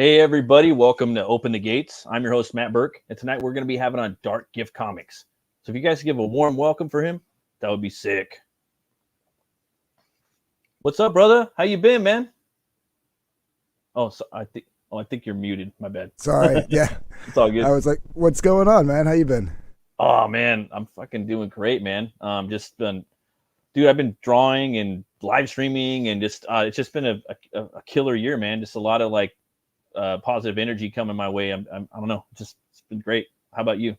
Hey everybody, welcome to Open the Gates. I'm your host, Matt Burke, and tonight we're going to be having on Darkgift Comics. So if you guys give a warm welcome for him, that would be sick. What's up, brother? How you been, man? Oh, so I think you're muted. My bad. Sorry. Yeah. It's all good. I was like, what's going on, man? How you been? Oh man, I'm fucking doing great, man. Just been, dude, I've been drawing and live streaming and just it's just been a killer year, man. Just a lot of like positive energy coming my way. I don't know, it's been great. How about you?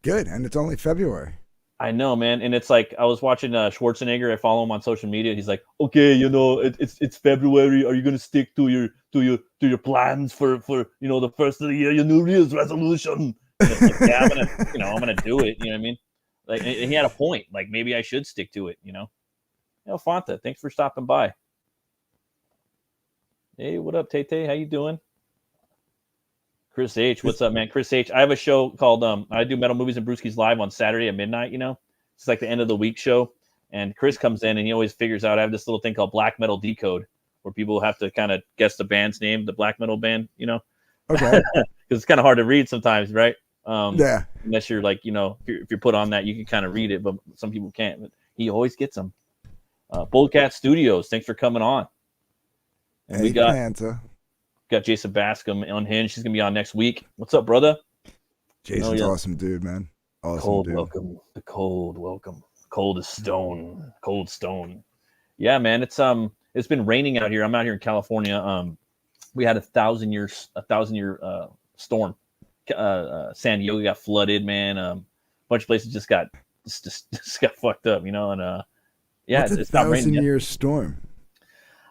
Good, and it's only February. I know, man, and it's like I was watching Schwarzenegger. I follow him on social media. He's like, okay, you know, it's February. Are you gonna stick to your plans for the first of the year, your New Year's resolution? And it's like, yeah, I'm gonna do it. You know what I mean? Like, and he had a point. Like, maybe I should stick to it. Fonta, thanks for stopping by. Hey, what up, Tay? How you doing? Chris H, what's up, man? Chris H, I have a show called I do Metal Movies and Brewskis live on Saturday at midnight. It's like the end of the week show, and Chris comes in and he always figures out I have this little thing called Black Metal Decode, where people have to kind of guess the band's name, the black metal band. Okay, because it's kind of hard to read sometimes, right? Yeah. Unless you're like, if you're put on that, you can kind of read it, but some people can't. But he always gets them. boldcatstudios, thanks for coming on. And hey, we got Santa. Got Jason Bascom on Hinge. She's gonna be on next week. What's up, brother? Jason's awesome dude, man. Awesome cold dude. Welcome. The cold welcome. Cold as stone. Cold stone. Yeah, man. It's been raining out here. I'm out here in California. We had a 1,000-year storm. San Diego got flooded, man. A bunch of places just got fucked up, and yeah, What's it's not raining. 1,000-year storm?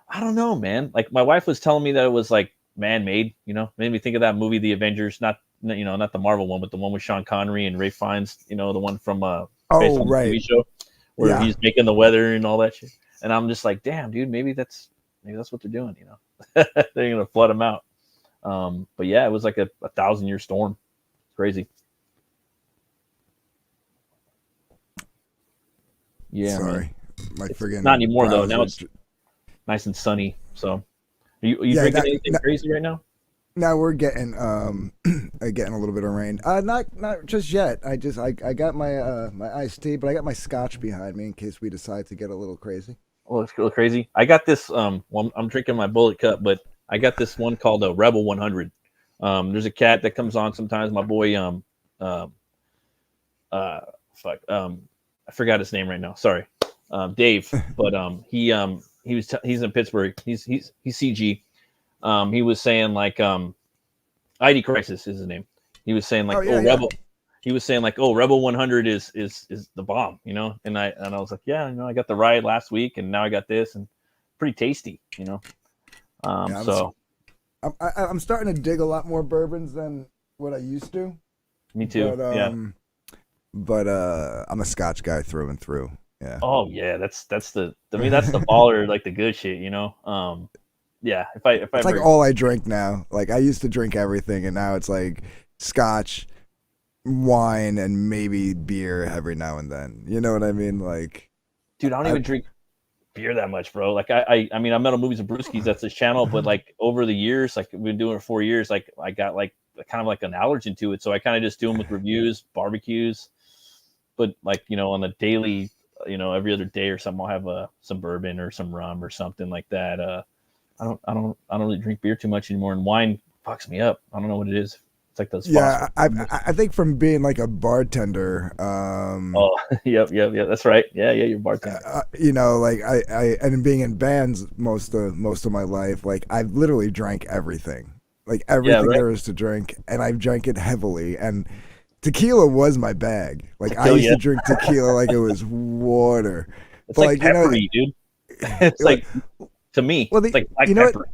I don't know, man. Like, my wife was telling me that it was like man-made, made me think of that movie, The Avengers, not the Marvel one, but the one with Sean Connery and Ray Fiennes, the one from based on the TV show where he's making the weather and all that shit. And I'm just like, damn, dude, maybe that's what they're doing, they're gonna flood them out. But yeah, it was like a 1,000-year storm. It's crazy. Yeah. Sorry. My friggin' not anymore though. Now it's nice and sunny. So are you drinking anything crazy right now? Now we're getting getting a little bit of rain. Not just yet. I got my my iced tea, but I got my scotch behind me in case we decide to get a little crazy. Oh, it's a little crazy. I got this I'm drinking my Bullet Cup, but I got this one called a Rebel 100. There's a cat that comes on sometimes. My boy I forgot his name right now. Sorry. Dave, but he's in Pittsburgh. He's CG. He was saying like ID Crisis is his name. He was saying like Rebel. He was saying like Rebel 100 is the bomb, And I was like, yeah, I got the ride last week, and now I got this, and pretty tasty, So I'm starting to dig a lot more bourbons than what I used to. Me too. But I'm a Scotch guy through and through. Yeah. Oh yeah, that's the baller, like the good shit, Yeah. If I it's like all I drink now. Like I used to drink everything, and now it's like Scotch, wine, and maybe beer every now and then. You know what I mean? Like, dude, I don't even drink beer that much, bro. Like I mean, I'm Metal Movies and Brewskis, that's his channel, but like over the years, like we've been doing it for 4 years, like I got like kind of like an allergen to it, so I kind of just do them with reviews, barbecues, but like on the daily. Every other day or something, I'll have some bourbon or some rum or something like that. I don't really drink beer too much anymore, and wine fucks me up. I don't know what it is. It's like those. Yeah, I think from being like a bartender. Yep. That's right. Yeah, you're a bartender. Like I and being in bands most of my life, like I've literally drank everything, like everything there is to drink, and I've drank it heavily and. Tequila was my bag. Like I used to drink tequila like it was water. It's but like peppery, dude. It's like to me. Well, it's like pepper.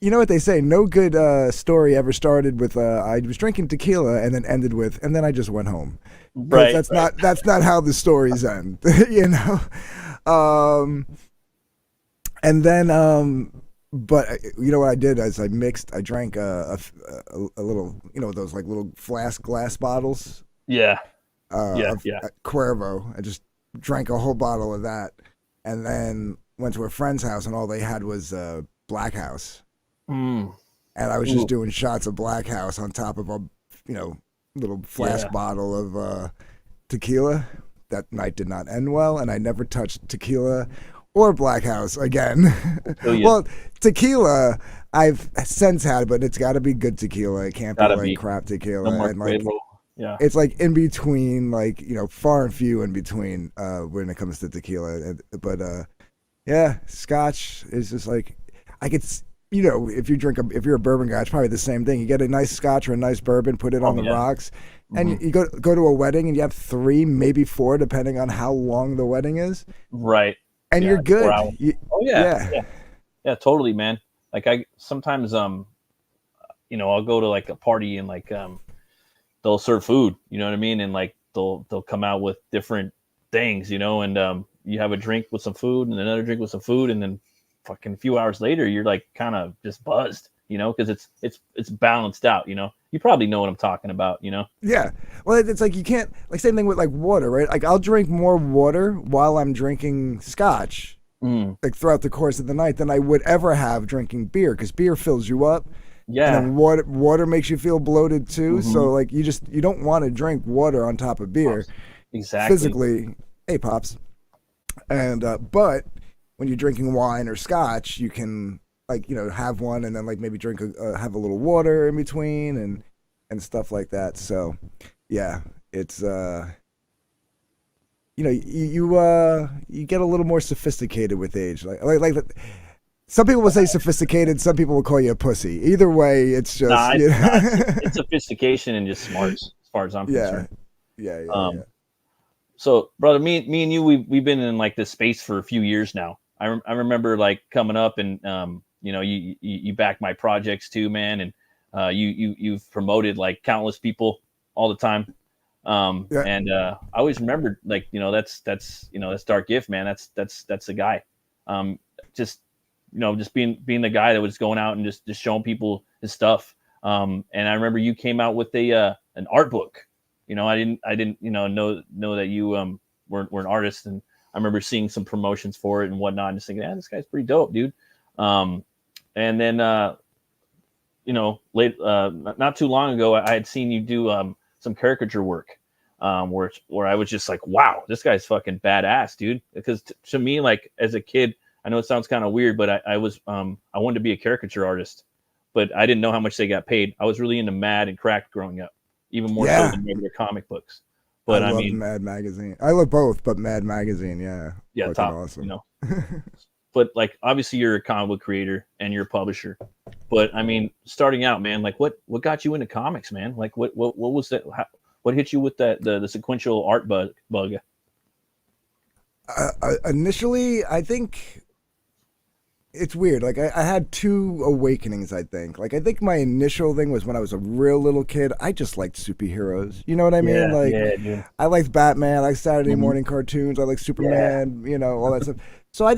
You know what they say? No good story ever started with I was drinking tequila and then ended with and then I just went home. Right. That's not how the stories end. And then but what I did is I drank a little, those like little flask glass bottles. Yeah. Cuervo. I just drank a whole bottle of that, and then went to a friend's house, and all they had was Black House. and I was Ooh, just doing shots of Black House on top of a, little flask yeah. bottle of tequila. That night did not end well, and I never touched tequila or Black House again. Feel you. Well, tequila I've since had, but it's got to be good tequila. It can't be Gotta like be. crap No tequila, more and like Pedro. Yeah. it's like in between, like far and few in between when it comes to tequila. But yeah, Scotch is just like I could. If if you're a bourbon guy, it's probably the same thing. You get a nice Scotch or a nice bourbon, put it on the Yeah. rocks, and Mhm. you go to a wedding and you have 3, maybe 4, depending on how long the wedding is, Right. and Yeah. you're 4 hours. good. Oh yeah. Yeah, Yeah. Yeah. Totally, man. Like I sometimes I'll go to like a party and like they'll serve food. You know what I mean? And like they'll come out with different things. And you have a drink with some food and another drink with some food, and then fucking a few hours later you're like kind of just buzzed. Because it's balanced out. You probably know what I'm talking about. yeah. Well, it's like you can't, like, same thing with like water, right? Like I'll drink more water while I'm drinking Scotch, Mm. like throughout the course of the night, than I would ever have drinking beer, because beer fills you up. And Yeah. then water makes you feel bloated too. Hmm. So like you don't want to drink water on top of beer Exactly. physically. Hey, pops. And but when you're drinking wine or Scotch, you can like have one and then like maybe have a little water in between and stuff like that. So yeah, it's you get a little more sophisticated with age. Like some people will say sophisticated, some people will call you a pussy. Either way, it's just Nah, it's sophistication and just smarts as far as I'm yeah, concerned. yeah. So, brother, me and you, we've been in like this space for a few years now. I remember like coming up and you back my projects too, man, and you've promoted like countless people all the time. Yeah. And I always remembered like that's Darkgift, man. That's the guy. Just just being the guy that was going out and just showing people his stuff. And I remember you came out with an art book. I didn't know that you were an artist, and I remember seeing some promotions for it and whatnot, and just thinking, this guy's pretty dope, dude. And then not too long ago, I had seen you do some caricature work, where I was just like, wow, this guy's fucking badass, dude. Because to me, like as a kid, I know it sounds kind of weird, but I wanted to be a caricature artist, but I didn't know how much they got paid. I was really into Mad and Cracked growing up, even more so than regular comic books. But I love Mad Magazine. I love both, but Mad Magazine, yeah, top, awesome. But like obviously you're a comic book creator and you're a publisher. But I mean, starting out, man, like what got you into comics, man? Like what was that? What hit you with the sequential art bug? Initially, I think it's weird. Like I had 2 awakenings, I think. Like I think my initial thing was when I was a real little kid, I just liked superheroes. You know what I mean? Like yeah. I liked Batman, I liked Saturday Mhm. morning cartoons, I liked Superman, all that stuff. So I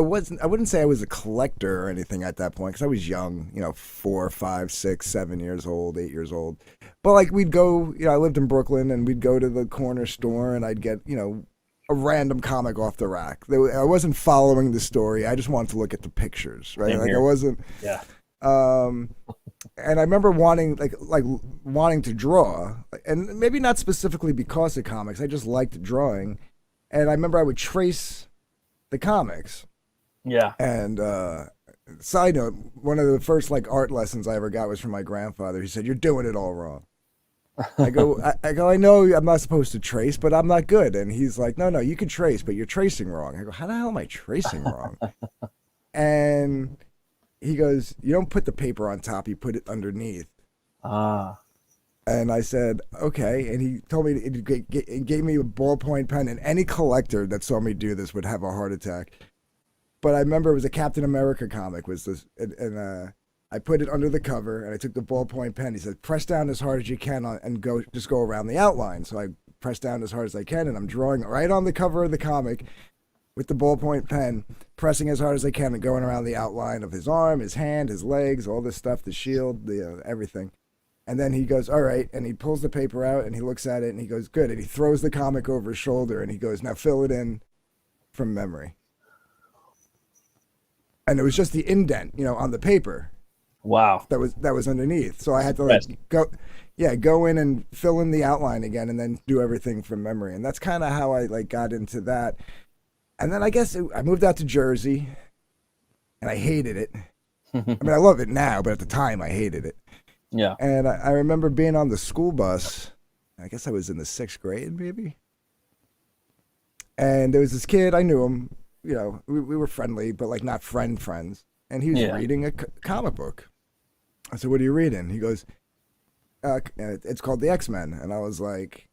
wouldn't say I was a collector or anything at that point, because I was young, 4, 5, 6, 7 years old, 8 years old. But like we'd go, I lived in Brooklyn, and we'd go to the corner store and I'd get, a random comic off the rack. I wasn't following the story. I just wanted to look at the pictures, right? Like I wasn't. Yeah. And I remember wanting wanting to draw, and maybe not specifically because of comics. I just liked drawing, and I remember I would trace the comics. Yeah. And side note, one of the first like art lessons I ever got was from my grandfather. He said, "You're doing it all wrong." I go, I know I'm not supposed to trace, but I'm not good. And he's like, no, you can trace, but you're tracing wrong. I go, how the hell am I tracing wrong? And he goes, you don't put the paper on top, you put it underneath. Ah. And I said, okay. And he told me, he gave me a ballpoint pen, and any collector that saw me do this would have a heart attack. But I remember it was a Captain America comic, was this, and I put it under the cover, and I took the ballpoint pen. He said, press down as hard as you can and go around the outline. So I pressed down as hard as I can, and I'm drawing right on the cover of the comic with the ballpoint pen, pressing as hard as I can and going around the outline of his arm, his hand, his legs, all this stuff, the shield, everything. And then he goes, all right, and he pulls the paper out, and he looks at it, and he goes, good. And he throws the comic over his shoulder, and he goes, now fill it in from memory. And it was just the indent, on the paper. Wow. that was underneath. So I had to Yes. go in and fill in the outline again, and then do everything from memory. And that's kind of how I like got into that. And then I guess I moved out to Jersey, and I hated it. I mean, I love it now, but at the time I hated it. Yeah. And I remember being on the school bus. I guess I was in the 6th grade, maybe. And there was this kid, I knew him. You know, we were friendly, but like not friends. And he was reading a comic book. I said, "What are you reading?" He goes, "It's called The X-Men." And I was like,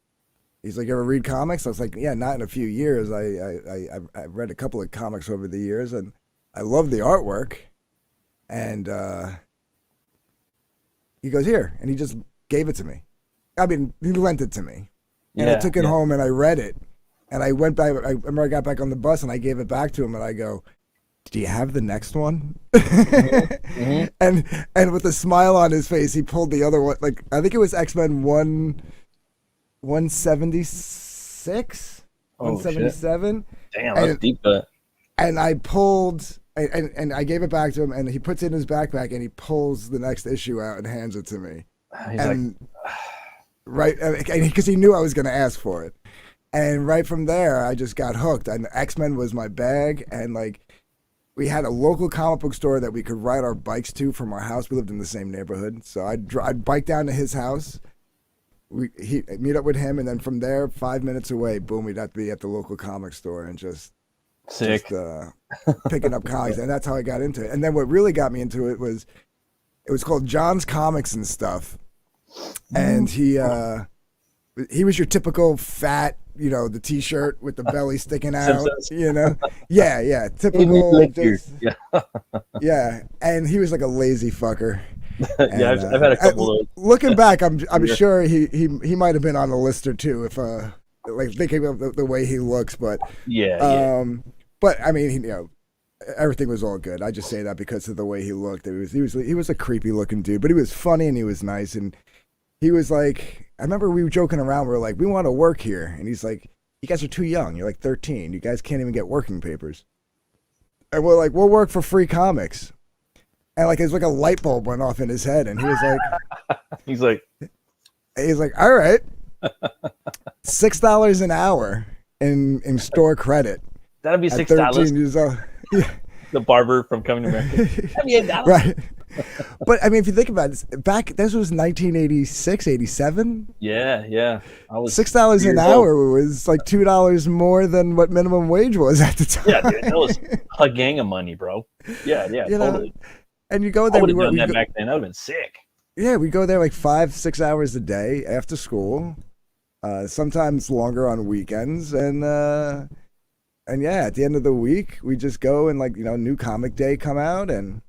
he's like, "You ever read comics?" I was like, "Yeah, not in a few years. I've read a couple of comics over the years, and I love the artwork." And he goes, "Here," and he just gave it to me. I mean, he lent it to me, and I took it home and I read it, and I went back. I remember I got back on the bus and I gave it back to him, and I go, "Do you have the next one?" Mm-hmm. And with a smile on his face, he pulled the other one. Like I think it was X-Men 176, 177. Damn, that's deep. And I pulled. And I gave it back to him, and he puts it in his backpack, and he pulls the next issue out and hands it to me. He's and right, because he knew I was going to ask for it. And right from there, I just got hooked. And X-Men was my bag, and like we had a local comic book store that we could ride our bikes to from our house. We lived in the same neighborhood, so I'd bike down to his house. I'd meet up with him, and then from there, 5 minutes away, boom, we'd have to be at the local comic store and just. Sick. Just, picking up comics, and that's how I got into it. And then what really got me into it was called John's Comics and Stuff, and he was your typical fat, you know, the T-shirt with the belly sticking out, you know, typical, just, yeah. And he was like a lazy fucker. And, yeah, I've had a couple of those. Looking back, I'm sure he might have been on a list or two if like thinking of the way he looks, but But I mean, you know, everything was all good. I just say that because of the way he looked. He was a creepy looking dude, but he was funny and he was nice. And he was like, I remember we were joking around. We were like, "We want to work here," and he's like, "You guys are too young. You're like 13. You guys can't even get working papers." And we're like, "We'll work for free comics." And like it's like a light bulb went off in his head, and he was like, he's like, "All right, $6 an hour in store credit." That'd be $6. Years old. Yeah. The barber from Coming to America. That'd be $8. Right. But I mean, if you think about it, this was 1986, 87. Yeah. I was $6 an hour was like $2 more than what minimum wage was at the time. Yeah, dude, that was a gang of money, bro. Yeah, you totally. Know? And you go there. I would have done that back then. That would have been sick. Yeah, we go there like 5-6 hours a day after school. Sometimes longer on weekends, and yeah, at the end of the week, we just go and like, you know, new comic day come out and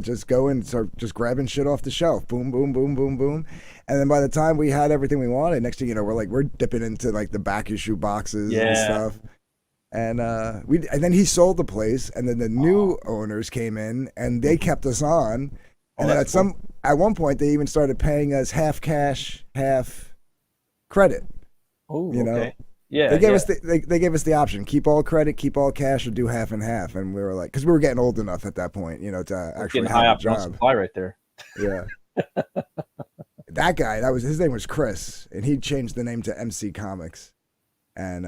just go and start just grabbing shit off the shelf. Boom, boom, boom, boom, boom. And then by the time we had everything we wanted, next thing you know, we're dipping into like the back issue boxes and stuff. And then he sold the place, and then the new owners came in and they kept us on. And then at one point they even started paying us half cash, half credit. Oh, you know? Okay. Yeah, they gave us the option: keep all credit, keep all cash, or do half and half. And we were like, because we were getting old enough at that point, you know, to actually have a job. Supply right there. Yeah. That guy, his name was Chris, and he changed the name to MC Comics, and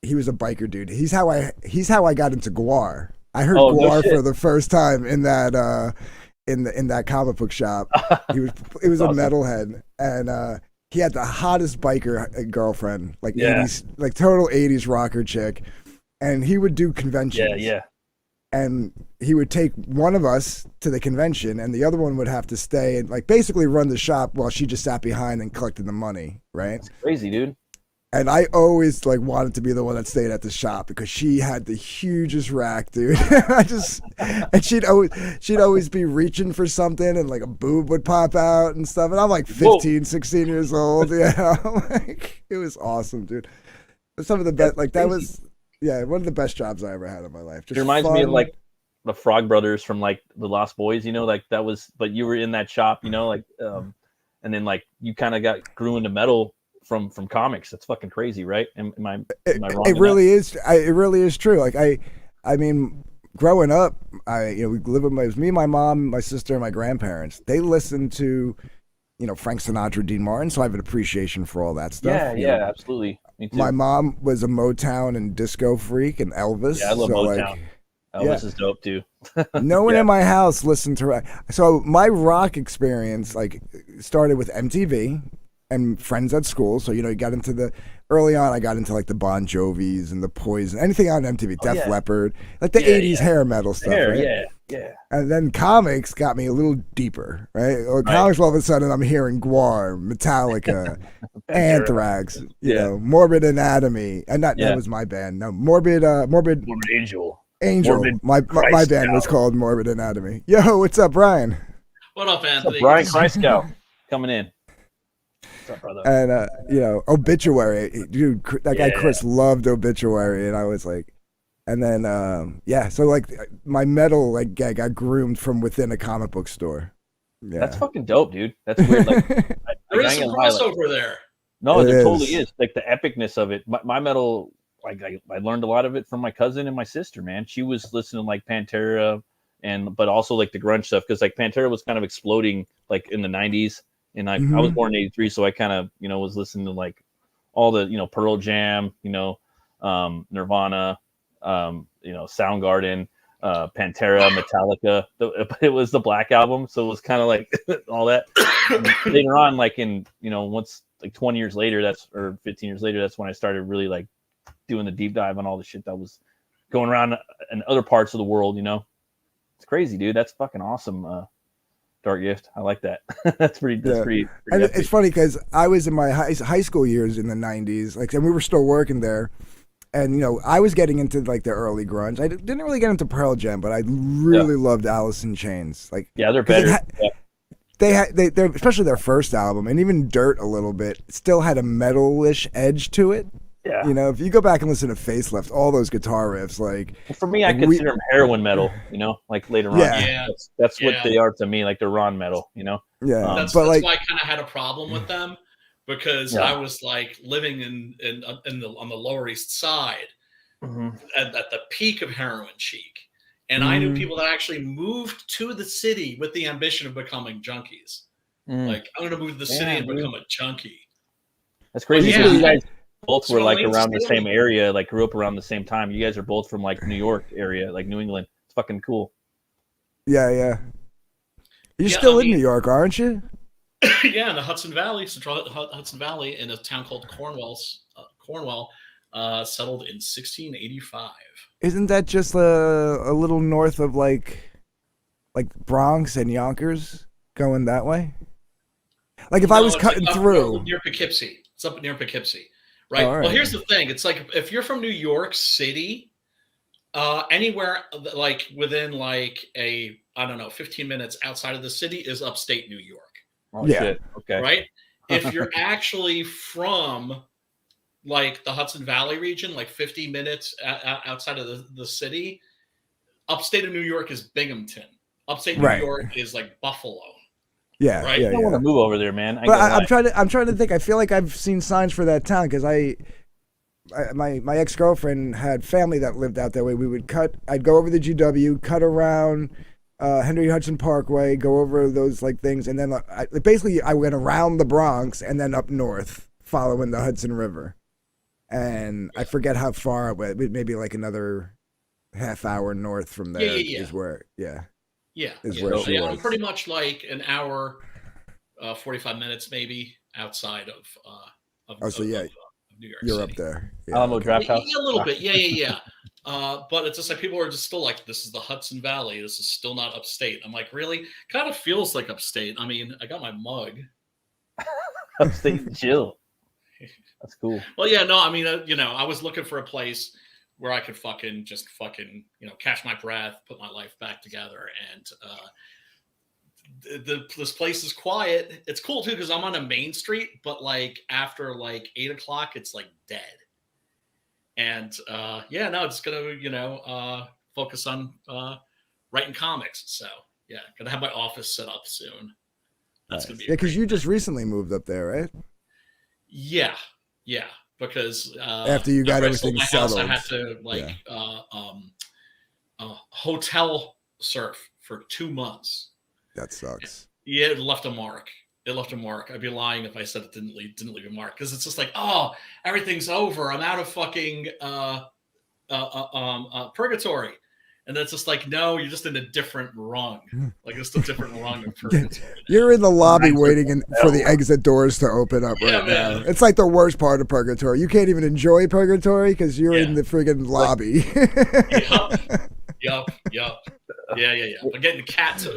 he was a biker dude. He's how I got into Guar. I heard Guar for the first time in that in that comic book shop. He was a metalhead, and he had the hottest biker girlfriend, like 80s, like total 80s rocker chick. And he would do conventions. Yeah. And he would take one of us to the convention, and the other one would have to stay and like basically run the shop while she just sat behind and collected the money, right? That's crazy, dude. And I always like wanted to be the one that stayed at the shop because she had the hugest rack, dude. And she'd always be reaching for something, and like a boob would pop out and stuff. And I'm like 15, 16 years old. Yeah, like it was awesome, dude. Some of the best, like that was, one of the best jobs I ever had in my life. Just it reminds me of like the Frog Brothers from like the Lost Boys, you know, like that was, but you were in that shop, you know, like, and then like you kind of grew into metal from comics. That's fucking crazy, right? Am I wrong? It really is. It really is true. Like I mean, growing up, we lived with it was me, my mom, my sister, and my grandparents. They listened to, Frank Sinatra, Dean Martin, so I have an appreciation for all that stuff. Yeah, absolutely. Me too. My mom was a Motown and disco freak and Elvis. Yeah, I love Motown. Elvis is dope too. No one in my house listened to rock. So my rock experience started with MTV and friends at school. So you got into early on. I got into like the Bon Jovis and the Poison, anything on MTV, Def Leppard, like the '80s hair metal stuff. Right? Yeah. And then comics got me a little deeper, right? Comics, all of a sudden, I'm hearing Guar, Metallica, Anthrax, Morbid Anatomy, and that was my band. No, Morbid Angel. Morbid my band was called Morbid Anatomy. Yo, what's up, Brian? What up, Anthony? Brian Christgau coming in. What's up, brother? And Obituary, dude. That guy Chris loved Obituary, and I was like, and then so like my metal got groomed from within a comic book store. Yeah, that's fucking dope, dude. That's weird. There is some crossover there. No, there totally is. Like the epicness of it. My metal. I learned a lot of it from my cousin and my sister, man. She was listening to like Pantera but also like the grunge stuff. Cause like Pantera was kind of exploding like in the 90s. And I was born in 83. So I kind of, was listening to like all the, Pearl Jam, Nirvana, Soundgarden, Pantera, Metallica. It was the Black Album. So it was kind of like all that. Later on, like in, once like 20 years later, or 15 years later, that's when I started really like doing the deep dive on all the shit that was going around in other parts of the world. It's crazy, dude. That's fucking awesome. Darkgift. I like that. That's pretty and epic. It's funny because I was in my high school years in the 90s, and we were still working there. And, I was getting into like the early grunge. I didn't really get into Pearl Jam, but I really loved Alice in Chains. They're better. They're especially their first album, and even Dirt a little bit, still had a metal-ish edge to it. Yeah. If you go back and listen to Facelift, all those guitar riffs, for me, I consider them heroin metal. Like later on, that's what they are to me. Like they're Ron metal. Yeah, that's why I kind of had a problem with them because I was like living on the Lower East Side at the peak of heroin chic, and I knew people that actually moved to the city with the ambition of becoming junkies. Like I'm going to move to the city and become a junkie. That's crazy. You guys both were like around the same area, like grew up around the same time. You guys are both from like New York area, like New England. It's fucking cool. Yeah. You're still in New York, aren't you? Yeah, in the Hudson Valley, Central Hudson Valley, in a town called Cornwall, settled in 1685. Isn't that just a little north of like Bronx and Yonkers, going that way? Like if I was cutting through near Poughkeepsie, it's up near Poughkeepsie. Right. Oh, right. Well, here's the thing. It's like if you're from New York City, anywhere like within like 15 minutes outside of the city is upstate New York. Oh, shit. Okay. Right. If you're actually from like the Hudson Valley region, like 50 minutes outside of the city, upstate of New York is Binghamton. Upstate New York is like Buffalo. Yeah, right. I don't want to move over there, man. But I'm trying to think. I feel like I've seen signs for that town because my ex-girlfriend had family that lived out that way. I'd go over the GW, cut around Henry Hudson Parkway, go over those like things, and then I went around the Bronx and then up north, following the Hudson River. And I forget how far it went. Maybe like another half hour north from there is where. I'm pretty much like an hour, 45 minutes maybe outside of New York You're City. Up there. Alamo Draft House. Yeah, a little bit. Yeah. But it's just like people are just still like, this is the Hudson Valley. This is still not upstate. I'm like, really? Kind of feels like upstate. I mean, I got my mug. Upstate chill. That's cool. Well, yeah, no, I mean, I was looking for a place where I could just catch my breath, put my life back together. And this place is quiet. It's cool too, because I'm on a main street, but like after like 8:00, it's like dead. And it's gonna, focus on writing comics. So yeah, gonna have my office set up soon. That's gonna be because you just recently moved up there, right? Yeah. Because after you got everything settled, I had to hotel surf for 2 months. That sucks. Yeah, it left a mark. I'd be lying if I said it didn't leave a mark, because it's just like, oh, everything's over. I'm out of fucking purgatory. And that's just like, no, you're just in a different rung. Like, it's a different rung of purgatory. You're in the lobby waiting for the exit doors to open up right now. It's like the worst part of purgatory. You can't even enjoy purgatory because you're in the friggin' lobby. Yup. Yeah. I'm getting a cat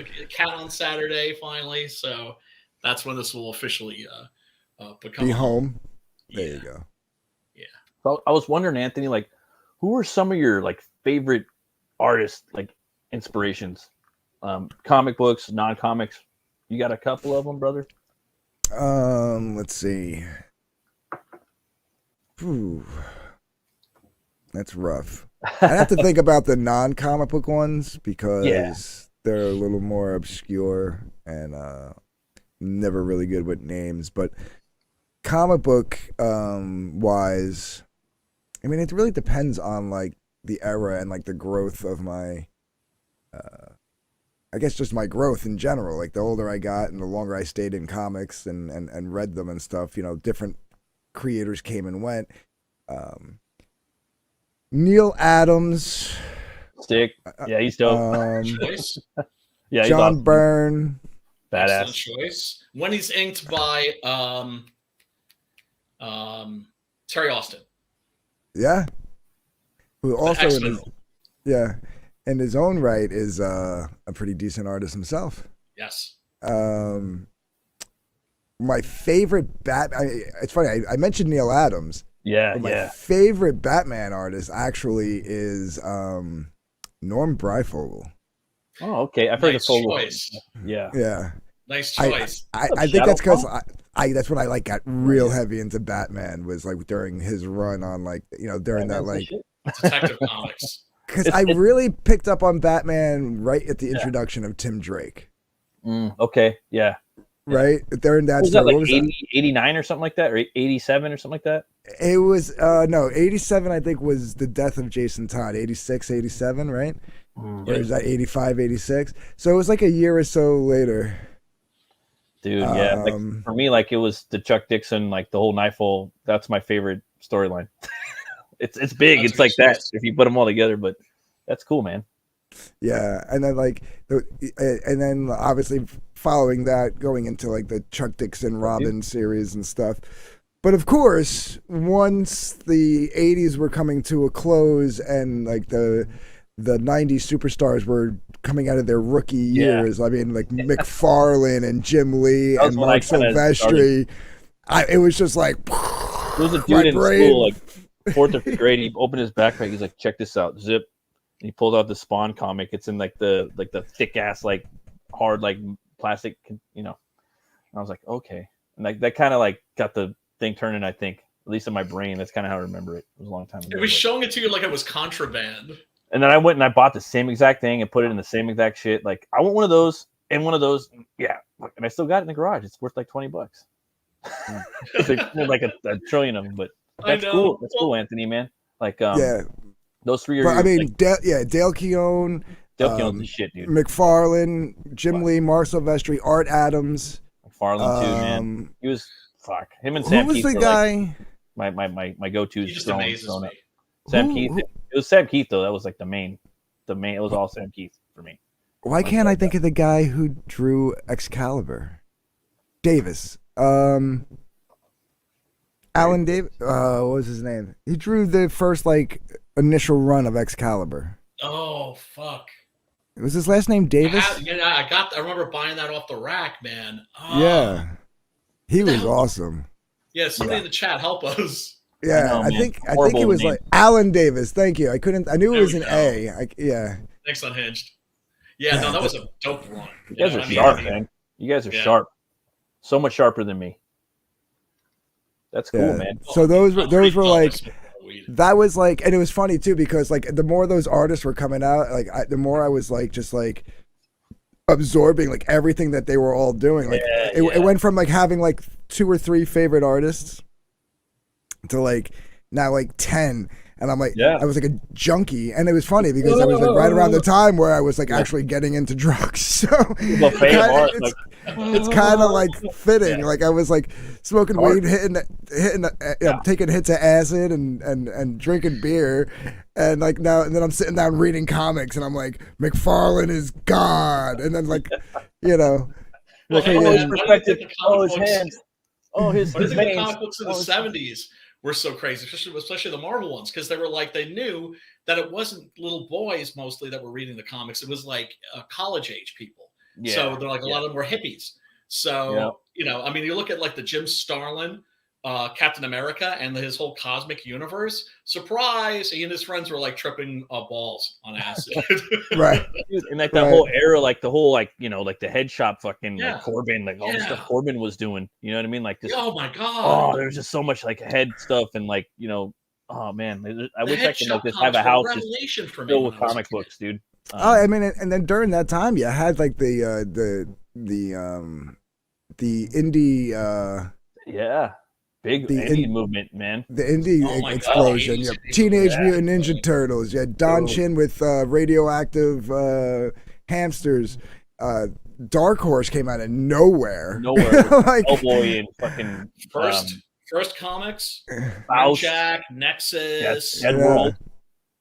on Saturday finally, so that's when this will officially be home. There you go. Yeah. So I was wondering, Anthony, like, who are some of your like favorite artists, like inspirations? Comic books, non-comics. You got a couple of them, brother? Let's see. Ooh. That's rough. I have to think about the non-comic book ones because they're a little more obscure and never really good with names. But comic book wise, I mean, it really depends on like the era and like the growth of my, I guess just my growth in general. Like the older I got and the longer I stayed in comics and read them and stuff, you know, different creators came and went. Neil Adams. Stick. Yeah, he's dope. Yeah, John Byrne. Badass. Excellent choice. When he's inked by Terry Austin. Yeah. Who also in his own right is a pretty decent artist himself. Yes. My favorite it's funny, I mentioned Neil Adams. Yeah, but my favorite Batman artist actually is Norm Breyfogle. Oh, okay. I've heard of Fogle. Yeah. Nice choice. I think that's because that's when I like got real heavy into Batman, was like during his run on like, you know, during that like Detective Comics. Because I really picked up on Batman right at the introduction of Tim Drake. Okay, yeah. Right? During that was story. That like what was 80, that? 89 or something like that? Or 87 or something like that? It was, no, 87 I think was the death of Jason Todd. 86, 87, right? Or is that 85, 86? So it was like a year or so later. Dude, yeah. Like for me, like it was the Chuck Dixon, like the whole Knifeful. That's my favorite storyline. It's big. It's like that if you put them all together, but that's cool, man. Yeah, and then like, and then obviously following that, going into like the Chuck Dixon Robin series and stuff. But of course, once the 80s were coming to a close and like the 90s superstars were coming out of their rookie years, I mean, like McFarlane and Jim Lee and Mark Silvestri, it was just like, there was a dude in school, like 4th or 5th grade. He opened his backpack. He's like, check this out, zip. And he pulled out the Spawn comic. It's in like the thick ass, like hard, like plastic, you know. And I was like, okay. And like that kind of like got the thing turning, I think, at least in my brain. That's kind of how I remember it. It was a long time ago. It was showing it to you like it was contraband. And then I went and I bought the same exact thing and put it in the same exact shit. Like, I want one of those and one of those. Yeah. And I still got it in the garage. It's worth like $20. Like a trillion of them, but that's cool. That's cool, Anthony, man. Like, those three are. But I mean, Dale Keown. Dale Keown's the shit, dude. McFarlane, Jim Lee, Mark Silvestri, Art Adams. McFarlane too, man. He was him and Sam. Who was Keith the guy? Like my go-to. He just amazes me. Sam Keith. It was Sam Keith though. That was like the main. It was all Sam Keith for me. Why can't I think of the guy who drew Excalibur? Davis. Alan Davis. What was his name? He drew the first like initial run of Excalibur. Oh fuck! Was his last name Davis? I remember buying that off the rack, man. Oh. Yeah, he was awesome. Yeah, somebody in the chat help us. Yeah, I think it was like Alan Davis. Thank you. I knew it was an A. Yeah. Thanks, Unhinged. Yeah, no, that was a dope run. You guys are sharp, man. You guys are sharp. So much sharper than me. That's cool, man. So those were like, that was like, and it was funny too because like the more those artists were coming out, like the more I was like just like absorbing like everything that they were all doing. Like it went from like having like 2 or 3 favorite artists to like now like 10, And I'm like, I was like a junkie, and it was funny because I was like right around the time where I was like actually getting into drugs. So it's kind of like fitting. Like I was like smoking weed, taking hits of acid, and drinking beer, and like now and then I'm sitting down reading comics, and I'm like, McFarlane is God, and then like, you know, his hands. Oh, his the comic books in the 70s were so crazy, especially the Marvel ones, because they were like, they knew that it wasn't little boys mostly that were reading the comics. It was like college age people. Yeah. So they're like, a lot of them were hippies. So, you know, I mean, you look at like the Jim Starlin, Captain America, and his whole cosmic universe. Surprise! He and his friends were like tripping balls on acid. Right. Dude, and like that whole era, like the whole, like, you know, like the head shop fucking like Corbin, like all the stuff Corbin was doing. You know what I mean? Like this. Oh my god. Oh, there's just so much like head stuff, and like, you know, oh man, I wish I could like just have a house filled with comic books, dude. I mean, and then during that time, you had like the indie. Big indie movement, man. The indie explosion. Yeah. Teenage Mutant Ninja Turtles. Yeah, Don Chin with radioactive hamsters. Dark Horse came out of nowhere. Like Hellboy and fucking first comics. Faust, Jack, Nexus, World,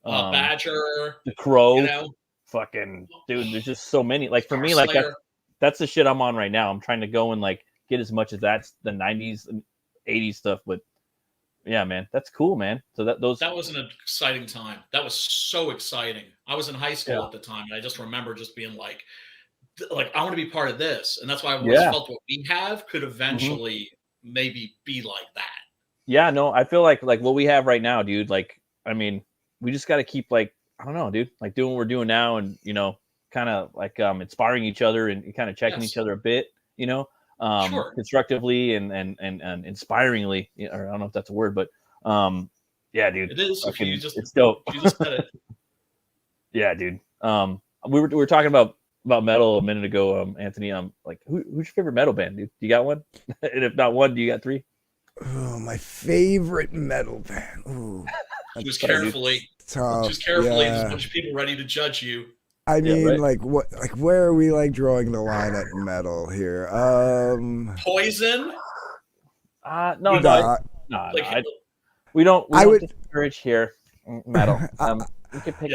Badger, The Crow. You know, fucking dude. There's just so many. Like for me, like that's the shit I'm on right now. I'm trying to go and like get as much as that's the 90s and 80s stuff, but yeah, man, that's cool, man. So that was an exciting time. That was so exciting. I was in high school at the time, and I just remember just being like I want to be part of this, and that's why I always felt what we have could eventually maybe be like that. Yeah, no, I feel like what we have right now, dude. Like, I mean, we just got to keep like, I don't know, dude, like doing what we're doing now, and you know, kind of like inspiring each other and kind of checking each other a bit, you know. Constructively and inspiringly, or I don't know if that's a word, but yeah, dude, it is. It's dope. You just said it. Yeah, dude. We were talking about metal a minute ago, Anthony. Like, who's your favorite metal band, dude? You got one? And if not one, do you got three? Oh, my favorite metal band. Ooh, just carefully. Tough. Just carefully. There's a bunch of people ready to judge you. I mean, like what? Like where are we like drawing the line at metal here? Poison? No. We don't discourage here metal. I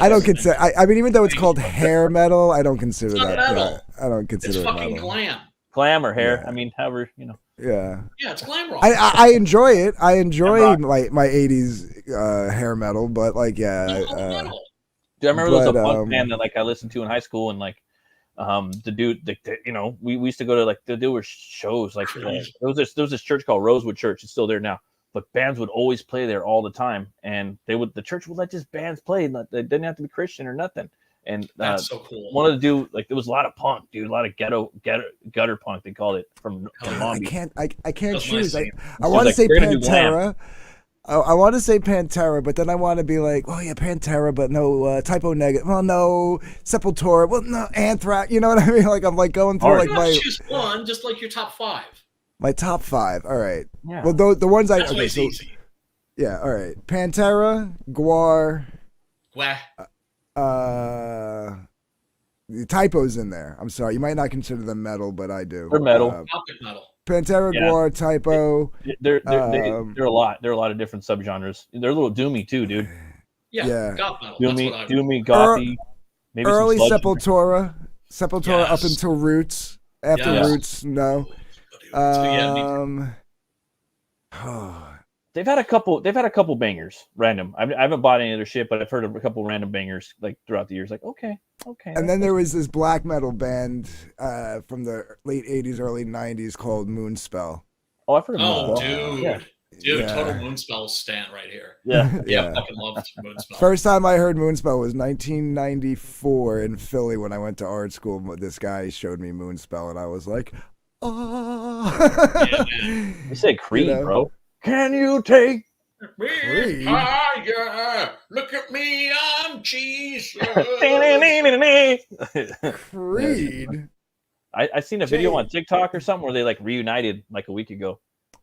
don't consider. I mean, even though it's called hair metal, I don't consider that. Metal. I don't consider it's it fucking metal. Glam or hair. Yeah. I mean, however, you know. Yeah. Yeah, it's glam rock. I enjoy it. I enjoy my 80s hair metal, but like Dude, I remember there was a punk band that like I listened to in high school, and like the dude, you know, we used to go to like there were shows like there was this church called Rosewood Church. It's still there now, but bands would always play there all the time, and the church would let just bands play. They didn't have to be Christian or nothing. And that's so cool. One of the dude, like there was a lot of punk, dude, a lot of gutter punk. They called it from Long Beach. I can't choose. I want to say Pantera. I want to say Pantera, but then I want to be like, oh yeah, Pantera, but no Typo Negative. Well, no Sepultura. Well, no Anthrax. You know what I mean? Like I'm like going through like my choose one, just like your top 5. My top 5. All right. Yeah. Well, the ones That's easy. Yeah. All right. Pantera, Gwar. The Typo's in there. I'm sorry. You might not consider them metal, but I do. They're metal. Metal. Pantera, Gwar, Typo. They're a lot. There are a lot of different subgenres. They're a little doomy too, dude. Yeah. Goth metal. Doomy, gothy. Maybe early Sepultura up until Roots. After Roots, no. They've had a couple bangers, random. I haven't bought any of their shit, but I've heard of a couple random bangers like throughout the years. Like, okay. And then there was this black metal band from the late '80s, early '90s called Moonspell. Oh, I've heard of Moonspell. Dude, total Moonspell stan right here. Yeah, I fucking love Moonspell. First time I heard Moonspell was 1994 in Philly when I went to art school. This guy showed me Moonspell, and I was like, oh. You say Creed, bro. Can you take me higher? Look at me, I'm Jesus. Creed. I seen a video on TikTok or something where they like reunited like a week ago.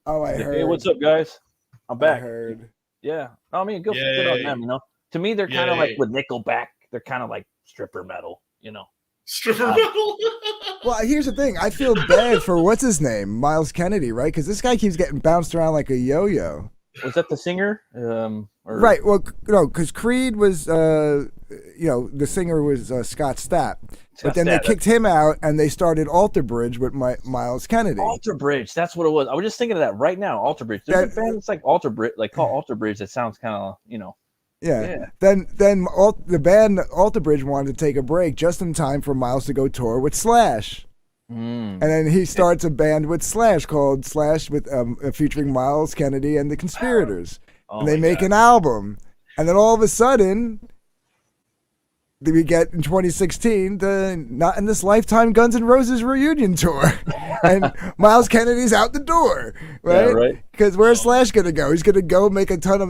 Oh, I Hey, what's up, guys? I'm back. heard. Yeah, man. You say Creed, bro. Can you take? I heard. Yeah. I mean, good on them, you know. To me, they're kind of like with Nickelback. They're kind of like stripper metal, you know. Stripper metal. Well, here's the thing. I feel bad for what's his name, Miles Kennedy, right? Because this guy keeps getting bounced around like a yo-yo. Was that the singer? Right. Well, no, because Creed was, the singer was Scott Stapp. But then they kicked him out, and they started Alter Bridge with Miles Kennedy. Alter Bridge, that's what it was. I was just thinking of that right now. Alter Bridge. There's a band that's like Alter Bridge, like called Alter Bridge. That sounds kind of, you know. Yeah. Then the band Alter Bridge wanted to take a break just in time for Miles to go tour with Slash. And then he starts a band with Slash called Slash with featuring Miles Kennedy and the Conspirators. And they make an album. And then all of a sudden, we get in 2016 the Not in This Lifetime Guns N' Roses reunion tour, and Miles Kennedy's out the door, right? Yeah, right. Because where's Slash gonna go? He's gonna go make a ton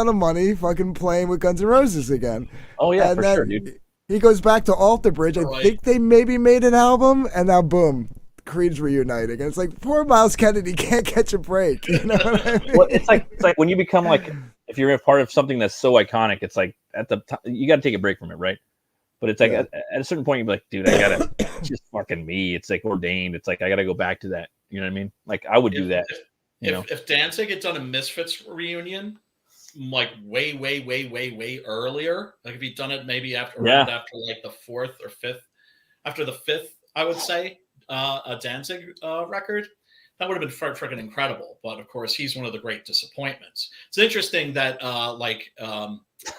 of money, fucking playing with Guns N' Roses again. Oh yeah, and for sure, dude. He goes back to Alter Bridge. I think they maybe made an album, and now boom, Creed's reuniting, and it's like poor Miles Kennedy can't catch a break. You know what I mean? Well, it's like when you become like, if you're a part of something that's so iconic, it's like at the time you got to take a break from it, right? But it's like at a certain point, you're like, dude, I gotta, it's just fucking me. It's like ordained. It's like I gotta go back to that. You know what I mean? Like I would do that. If Danzig had done a Misfits reunion, like way earlier, like if he'd done it maybe after like the fourth or fifth, after the fifth, I would say, a Danzig record, that would have been freaking incredible. But of course, he's one of the great disappointments. It's interesting that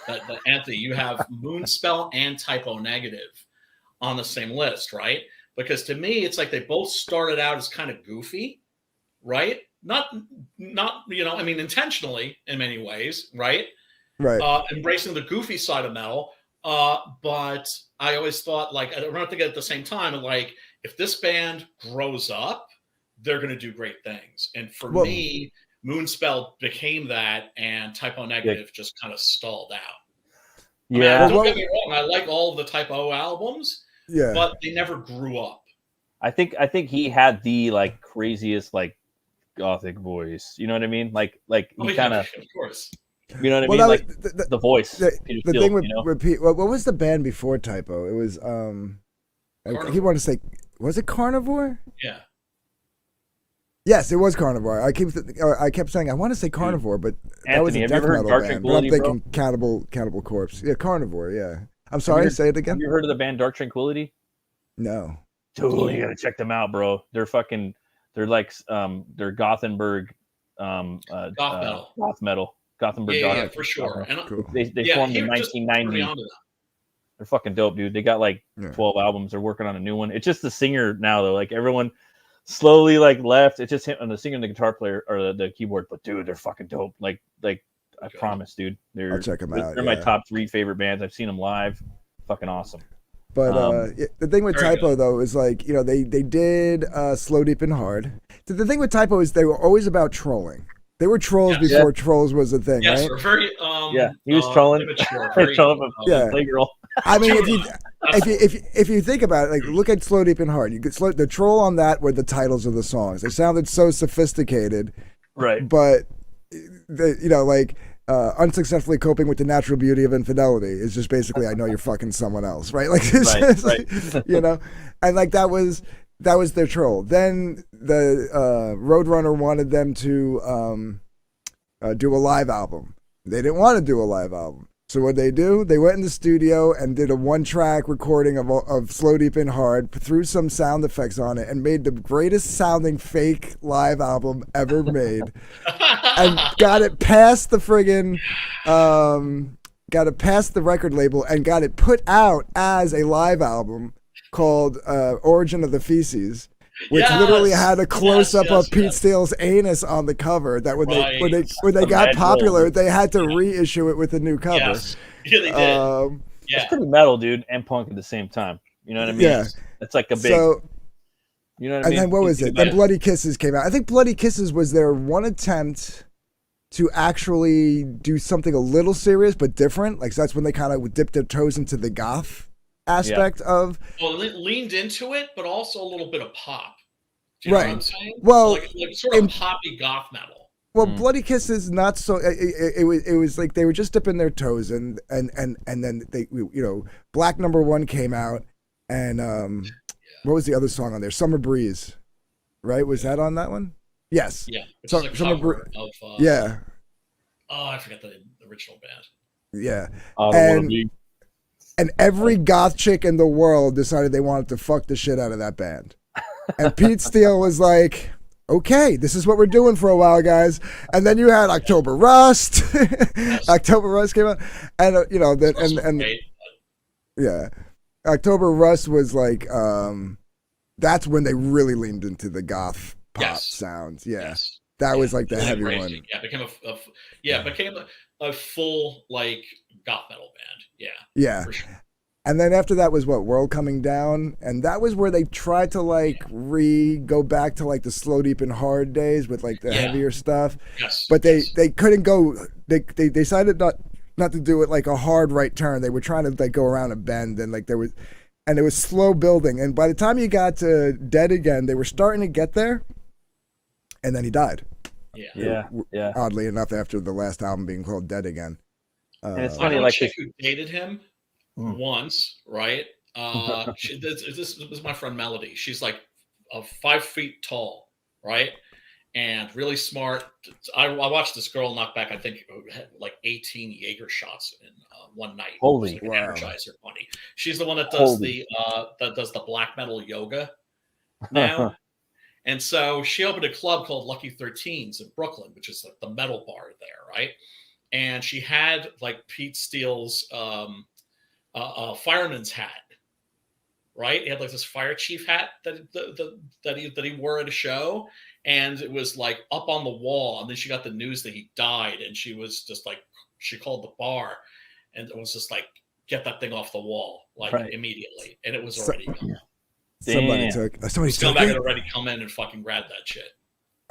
that Anthony, you have Moonspell and Typo Negative on the same list, right? Because to me, it's like they both started out as kind of goofy, right? Not I mean, intentionally in many ways, right? Right. Embracing the goofy side of metal. But I always thought, like, I don't think at the same time, like, if this band grows up, they're going to do great things. And for me, Moonspell became that, and Typo Negative just kind of stalled out. Don't get me wrong, I like all of the Typo albums, but they never grew up. I think he had the like craziest like gothic voice. You know what I mean? Like he kind of course. You know what I mean? Like the voice. The thing with Pete, what was the band before Typo? It was he wanted to say, was it Carnivore? Yeah. Yes, it was Carnivore. I kept saying I want to say Carnivore, but that was a death metal band. But I'm thinking Cannibal Corpse. Yeah, Carnivore. Yeah. I'm sorry. Say it again. Have you heard of the band Dark Tranquillity? No. Totally, you gotta check them out, bro. They're like they're Gothenburg, goth metal. Gothenburg. Yeah, for sure. And cool. They formed in 1990. They're fucking dope, dude. They got like 12 albums. They're working on a new one. It's just the singer now, though. Like everyone slowly like left. It's just him and the singer and the guitar player or the keyboard. But dude, they're fucking dope. Like I promise, dude. I'll check them out. They're my top 3 favorite bands. I've seen them live. Fucking awesome. But the thing with Typo though is like, you know, they did Slow Deep and Hard. The thing with Typo is they were always about trolling. They were trolls before trolls was a thing, right? Very he was trolling. Playgirl. I mean, if you think about it, like look at Slow Deep and Hard. You could the troll on that were the titles of the songs. They sounded so sophisticated, right? But unsuccessfully coping with the natural beauty of infidelity is just basically I know you're fucking someone else, right? Like, right. You know, and like that was their troll. Then the Roadrunner wanted them to do a live album. They didn't want to do a live album. So what they do? They went in the studio and did a 1-track recording of Slow Deep and Hard, threw some sound effects on it, and made the greatest sounding fake live album ever made, and got it past the friggin', got it past the record label, and got it put out as a live album called Origin of the Feces, which literally had a close-up of Pete Steele's anus on the cover. That when they got popular, they had to reissue it with a new cover. Yes. Yeah, they did. It's pretty metal, dude, and punk at the same time. You know what I mean? Yeah. It's like a big. You know what I mean? And then what was it? Then Bloody Kisses came out. I think Bloody Kisses was their one attempt to actually do something a little serious but different. Like so that's when they kind of dipped their toes into the goth aspect of. Well, it leaned into it, but also a little bit of pop. Do you know what I'm saying? Well, like sort of poppy goth metal. Well, Bloody Kisses not so. It was like they were just dipping their toes in, and then they, Black Number One came out, and what was the other song on there? Summer Breeze, right? Was that on that one? Yes. Yeah. Summer Breeze. Yeah. Oh, I forgot the original band. Yeah. And every goth chick in the world decided they wanted to fuck the shit out of that band. And Pete Steele was like, okay, this is what we're doing for a while, guys. And then you had October Rust. October Rust came out. And, yeah. October Rust was like, that's when they really leaned into the goth pop sounds. Yeah. Yes. That was like the heavy one. Yeah, it became a full like goth metal band. Yeah. Yeah. For sure. And then after that was what, World Coming Down, and that was where they tried to like go back to like the Slow Deep and Hard days with like the heavier stuff. Yes. But they couldn't go. They decided not to do it like a hard right turn. They were trying to like go around a bend, and like it was slow building. And by the time you got to Dead Again, they were starting to get there, and then he died. Yeah. Oddly enough, after the last album being called Dead Again. And it's funny, I like chick who dated him once, right? This was my friend Melody. She's like 5 feet tall, right? And really smart. I watched this girl knock back, I think, like 18 Jaeger shots in one night. Holy wow! Energizer Bunny. She's the one that does the black metal yoga now. And so she opened a club called Lucky 13s in Brooklyn, which is like the metal bar there, right? And she had like Pete Steele's fireman's hat, right? He had like this fire chief hat that he wore at a show, and it was like up on the wall. And then she got the news that he died, and she was just like, she called the bar, and it was just like, get that thing off the wall, like immediately, and it was already gone. Somebody took it. Scumbag had already come in and fucking grabbed that shit.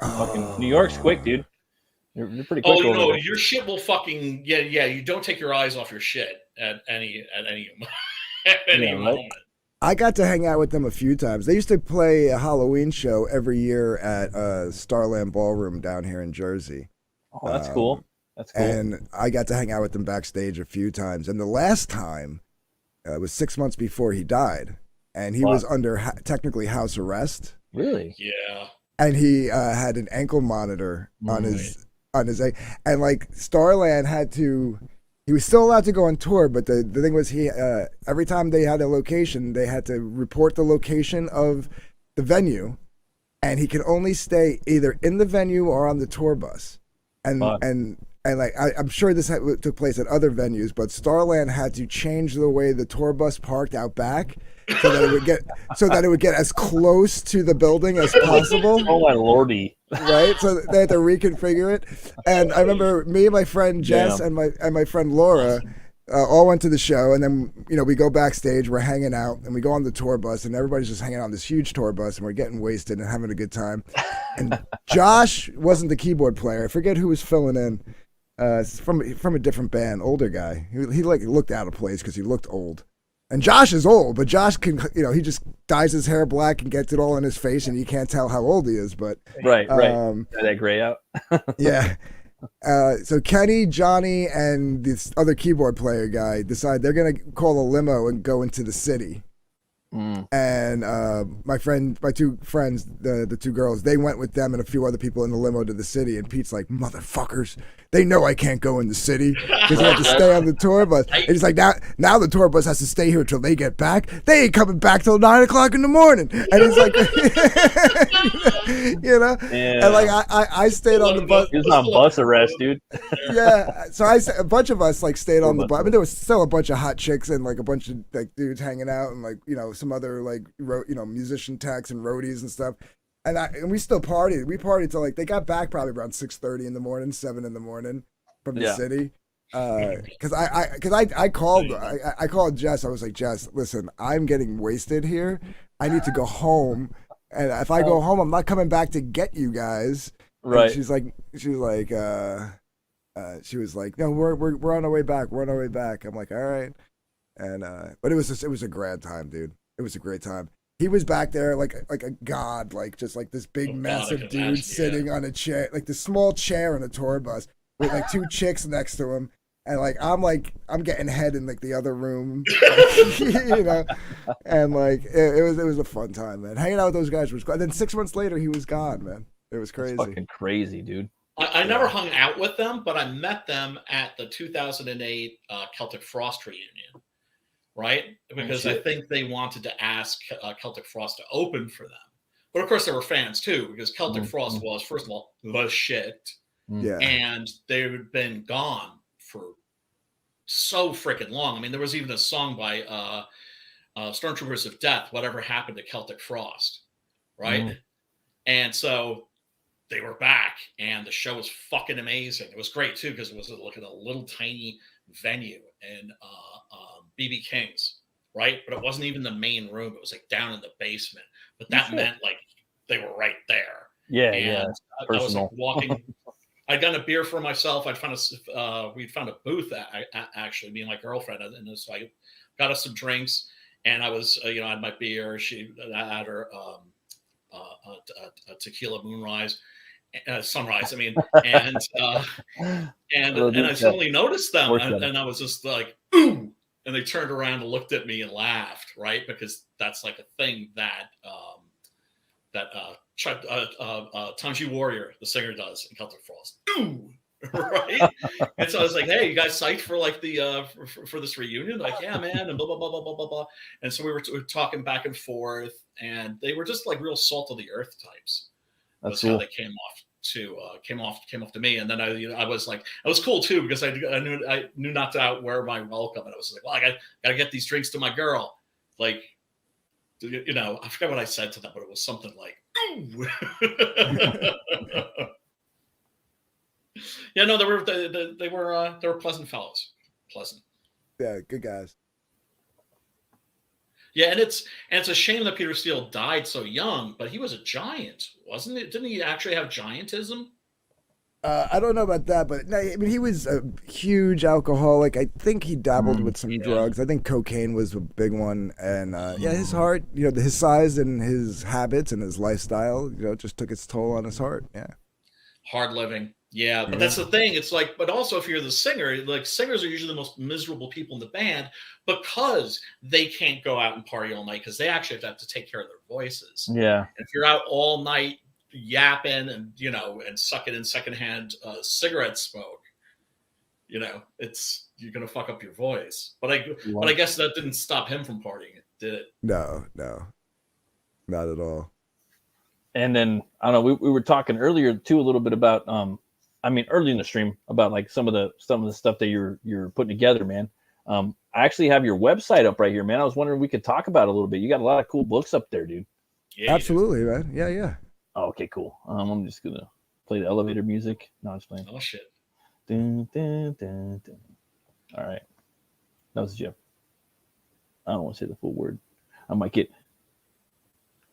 Fucking New York's quick, dude. You're pretty quick. Oh, your shit will fucking you don't take your eyes off your shit at any moment. I got to hang out with them a few times. They used to play a Halloween show every year at Starland Ballroom down here in Jersey. Oh, that's cool. That's cool. And I got to hang out with them backstage a few times. And the last time was 6 months before he died. And he was under technically house arrest. Really? Yeah. And he had an ankle monitor on his and like Starland he was still allowed to go on tour, but the thing was every time they had a location, they had to report the location of the venue, and he could only stay either in the venue or on the tour bus. And like I'm sure this took place at other venues, but Starland had to change the way the tour bus parked out back so that it would get as close to the building as possible. Oh my lordy! Right, so they had to reconfigure it. And I remember me and my friend Jess and my friend Laura all went to the show, and then we go backstage, we're hanging out, and we go on the tour bus, and everybody's just hanging out on this huge tour bus, and we're getting wasted and having a good time. And Josh wasn't the keyboard player. I forget who was filling in. From a different band, older guy. He like looked out of place because he looked old. And Josh is old, but Josh can, he just dyes his hair black and gets it all in his face, and you can't tell how old he is. But right, that gray out. Yeah. So Kenny, Johnny, and this other keyboard player guy decide they're gonna call a limo and go into the city. And my two friends, the two girls, they went with them and a few other people in the limo to the city. And Pete's like, motherfuckers, they know I can't go in the city because he had to stay on the tour bus. And he's like, now the tour bus has to stay here until they get back. They ain't coming back till 9 o'clock in the morning. And he's like, and like I stayed on the bus. He was on bus arrest, dude. Yeah, so a bunch of us like stayed on the bus. I mean, there was still a bunch of hot chicks and like a bunch of like dudes hanging out and like some other like musician techs and roadies and stuff. And we still partied. We partied till like they got back probably around 6:30 in the morning, 7 in the morning from the city. Because I called Jess. I was like, Jess, listen, I'm getting wasted here. I need to go home, and if I go home, I'm not coming back to get you guys. Right. And she was like, no, we're on our way back. We're on our way back. I'm like, all right. And but it was a grand time, dude. It was a great time. he was back there like a god, like just like this big massive dude sitting on a chair, like this small chair on a tour bus with like two chicks next to him. And I'm getting head in like the other room, you know, and like it was a fun time, man. Hanging out with those guys was cool. And then 6 months later, he was gone, man. It was crazy. That's fucking crazy, dude. I never hung out with them, but I met them at the 2008 Celtic Frost reunion, right? Because I think they wanted to ask Celtic Frost to open for them. But of course, they were fans too, because Celtic Frost was, first of all, the shit. Yeah. And they had been gone for so freaking long. I mean, there was even a song by Stormtroopers of Death, Whatever Happened to Celtic Frost, right? And so they were back, and the show was fucking amazing. It was great too, because it was like in a little tiny venue in BB King's, right? But it wasn't even the main room. It was like down in the basement. But that meant like they were right there. Yeah, and I was like walking. I'd gotten a beer for myself. We'd found a booth actually, me and my girlfriend, and so I got us some drinks, and I was, I had my beer. She had her a tequila sunrise. I mean, and I suddenly noticed them, and I was just like, ooh, and they turned around and looked at me and laughed, right? Because that's like a thing that Tanji Warrior, the singer, does in Celtic Frost. Ooh, right? And so I was like, "Hey, you guys psyched for like the for this reunion?" Like, "Yeah, man," and blah blah blah blah blah blah blah. And so we were talking back and forth, and they were just like real salt of the earth types. That's cool. How they came off to me. And then I was like, I was cool too, because I knew not to outwear my welcome, and I was like, well, I gotta get these drinks to my girl, like. I forgot what I said to them, but it was something like, ooh. Yeah, no, they were pleasant fellows. Pleasant. Yeah, good guys. Yeah, and it's a shame that Peter Steele died so young, but he was a giant, wasn't it? Didn't he actually have giantism? I don't know about that, but no, I mean, he was a huge alcoholic. I think he dabbled with some drugs. I think cocaine was a big one. And his heart, his size and his habits and his lifestyle, just took its toll on his heart. Yeah. Hard living. Yeah, but that's the thing. It's like, but also if you're the singer, like singers are usually the most miserable people in the band because they can't go out and party all night because they actually have to take care of their voices. Yeah. If you're out all night, yapping and and sucking in secondhand cigarette smoke, you're gonna fuck up your voice. But I guess that didn't stop him from partying, did it? No, not at all. And then I don't know, we were talking earlier too a little bit about early in the stream about like some of the stuff that you're putting together, man. I actually have your website up right here, man. I was wondering if we could talk about it a little bit. You got a lot of cool books up there, dude. Yeah, absolutely, man. Yeah. Oh, okay, cool. I'm just gonna play the elevator music. No, I'm just playing. Oh shit. Dun, dun, dun, dun. All right. That was Jim. I don't want to say the full word. I might get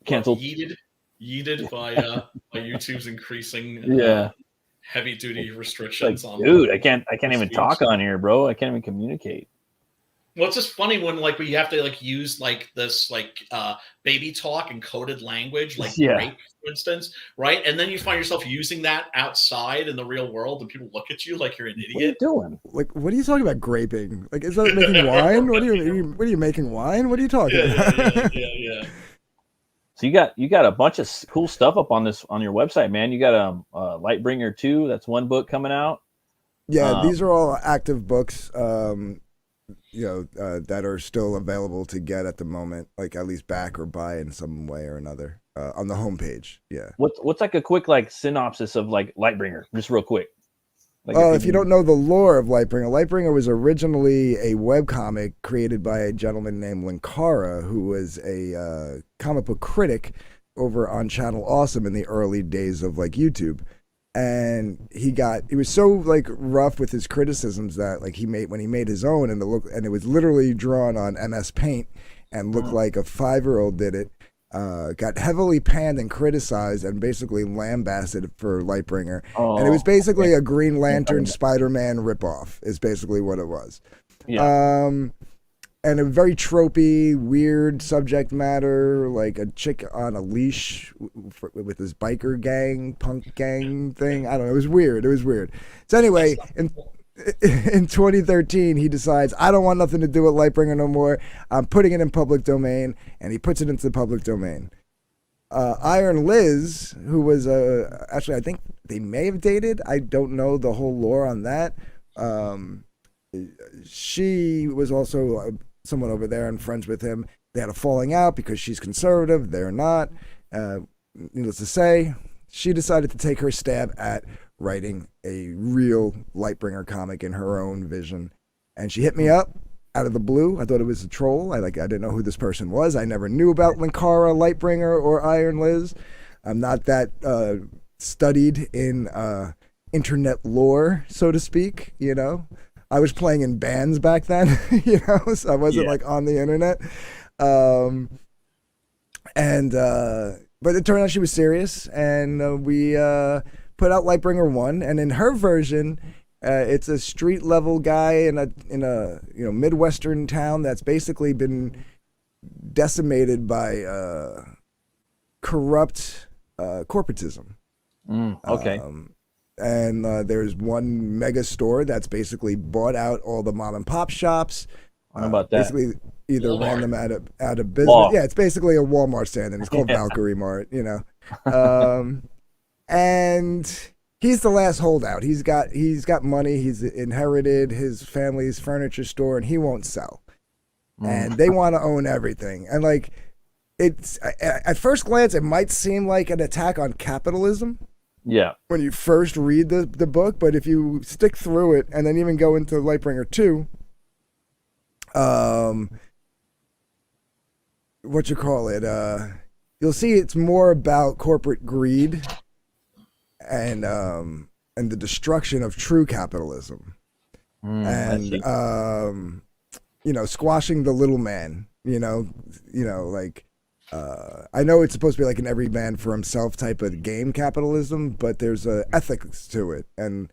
canceled. Yeeted by YouTube's increasing heavy duty restrictions on. Dude, I can't even talk on here, bro. I can't even communicate. Well, it's just funny when we have to use this baby talk and coded language, grape, for instance, right? And then you find yourself using that outside in the real world, and people look at you like you're an idiot. What are you doing? Like, what are you talking about? Graping? Like, is that making wine? What are you making wine? What are you talking about? Yeah. So you got a bunch of cool stuff up on your website, man. You got Lightbringer 2. That's one book coming out. Yeah, these are all active books. That are still available to get at the moment, like at least back or buy in some way or another on the homepage. Yeah. What's like a quick synopsis of Lightbringer, just real quick? If you don't know the lore of Lightbringer was originally a webcomic created by a gentleman named Linkara, who was a comic book critic over on Channel Awesome in the early days of YouTube. And he was so rough with his criticisms that when he made his own and it was literally drawn on MS Paint and looked like a 5-year-old did it, got heavily panned and criticized and basically lambasted for Lightbringer. And it was basically a Green Lantern Spider-Man ripoff is basically what it was. Yeah. and a very tropey, weird subject matter, like a chick on a leash with this biker gang, punk gang thing. I don't know. It was weird. So anyway, in 2013, he decides, I don't want nothing to do with Lightbringer no more. I'm putting it in public domain, and he puts it into the public domain. Iron Liz, who was actually, I think they may have dated. I don't know the whole lore on that. She was also someone over there and friends with him. They had a falling out because she's conservative. They're not. Needless to say, she decided to take her stab at writing a real Lightbringer comic in her own vision. And she hit me up out of the blue. I thought it was a troll. I didn't know who this person was. I never knew about Linkara, Lightbringer, or Iron Liz. I'm not that studied in internet lore, so to speak, you know. I was playing in bands back then, you know, so I wasn't like on the internet. But it turned out she was serious, and we put out Lightbringer 1, and in her version, it's a street level guy in a Midwestern town that's basically been decimated by corrupt corporatism. Okay. And there's one mega store that's basically bought out all the mom and pop shops. How about that? Basically, either Walmart. ran them out of business. Law. Yeah, it's basically a Walmart stand, and it's called Valkyrie Mart. You know, and he's the last holdout. He's got money. He's inherited his family's furniture store, and he won't sell. And they want to own everything. And like, it's at first glance, it might seem like an attack on capitalism. Yeah. When you first read the book, but if you stick through it and then even go into Lightbringer 2, you'll see it's more about corporate greed and the destruction of true capitalism. Squashing the little man, I know it's supposed to be like an every man for himself type of game capitalism, but there's ethics to it, and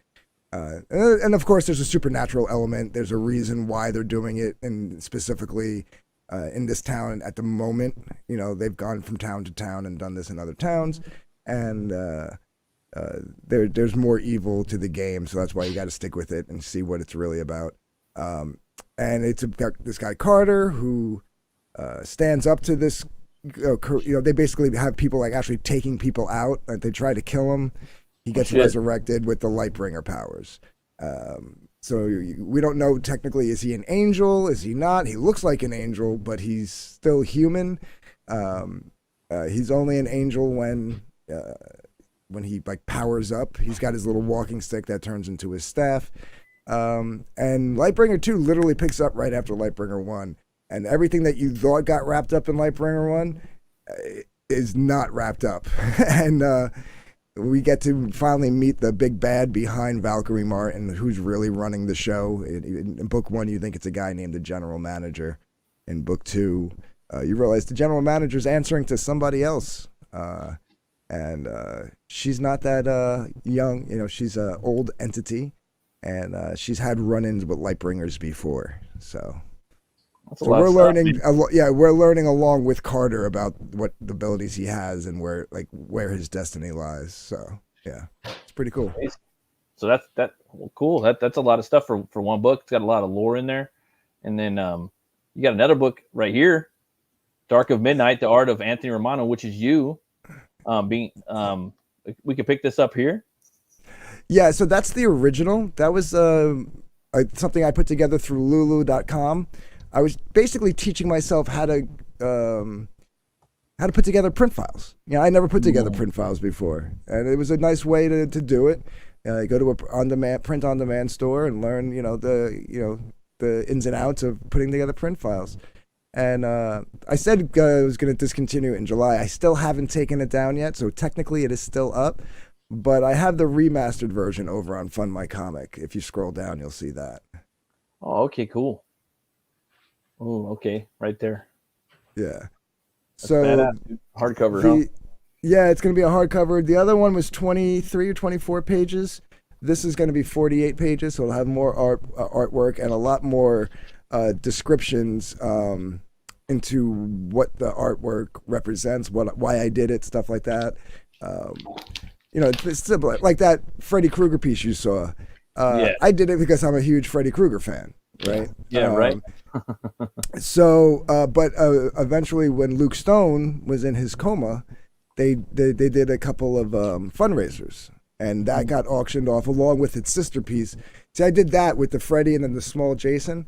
of course there's a supernatural element. There's a reason why they're doing it, and specifically in this town at the moment, they've gone from town to town and done this in other towns, and there's more evil to the game, so that's why you got to stick with it and see what it's really about. And it's about this guy Carter who stands up to this. They basically have people like actually taking people out. Like they try to kill him. He gets resurrected with the Lightbringer powers. So we don't know technically, is he an angel? Is he not? He looks like an angel, but he's still human. He's only an angel when he like powers up. He's got his little walking stick that turns into his staff. And Lightbringer 2 literally picks up right after Lightbringer 1. And everything that you thought got wrapped up in Lightbringer 1 is not wrapped up. And we get to finally meet the big bad behind Valkyrie Mart and who's really running the show. In book 1, you think it's a guy named the general manager. In book 2, you realize the general manager's answering to somebody else. And she's not that young. She's an old entity. And she's had run-ins with Lightbringers before. So we're learning. We're learning along with Carter about what the abilities he has and where his destiny lies. So yeah, it's pretty cool. So that's cool. That's a lot of stuff for one book. It's got a lot of lore in there, and then you got another book right here, Dark of Midnight: The Art of Anthony Romano, which is you. We could pick this up here. Yeah, so that's the original. That was something I put together through Lulu.com. I was basically teaching myself how to put together print files. I never put together print files before, and it was a nice way to do it. Go to a print on demand store and learn, the ins and outs of putting together print files. And I said I was going to discontinue it in July. I still haven't taken it down yet, so technically it is still up. But I have the remastered version over on Fund My Comic. If you scroll down, you'll see that. Oh, okay, cool. Oh, okay, right there. Yeah. That's so badass. Hardcover, huh? Yeah, it's going to be a hardcover. The other one was 23 or 24 pages. This is going to be 48 pages, so it'll have more artwork and a lot more descriptions into what the artwork represents, why I did it, stuff like that. It's simple. Like that Freddy Krueger piece you saw. I did it because I'm a huge Freddy Krueger fan, right? Yeah, right. So, but eventually, when Luke Stone was in his coma, they did a couple of fundraisers, and that got auctioned off along with its sister piece. See, I did that with the Freddy and then the small Jason.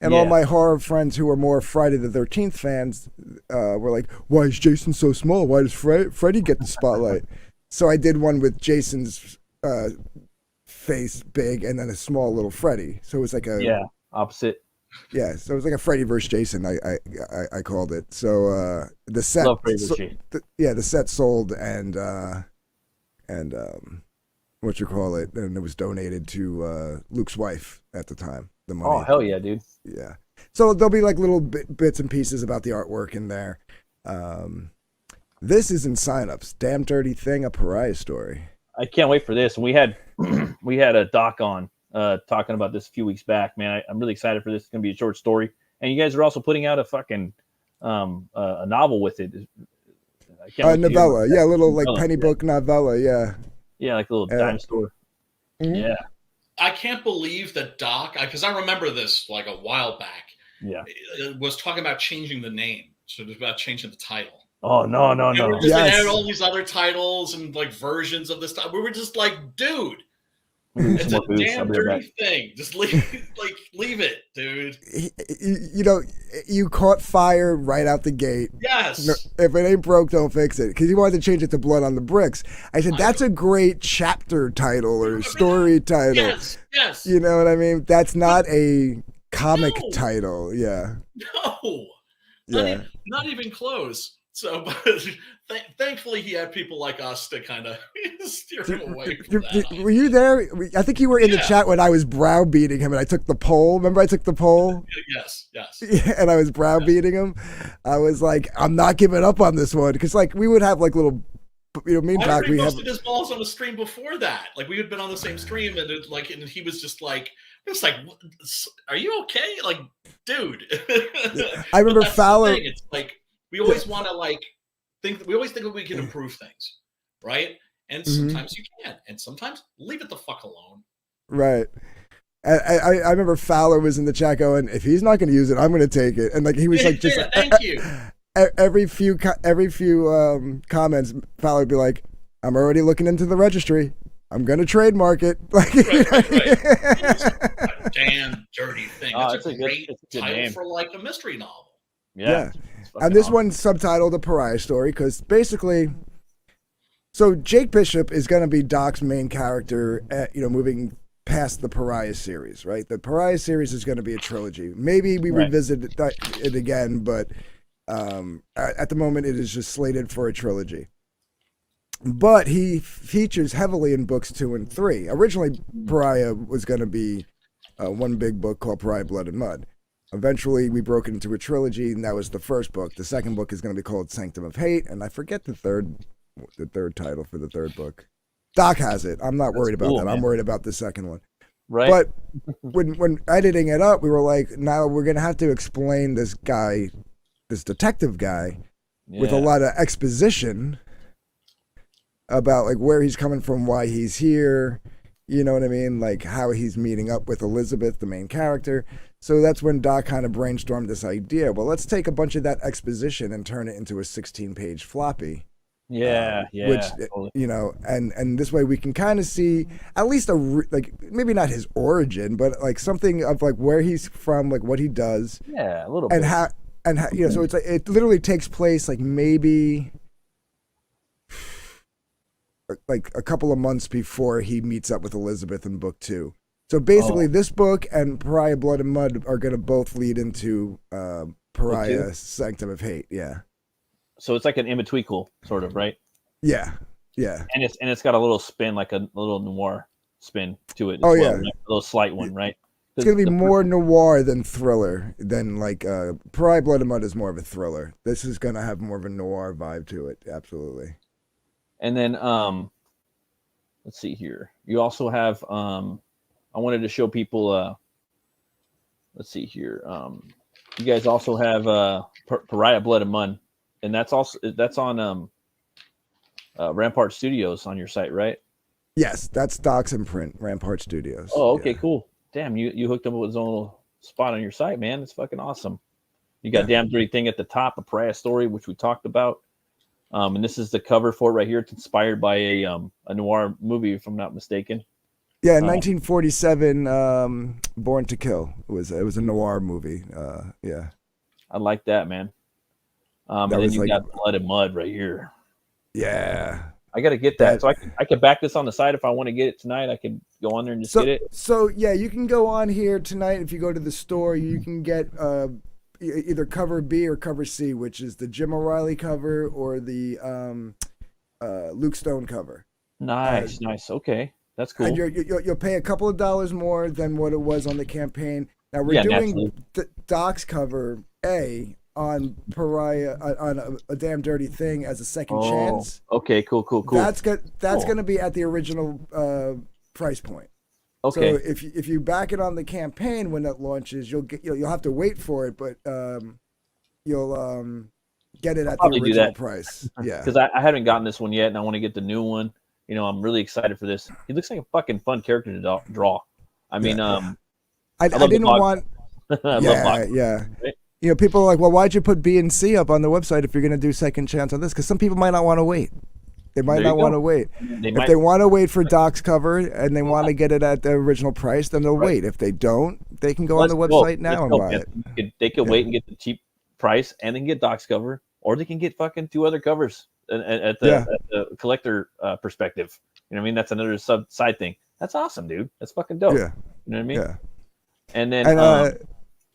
And all my horror friends who are more Friday the 13th fans were like, why is Jason so small? Why does Freddy get the spotlight? So I did one with Jason's face big and then a small little Freddy. So it was like opposite. Yeah, so it was like a Freddy versus Jason. I called it. So the set, the set sold and what you call it, and it was donated to Luke's wife at the time. The money. Oh hell yeah, dude. Yeah. So there'll be like little bits and pieces about the artwork in there. This is in signups. Damn Dirty Thing, a Pariah story. I can't wait for this. We had a doc on talking about this a few weeks back. Man, I'm really excited for this. It's gonna be a short story, and you guys are also putting out a fucking a novel with it. Novella, a little like penny book novella, yeah, like a little dime store. Mm-hmm. Yeah. I can't believe that Doc, because I remember this like a while back. Yeah, was talking about changing the name, so it was about changing the title. Oh no! They had all these other titles and like versions of this. We were just like, dude, it's a damn dirty thing. Just leave it, dude. You caught fire right out the gate. Yes. If it ain't broke, don't fix it. Because you wanted to change it to Blood on the Bricks. I said, that's a great chapter title or story title. Yes. You know what I mean? That's not a comic title. Yeah. No. Not even close. So, but thankfully, he had people like us to kind of steer him away from that. Were you there? I think you were in the chat when I was browbeating him, and I took the poll. Remember, I took the poll. Yes. Yeah, and I was browbeating him. I was like, I'm not giving up on this one because, like, we would have like little, me and Doc. We posted his balls on the stream before that. Like, we had been on the same stream, and and he was just like. It's like, are you okay? Like, dude. I remember Fowler. It's like we always want to think. We always think that we can improve things, right? And sometimes you can't, and sometimes leave it the fuck alone. Right. I remember Fowler was in the chat going, if he's not going to use it, I'm going to take it, and like he was like, just thank you. Every few comments, Fowler would be like, I'm already looking into the registry. I'm gonna trademark it. Like, right. Damn Dirty Thing. That's a great title name for like a mystery novel. Yeah. And this one's subtitled A Pariah Story because basically, so Jake Bishop is gonna be Doc's main character. Moving past the Pariah series, right? The Pariah series is gonna be a trilogy. Maybe we revisit it again, but at the moment it is just slated for a trilogy. But he features heavily in books 2 and 3. Originally, Pariah was going to be one big book called Pariah, Blood and Mud. Eventually, we broke it into a trilogy, and that was the first book. The second book is going to be called Sanctum of Hate, and I forget the third title for the third book. Doc has it. I'm not worried about that. Man. I'm worried about the second one. Right. But when editing it up, we were like, now we're going to have to explain this guy, this detective guy, with a lot of exposition about like where he's coming from, why he's here, you know what I mean? Like how he's meeting up with Elizabeth, the main character. So that's when Doc kind of brainstormed this idea. Well, let's take a bunch of that exposition and turn it into a 16-page floppy. Yeah. Which, and this way we can kind of see at least maybe not his origin, but like something of like where he's from, like what he does. Yeah, a little bit. And how, so it's like, it literally takes place like maybe like a couple of months before he meets up with Elizabeth in book 2. So basically this book and Pariah, Blood and Mud are going to both lead into Pariah, Sanctum of Hate. Yeah. So it's like an in-between sort of, right? Yeah. And it's got a little spin, like a little noir spin to it. Right? A little slight one, right? It's going to be more noir than thriller. Than like Pariah, Blood and Mud is more of a thriller. This is going to have more of a noir vibe to it. Absolutely. And then, let's see here. You also have, I wanted to show people let's see here. You guys also have Pariah Blood and Mud, and that's on Rampart Studios on your site, right? Yes, that's Docs and Print, Rampart Studios. Oh, okay, cool. Damn, you hooked him with his own little spot on your site, man. It's fucking awesome. You got Damn Dirty Thing at the top, a Pariah story, which we talked about. And this is the cover for it right here. It's inspired by a noir movie, if I'm not mistaken. Yeah, 1947, Born to Kill. It was a noir movie. Yeah, I like that, man. And then you got Blood and Mud right here. Yeah, I got to get that. So I can back this on the side if I want to get it tonight. I can go on there and just get it. So yeah, you can go on here tonight. If you go to the store, you can get either cover B or cover C, which is the Jim O'Reilly cover or the Luke Stone cover. Nice. Okay. That's cool. And you'll pay a couple of dollars more than what it was on the campaign. Now we're doing the Doc's cover A on Pariah on a Damn Dirty Thing as a second chance. Okay, cool. That's going to be at the original price point. Okay. So if you back it on the campaign when it launches, you'll have to wait for it, but you'll get it at the original price. Yeah. Because I haven't gotten this one yet, and I want to get the new one. You know, I'm really excited for this. He looks like a fucking fun character to draw. I mean, I didn't want. Yeah. Right? You know, people are like, well, why'd you put B and C up on the website if you're going to do second chance on this? Because some people might not want to wait. They might not want to wait. If they want to wait for Doc's cover and they want to get it at the original price, then they'll wait. If they don't, they can go on the website now and buy it. They can wait and get the cheap price and then get Doc's cover, or they can get fucking 2 other covers at the collector perspective. You know what I mean? That's another side thing. That's awesome, dude. That's fucking dope. Yeah. You know what I mean? Yeah. And then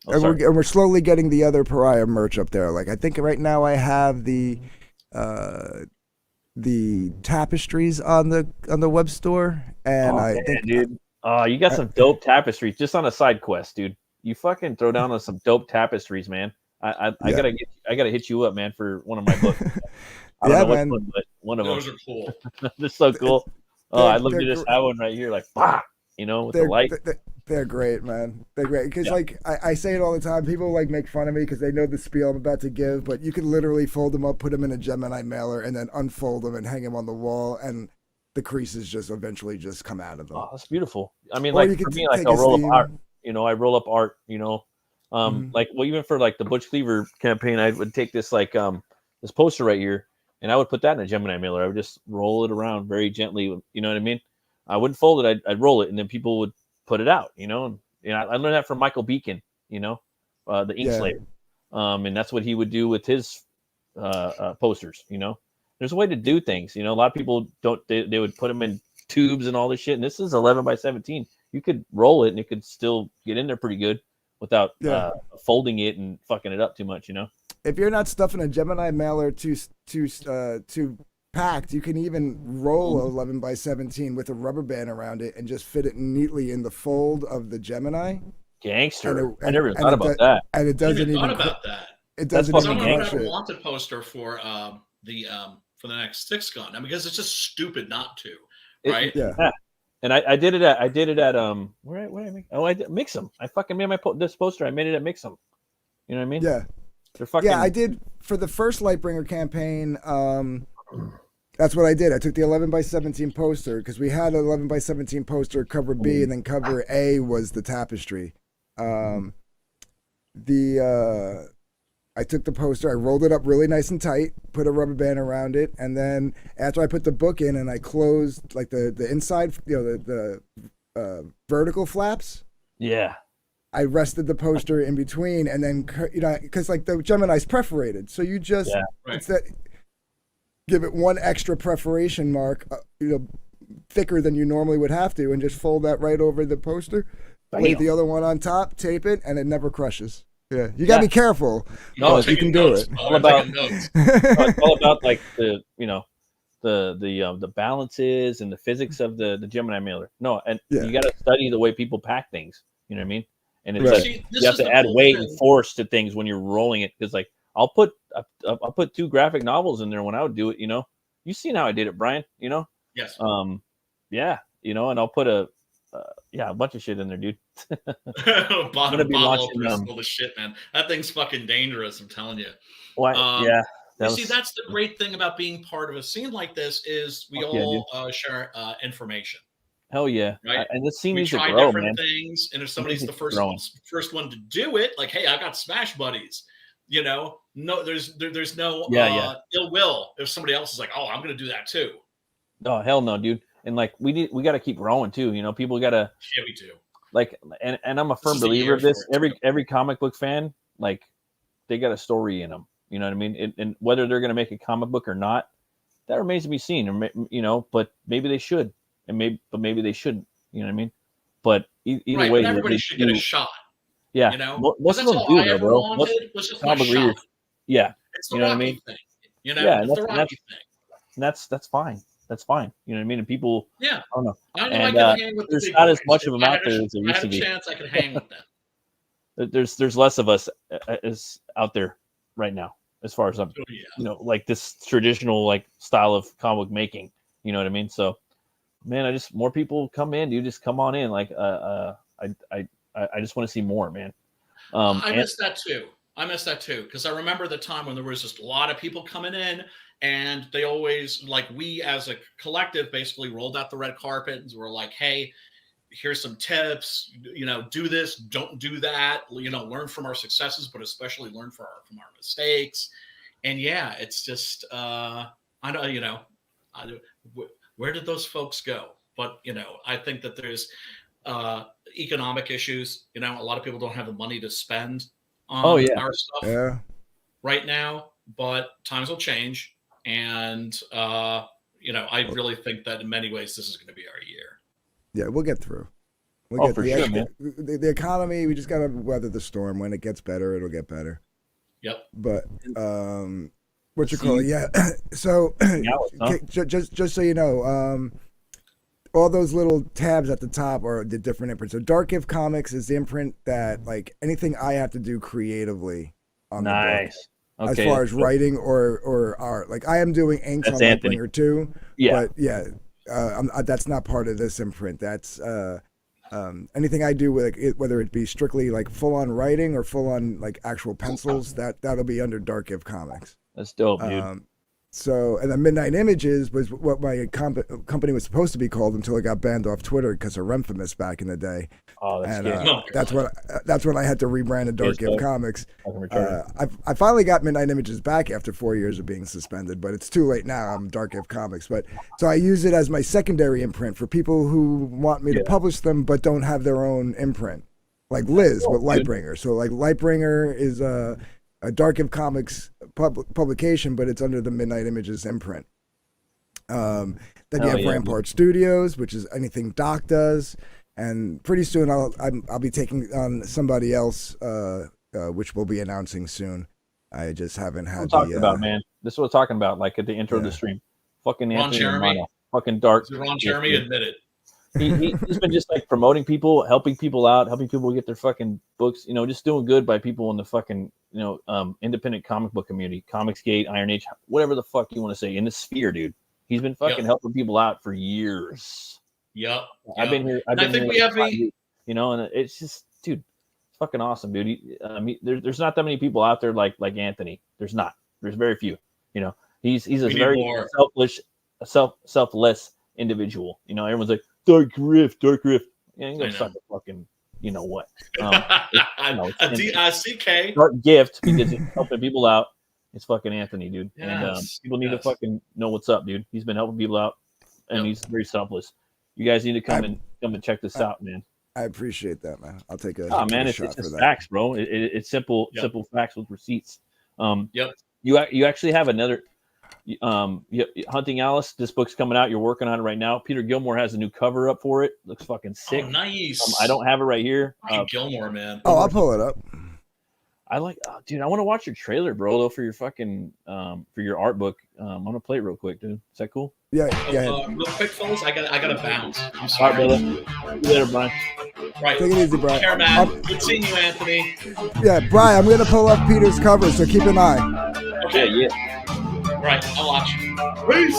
we're slowly getting the other Pariah merch up there. Like I think right now I have the tapestries on the web store, and I think, dude, you got some dope tapestries just on a side quest, dude. You fucking throw down on some dope tapestries, man. I gotta hit you up, man, for one of my books. I don't know man. One, but one of those them. are cool. They're so cool. I'd love to just have one right here, like, bah, you know, with the light. They're great, man. They're great because, like, I say it all the time. People like make fun of me because they know the spiel I'm about to give, but you can literally fold them up, put them in a Gemini mailer, and then unfold them and hang them on the wall, and the creases just eventually just come out of them. Oh, that's beautiful. I mean, like for me, like I'll roll up art. You know, I roll up art. You know, like even for like the Butch Cleaver campaign, I would take this like this poster right here, and I would put that in a Gemini mailer. I would just roll it around very gently. You know what I mean? I wouldn't fold it. I'd roll it, and then people would put it out. You know, and I learned that from Michael Beacon. You know, the Inkslayer, and that's what he would do with his posters. You know, there's a way to do things. You know, a lot of people don't. They would put them in tubes and all this shit. And this is 11 by 17. You could roll it, and it could still get in there pretty good without folding it and fucking it up too much. You know. If you're not stuffing a Gemini mailer too packed, you can even roll 11 by 17 with a rubber band around it and just fit it neatly in the fold of the Gemini. Gangster. I never thought about that. And it doesn't even. About that. It doesn't even. Someone would have a wanted poster for the next Six Gun. I mean, because it's just stupid not to, right? Yeah. And I did it at where did I make? Oh, I did Mix 'em. I fucking made this poster. I made it at Mix 'em. You know what I mean? Yeah. They're fucking. Yeah, I did for the first Lightbringer campaign. That's what I did. I took the 11 by 17 poster because we had an 11 by 17 poster, cover B, and then cover A was the tapestry. I took the poster, I rolled it up really nice and tight, put a rubber band around it, and then after I put the book in and I closed like the inside, you know, the vertical flaps. Yeah. I rested the poster in between, and then, you know, because like the Gemini's perforated, so you just give it one extra perforation mark, you know, thicker than you normally would have to, and just fold that right over the poster. Lay the other one on top, tape it, and it never crushes. Yeah, you gotta be careful. No, you can do it. All about it's all about like the the balances and the physics of the Gemini mailer. No, and you got to study the way people pack things. You know what I mean? And it's like you have to add weight and force to things when you're rolling it. Because like I'll put 2 graphic novels in there when I would do it. You know, you seen how I did it, Brian? You know? Yes. Yeah. You know, and I'll put a a bunch of shit in there, dude. Bottle opener, the shit, man. That thing's fucking dangerous. I'm telling you. Well, yeah. That's the great thing about being part of a scene like this is we all share information. Hell yeah! Right? And the scene needs to grow, different things, and if somebody's the first one to do it, like, hey, I got Smash buddies. You know, no, there's no ill will if somebody else is like, oh, I'm going to do that too. Oh hell no, dude! And like we got to keep growing too. You know, people got to. Yeah, we do. Like, and I'm a firm believer of this. Every comic book fan, like, they got a story in them. You know what I mean? And whether they're going to make a comic book or not, that remains to be seen. You know, but maybe they should, and maybe they shouldn't. You know what I mean? But either way, everybody should get a shot. Yeah, you know, most of them do, bro. Comic readers, yeah, it's the Rocky thing. You know, yeah, it's the Rocky thing. That's fine. That's fine. You know what I mean? And people, yeah, I don't know. I know I can hang with there's not as much of them out there as there used to be. I had a chance, I could hang with them. There's less of us as out there right now, as far as I'm, you know, like this traditional like style of comic making. You know what I mean? So, man, more people come in. You just come on in. Like, I just want to see more, man. I miss that too. Because I remember the time when there was just a lot of people coming in, and they always, like, we as a collective basically rolled out the red carpet and were like, hey, here's some tips, you know, do this, don't do that, you know, learn from our successes, but especially learn from our mistakes. And yeah, it's just, I don't, you know, where did those folks go? But, you know, I think that there's economic issues. You know, a lot of people don't have the money to spend on our stuff right now, but times will change. And, you know, I really think that in many ways, this is going to be our year. Yeah, we'll get through. The economy, we just got to weather the storm. When it gets better, it'll get better. Yep. But, what you call it? Yeah. So, just so you know, all those little tabs at the top are the different imprints. So Darkgift Comics is the imprint that, like, anything I have to do creatively on the book. Okay, as far as writing or art. Like, I am doing inks on Lightbringer too. Yeah. But yeah, that's not part of this imprint. That's anything I do with it, whether it be strictly like full on writing or full on like actual pencils, that'll be under Darkgift Comics. That's dope, dude. So, and then Midnight Images was what my company was supposed to be called until it got banned off Twitter because of Remfamous back in the day. Oh, that's that's when I had to rebrand to Darkgift Comics. I finally got Midnight Images back after 4 years of being suspended, but it's too late now. I'm Darkgift Comics, but so I use it as my secondary imprint for people who want me to publish them but don't have their own imprint, like Liz with Lightbringer. So like Lightbringer is a Darkgift Comics publication, but it's under the Midnight Images imprint. Then you have Rampart Studios, which is anything Doc does, and pretty soon I'll be taking on somebody else, which we'll be announcing soon. I just haven't had. About, man. This is what we're talking about. Like at the intro of the stream, fucking Ron Anthony Jeremy, Romano, fucking Dark. Ron Jeremy admitted. He's been just like promoting people, helping people out, helping people get their fucking books, you know, just doing good by people in the fucking, you know, independent comic book community, Comicsgate, Iron Age, whatever the fuck you want to say, in the sphere, dude. He's been fucking helping people out for years. Yep. I've been here. I think we have you know, and it's just, dude, it's fucking awesome, dude. There's not that many people out there like Anthony. There's not. There's very few. You know, he's a very selfless individual. You know, everyone's like, Darkgift. Yeah, you go suck a fucking, you know what? CK. Darkgift, because it's helping people out. It's fucking Anthony, dude. Yes, and people need to fucking know what's up, dude. He's been helping people out, and he's very selfless. You guys need to come and check this out, man. I appreciate that, man. I'll take a it's just facts, bro. It's simple facts with receipts. Yep. You actually have another. Hunting Alice, this book's coming out. You're working on it right now. Peter Gilmore has a new cover up for it. Looks fucking sick. Oh, nice. I don't have it right here. Gilmore, man. Oh, I'll pull it up. I like, dude. I want to watch your trailer, bro. Though for your fucking for your art book. I'm gonna play it real quick, dude. Is that cool? Yeah. Real quick, fellas. I gotta bounce. I'm sorry. All right, brother. See you later, Brian. Right. Take it easy, Brian. Care, man. Good seeing you, Anthony. Yeah, Brian. I'm gonna pull up Peter's cover, so keep an eye. Okay. Yeah. Right, I'll watch. Peace.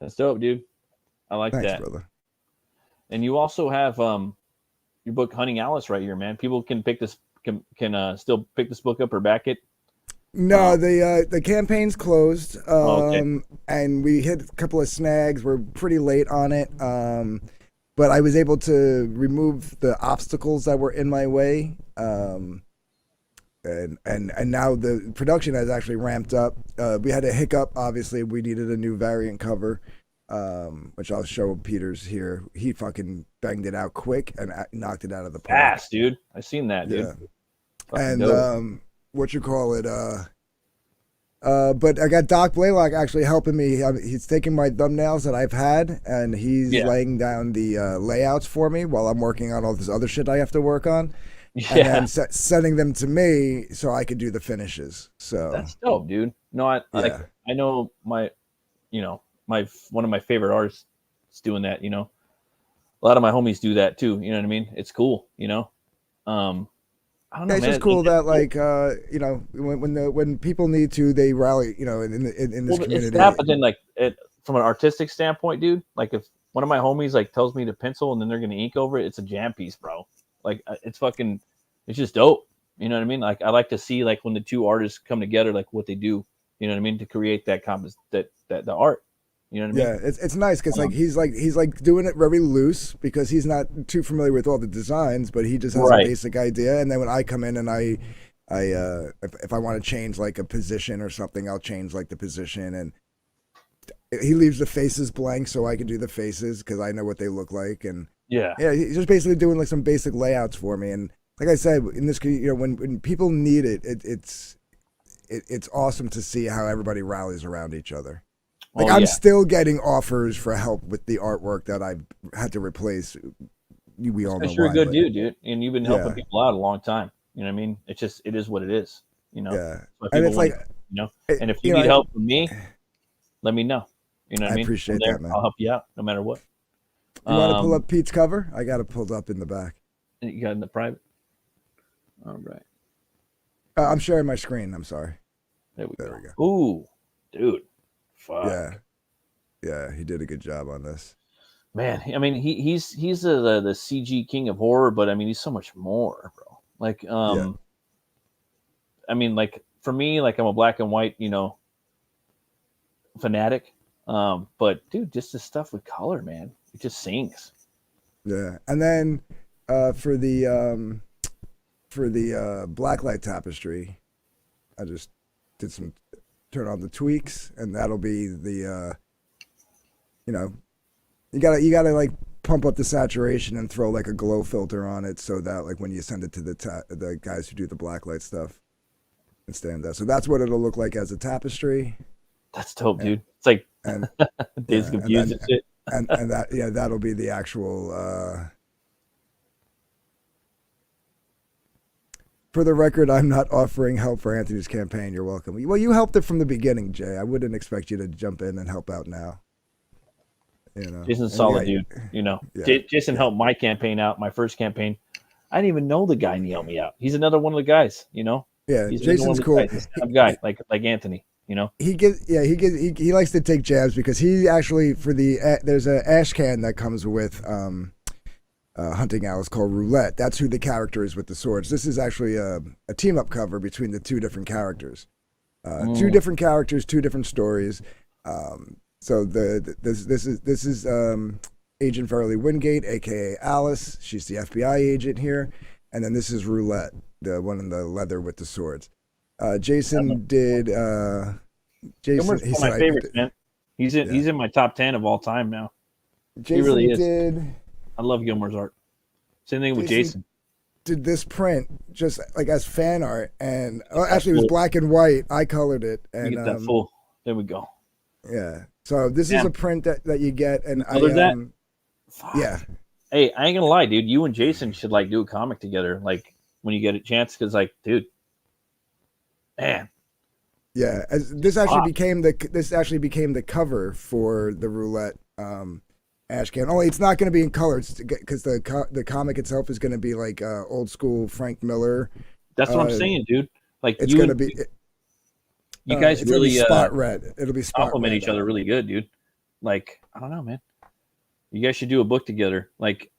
That's dope, dude. I like Thanks, that, brother. And you also have your book Hunting Alice right here, man. People can pick this can still pick this book up or back it. No, the campaign's closed, okay. And we hit a couple of snags. We're pretty late on it, but I was able to remove the obstacles that were in my way, and now the production has actually ramped up. We had a hiccup. Obviously, we needed a new variant cover, which I'll show Peter's here. He fucking banged it out quick and knocked it out of the park. Fast, dude. I seen that, dude. Yeah. And what you call it? But I got Doc Blalock actually helping me. He's taking my thumbnails that I've had, and he's laying down the layouts for me while I'm working on all this other shit I have to work on. Yeah. And then sending them to me so I could do the finishes. So that's dope, dude. No, I know my one of my favorite artists is doing that. You know, a lot of my homies do that too. You know what I mean? It's cool. You know. I don't know, it's man. just cool that when people need to, they rally. You know, in this community. It's that, but then from an artistic standpoint, dude. Like if one of my homies tells me to pencil and then they're gonna ink over it, it's a jam piece, bro. Like it's just dope. You know what I mean? Like I like to see when the two artists come together, what they do. You know what I mean? To create that the art. You know what I mean? Yeah, it's nice because he's doing it very loose because he's not too familiar with all the designs, but he just has a basic idea. And then when I come in and if I want to change a position or something, I'll change the position, and he leaves the faces blank so I can do the faces because I know what they look like. And yeah, he's just basically doing some basic layouts for me. And like I said, in this, when people need it, it's awesome to see how everybody rallies around each other. I'm still getting offers for help with the artwork that I've had to replace. We all know you're a good dude, and you've been helping people out a long time. You know what I mean? It is what it is. You know. Yeah. So and it's and if you need help from me, let me know. You know what I mean? I appreciate that, man. I'll help you out no matter what. You want to pull up Pete's cover? I got it pulled up in the back. You got it in the private. All right. I'm sharing my screen. I'm sorry. There we go. Ooh, dude. Fuck. Yeah, he did a good job on this. Man, I mean, he's the CG king of horror, but I mean, he's so much more, bro. I mean, for me, I'm a black and white, fanatic. But dude, just the stuff with color, man, it just sings. Yeah, and then for the blacklight tapestry, I just did turn on the tweaks, and that'll be the you gotta pump up the saturation and throw a glow filter on it so that when you send it to the guys who do the blacklight stuff, it stands out. So that's what it'll look like as a tapestry. That's dope, dude. It's and Days Confused and shit. and that'll be the actual. For the record, I'm not offering help for Anthony's campaign. You're welcome. Well, you helped it from the beginning, Jay. I wouldn't expect you to jump in and help out now. Jason's solid, dude. Jason helped my campaign out, my first campaign. I didn't even know the guy, and he helped me out. He's another one of the guys, Yeah, he's Jason's cool. Guy like Anthony, He likes to take jabs because he actually there's an ash can that comes with Hunting Alice called Roulette. That's who the character is with the swords. This is actually a team up cover between the two different characters. Two different characters, two different stories. So this is Agent Verily Wingate, aka Alice. She's the FBI agent here, and then this is Roulette, the one in the leather with the swords. Jason did. Jason, one of my favorites, man. He's in my top 10 of all time now. Jason he really is. Did. I love Gilmore's art. Same thing with Jason. Did this print just as fan art, and actually it was black and white. I colored it, and you get that full. There we go. Yeah. So this is a print that you get, and yeah. Hey, I ain't gonna lie, dude. You and Jason should do a comic together, when you get a chance, because dude, man. Yeah, this actually became the cover for the Roulette ash can. Only it's not going to be in color because the comic itself is going to be old school Frank Miller. That's what I'm saying, dude. It's going to be. You guys really spot red. It'll be spot complement red. each other really good, dude. like, I don't know, man. You guys should do a book together. Like,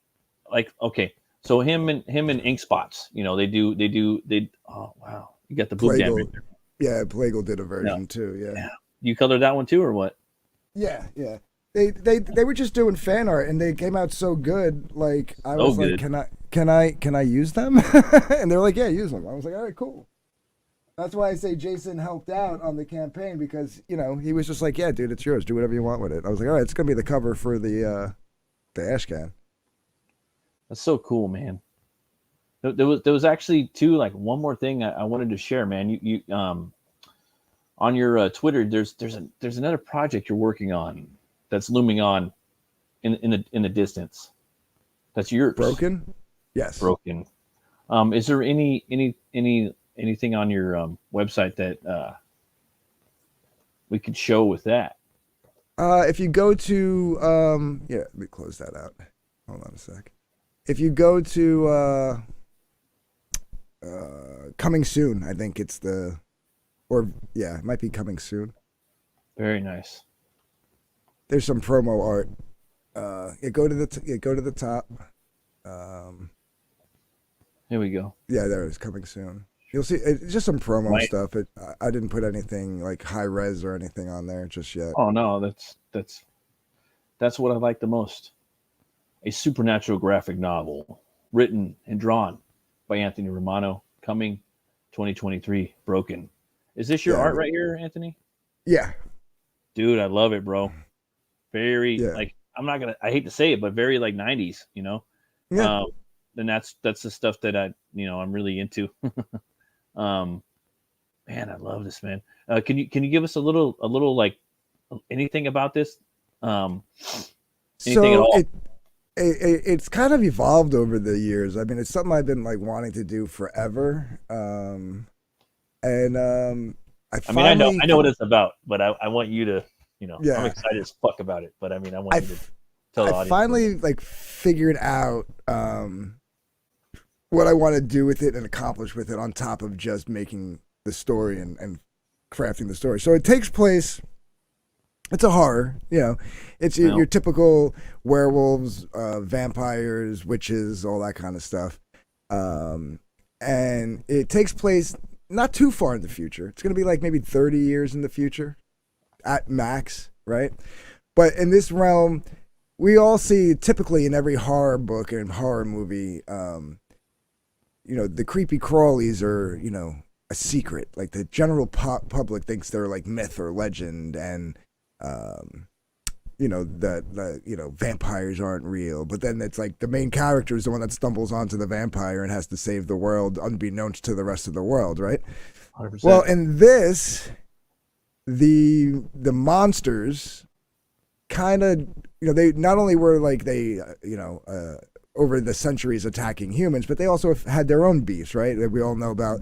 okay. So him and Ink Spots, you know, they oh wow. You got the book down right there. Yeah, Plagal did a version too, yeah. You colored that one too, or what? Yeah. They were just doing fan art and they came out so good. Like I was like, can I use them? And they're like, yeah, use them. I was like, all right, cool. That's why I say Jason helped out on the campaign because, you know, he was just like, yeah, dude, it's yours. Do whatever you want with it. I was like, all right, it's gonna be the cover for the Ashcan. That's so cool, man. There was actually too, like, one more thing I wanted to share, man. You on your Twitter, there's another project you're working on that's looming on in the distance. That's yours. Broken? Yes. Broken. Is there anything on your website that we could show with that? If you go to let me close that out. Hold on a sec. If you go to Coming Soon, I think it's it might be Coming Soon. Very nice. There's some promo art. Go to the top. Here we go. Yeah, there it is. Coming Soon. You'll see. It's just some promo stuff. I didn't put anything like high res or anything on there just yet. Oh no, that's what I like the most. A supernatural graphic novel written and drawn by Anthony Romano, coming 2023. Broken. Is this your art right here, Anthony? Yeah. Dude, I love it, bro. Very like I hate to say it, but very like 90s, you know? Yeah. And that's the stuff that I'm really into. Man, I love this, man. Can you give us a little like anything about this? Anything at all? It's kind of evolved over the years. I mean, it's something I've been like wanting to do forever. I know what it's about, but I want you to, I'm excited as fuck about it. But I mean, I want you to tell the audience. I finally like figured out what I want to do with it and accomplish with it on top of just making the story and crafting the story. So it takes place. It's a horror, it's your typical werewolves, vampires, witches, all that kind of stuff. And it takes place not too far in the future. It's going to be like maybe 30 years in the future at max, right? But in this realm, we all see typically in every horror book and horror movie, the creepy crawlies are, a secret. Like the general public thinks they're like myth or legend and vampires aren't real, but then it's like the main character is the one that stumbles onto the vampire and has to save the world unbeknownst to the rest of the world, right? 100%. Well, in this, the monsters kind of, they not only were like over the centuries attacking humans, but they also had their own beefs, right? That we all know about,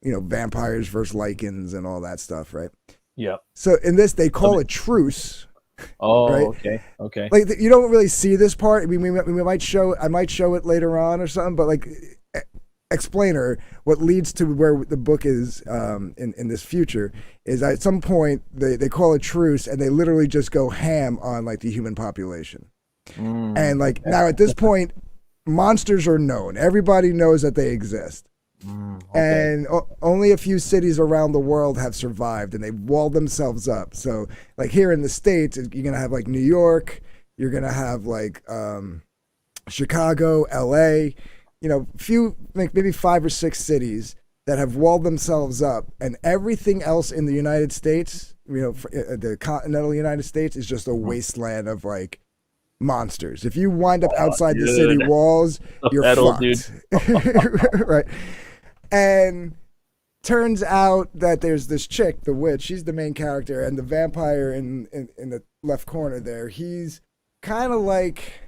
vampires versus lichens and all that stuff, right? Yeah. So in this, they call a truce. Oh, right? Okay. Like you don't really see this part. I mean, we might show. I might show it later on or something. But like, explainer, what leads to where the book is in this future is at some point they call a truce and they literally just go ham on like the human population. And like now at this point, monsters are known. Everybody knows that they exist. And only a few cities around the world have survived and they've walled themselves up. So like here in the States, you're going to have like New York, you're going to have like Chicago, LA, few, like maybe 5 or 6 cities that have walled themselves up, and everything else in the United States, the continental United States is just a wasteland of like monsters. If you wind up outside the city walls, you're fucked. Dude. Right. And turns out that there's this chick, the witch, she's the main character, and the vampire in the left corner there, he's kind of like,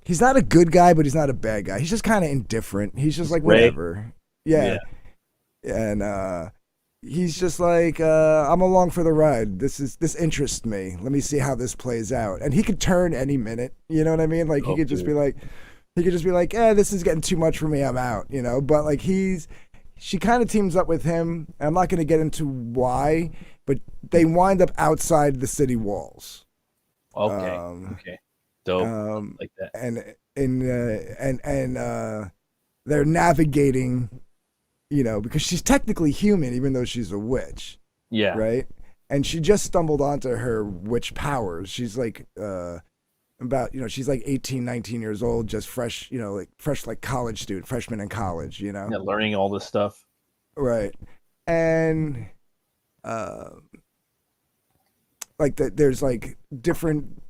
he's not a good guy, but he's not a bad guy. He's just kind of indifferent. He's just like, whatever. Yeah. And he's just like, I'm along for the ride. This interests me. Let me see how this plays out. And he could turn any minute. You know what I mean? Like he could just be like, this is getting too much for me. I'm out. But like she kind of teams up with him. I'm not going to get into why, but they wind up outside the city walls. Okay. Okay. Dope. Like that. And they're navigating, because she's technically human, even though she's a witch. Yeah. Right. And she just stumbled onto her witch powers. She's like, she's like 18, 19 years old, just fresh, like college student, freshman in college, Yeah, learning all this stuff. Right. And there's like different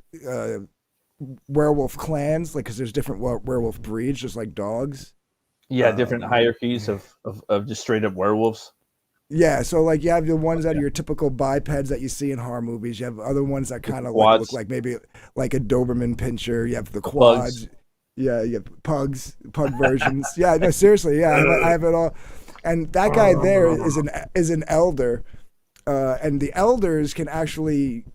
werewolf clans, like, because there's different werewolf breeds, just like dogs. Yeah, different hierarchies of just straight up werewolves. Yeah, so like you have the ones that are your typical bipeds that you see in horror movies. You have other ones that kind of like look like maybe like a Doberman pinscher. You have the quads. Pugs. Yeah, you have pug versions. Yeah, no, seriously, yeah, I have it all. And that guy there is an elder, and the elders can actually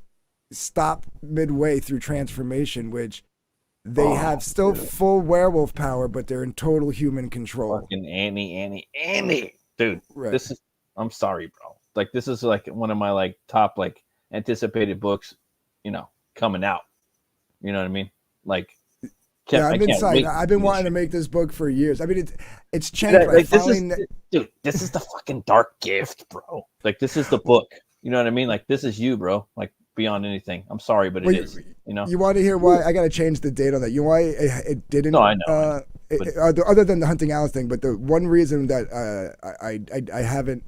stop midway through transformation, which they have still full werewolf power, but they're in total human control. Fucking Annie, dude. Right. I'm sorry, bro. Like, this is like one of my like top like anticipated books, coming out. You know what I mean? Like, I've been wanting to make this book for years. I mean, it's changed. Like, this is the fucking Darkgift, bro. Like, this is the book. You know what I mean? Like, this is you, bro. Like, beyond anything. I'm sorry, but it is. You want to hear why? I got to change the date on that. You know why it didn't? No, I know. Other than the hunting Alice thing, but the one reason that I haven't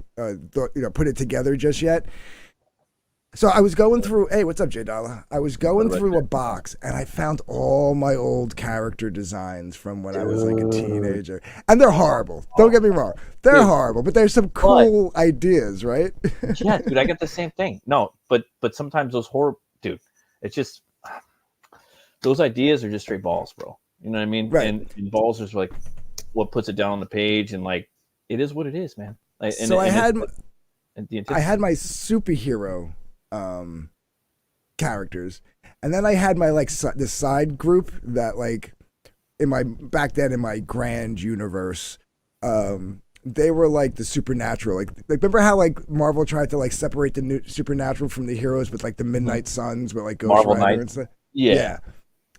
put it together just yet. So I was going through. Hey, what's up, J Dollar? I was going through a box and I found all my old character designs from when I was like a teenager, and they're horrible. Don't get me wrong, they're horrible, but there's some cool ideas, right? Yeah, dude, I get the same thing. No, but sometimes those dude, it's just those ideas are just straight balls, bro. You know what I mean? Right. And balls is like what puts it down on the page, and like it is what it is, man. Like, I had my superhero characters, and then I had my like the side group that like back then in my grand universe, they were like the supernatural. Like remember how like Marvel tried to like separate the supernatural from the heroes with like the Midnight Suns, with like Ghost Marvel Rider Knight. and stuff. Yeah.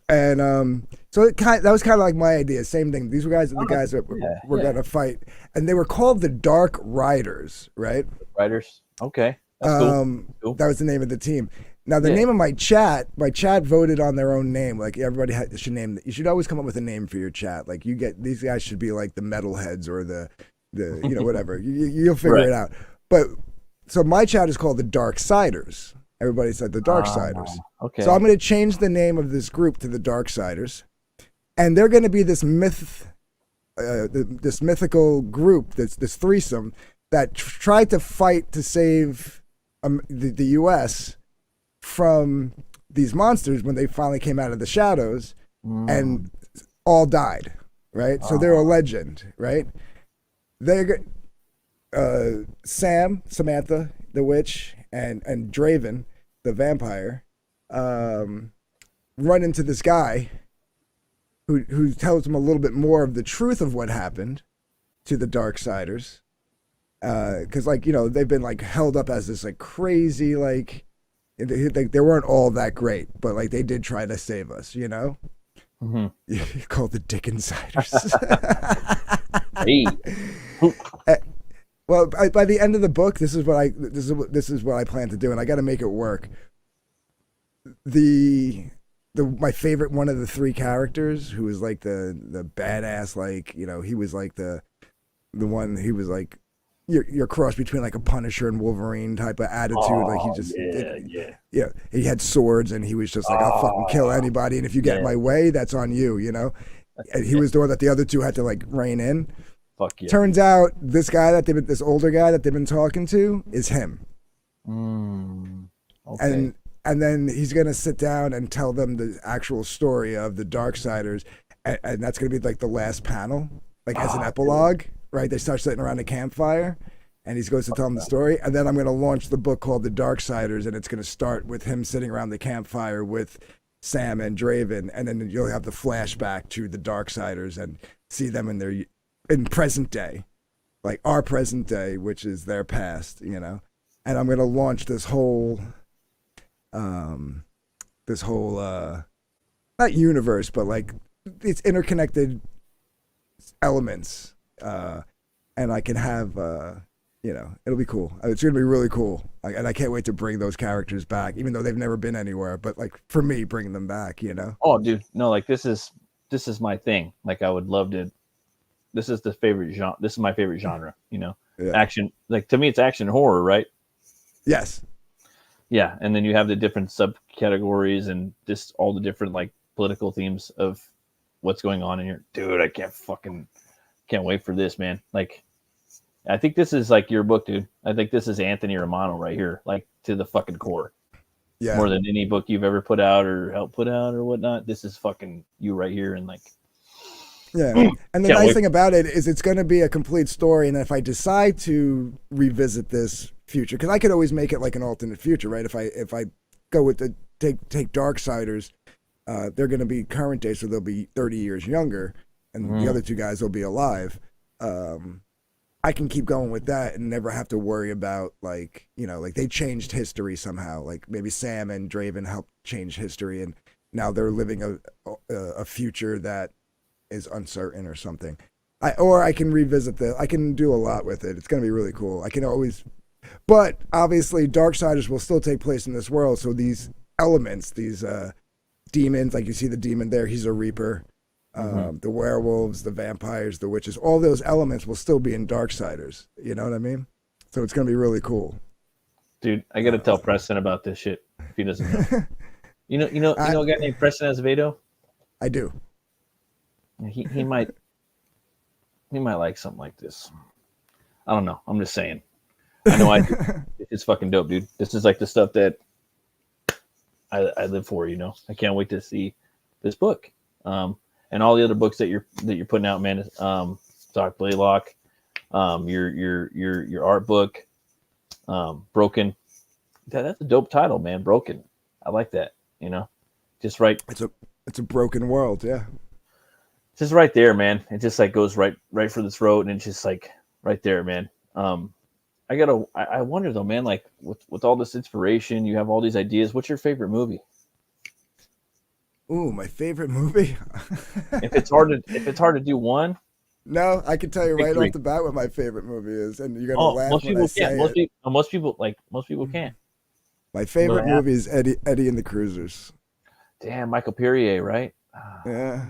And so that was kind of like my idea. Same thing. These were the guys that were gonna fight, and they were called the Dark Riders, right? Riders. Okay. That's cool. That was the name of the team. Now the name of my chat voted on their own name. Like everybody should name. You should always come up with a name for your chat. Like these guys should be like the metalheads or the whatever. You'll figure it out. But so my chat is called the Dark Siders. Everybody said the Dark Siders. Okay. So I'm going to change the name of this group to the Dark Siders, and they're going to be this this mythical group, this threesome that tried to fight to save the U.S. from these monsters when they finally came out of the shadows, and all died. Right. So they're a legend. Right. They're Samantha, the witch, and Draven, the vampire, run into this guy who tells them a little bit more of the truth of what happened to the Darksiders, because they've been like held up as this like crazy they weren't all that great, but like they did try to save us, Mm-hmm. Called the Dickinsiders. Hey. Well, by the end of the book, this is what I plan to do, and I got to make it work. My favorite one of the three characters, who was like the badass, like he was like the one. He was like your cross between like a Punisher and Wolverine type of attitude. Like he just he had swords, and he was just like, I'll fucking kill anybody, and if you get in my way, that's on you. And he was the one that the other two had to like rein in. Fuck yeah. Turns out this older guy that they've been talking to is him. Okay. And then he's gonna sit down and tell them the actual story of the Darksiders, and that's gonna be like the last panel, like as an epilogue, right? They start sitting around a campfire, and he goes to tell them the story, and then I'm gonna launch the book called The Darksiders, and it's gonna start with him sitting around the campfire with Sam and Draven, and then you'll have the flashback to the Darksiders and see them in present day, like our present day, which is their past, And I'm gonna launch this whole this whole not universe, but like it's interconnected elements, and I can have it'll be cool. It's gonna be really cool, and I can't wait to bring those characters back, even though they've never been anywhere. But like for me, bringing them back, Oh, dude, no, like this is my thing. Like I would love to. This is the favorite genre. This is my favorite genre. Yeah. Action. Like to me, it's action and horror, right? Yes. Yeah, and then you have the different subcategories and just all the different like political themes of what's going on in here. Dude, I can't wait for this, man. Like, I think this is like your book, dude. I think this is Anthony Romano right here, like to the fucking core. Yeah. More than any book you've ever put out or helped put out or whatnot. This is fucking you right here, and like. Yeah, and the nice thing about it is it's going to be a complete story, and if I decide to revisit this future, because I could always make it like an alternate future, right? If I go with the take Darksiders, they're going to be current day, so they'll be 30 years younger, and the other two guys will be alive. I can keep going with that and never have to worry about like they changed history somehow. Like maybe Sam and Draven helped change history, and now they're living a future that is uncertain or something. I can revisit I can do a lot with it. It's going to be really cool. But obviously Darksiders will still take place in this world. So these elements, these demons, like you see the demon there, he's a reaper. The werewolves, the vampires, the witches, all those elements will still be in Darksiders. You know what I mean? So it's going to be really cool. Dude, I got to tell Preston about this shit if he doesn't know. you know a guy named Preston Azevedo? I do. He might like something like this. I don't know. I'm just saying. I know it's fucking dope, dude. This is like the stuff that I live for. I can't wait to see this book, and all the other books that you're putting out, man. Doc Blalock, your art book, Broken. That's a dope title, man. Broken. I like that. Just right. It's a broken world, yeah. Just right there, man. It just like goes right for the throat, and it's just like right there, man. I wonder though, man. Like with all this inspiration, you have all these ideas. What's your favorite movie? Ooh, my favorite movie. if it's hard to do one. No, I can tell you right off the bat what my favorite movie is, and you're gonna laugh when I say it. Most people can't. My favorite movie is Eddie and the Cruisers. Damn, Michael Perrier, right? Yeah.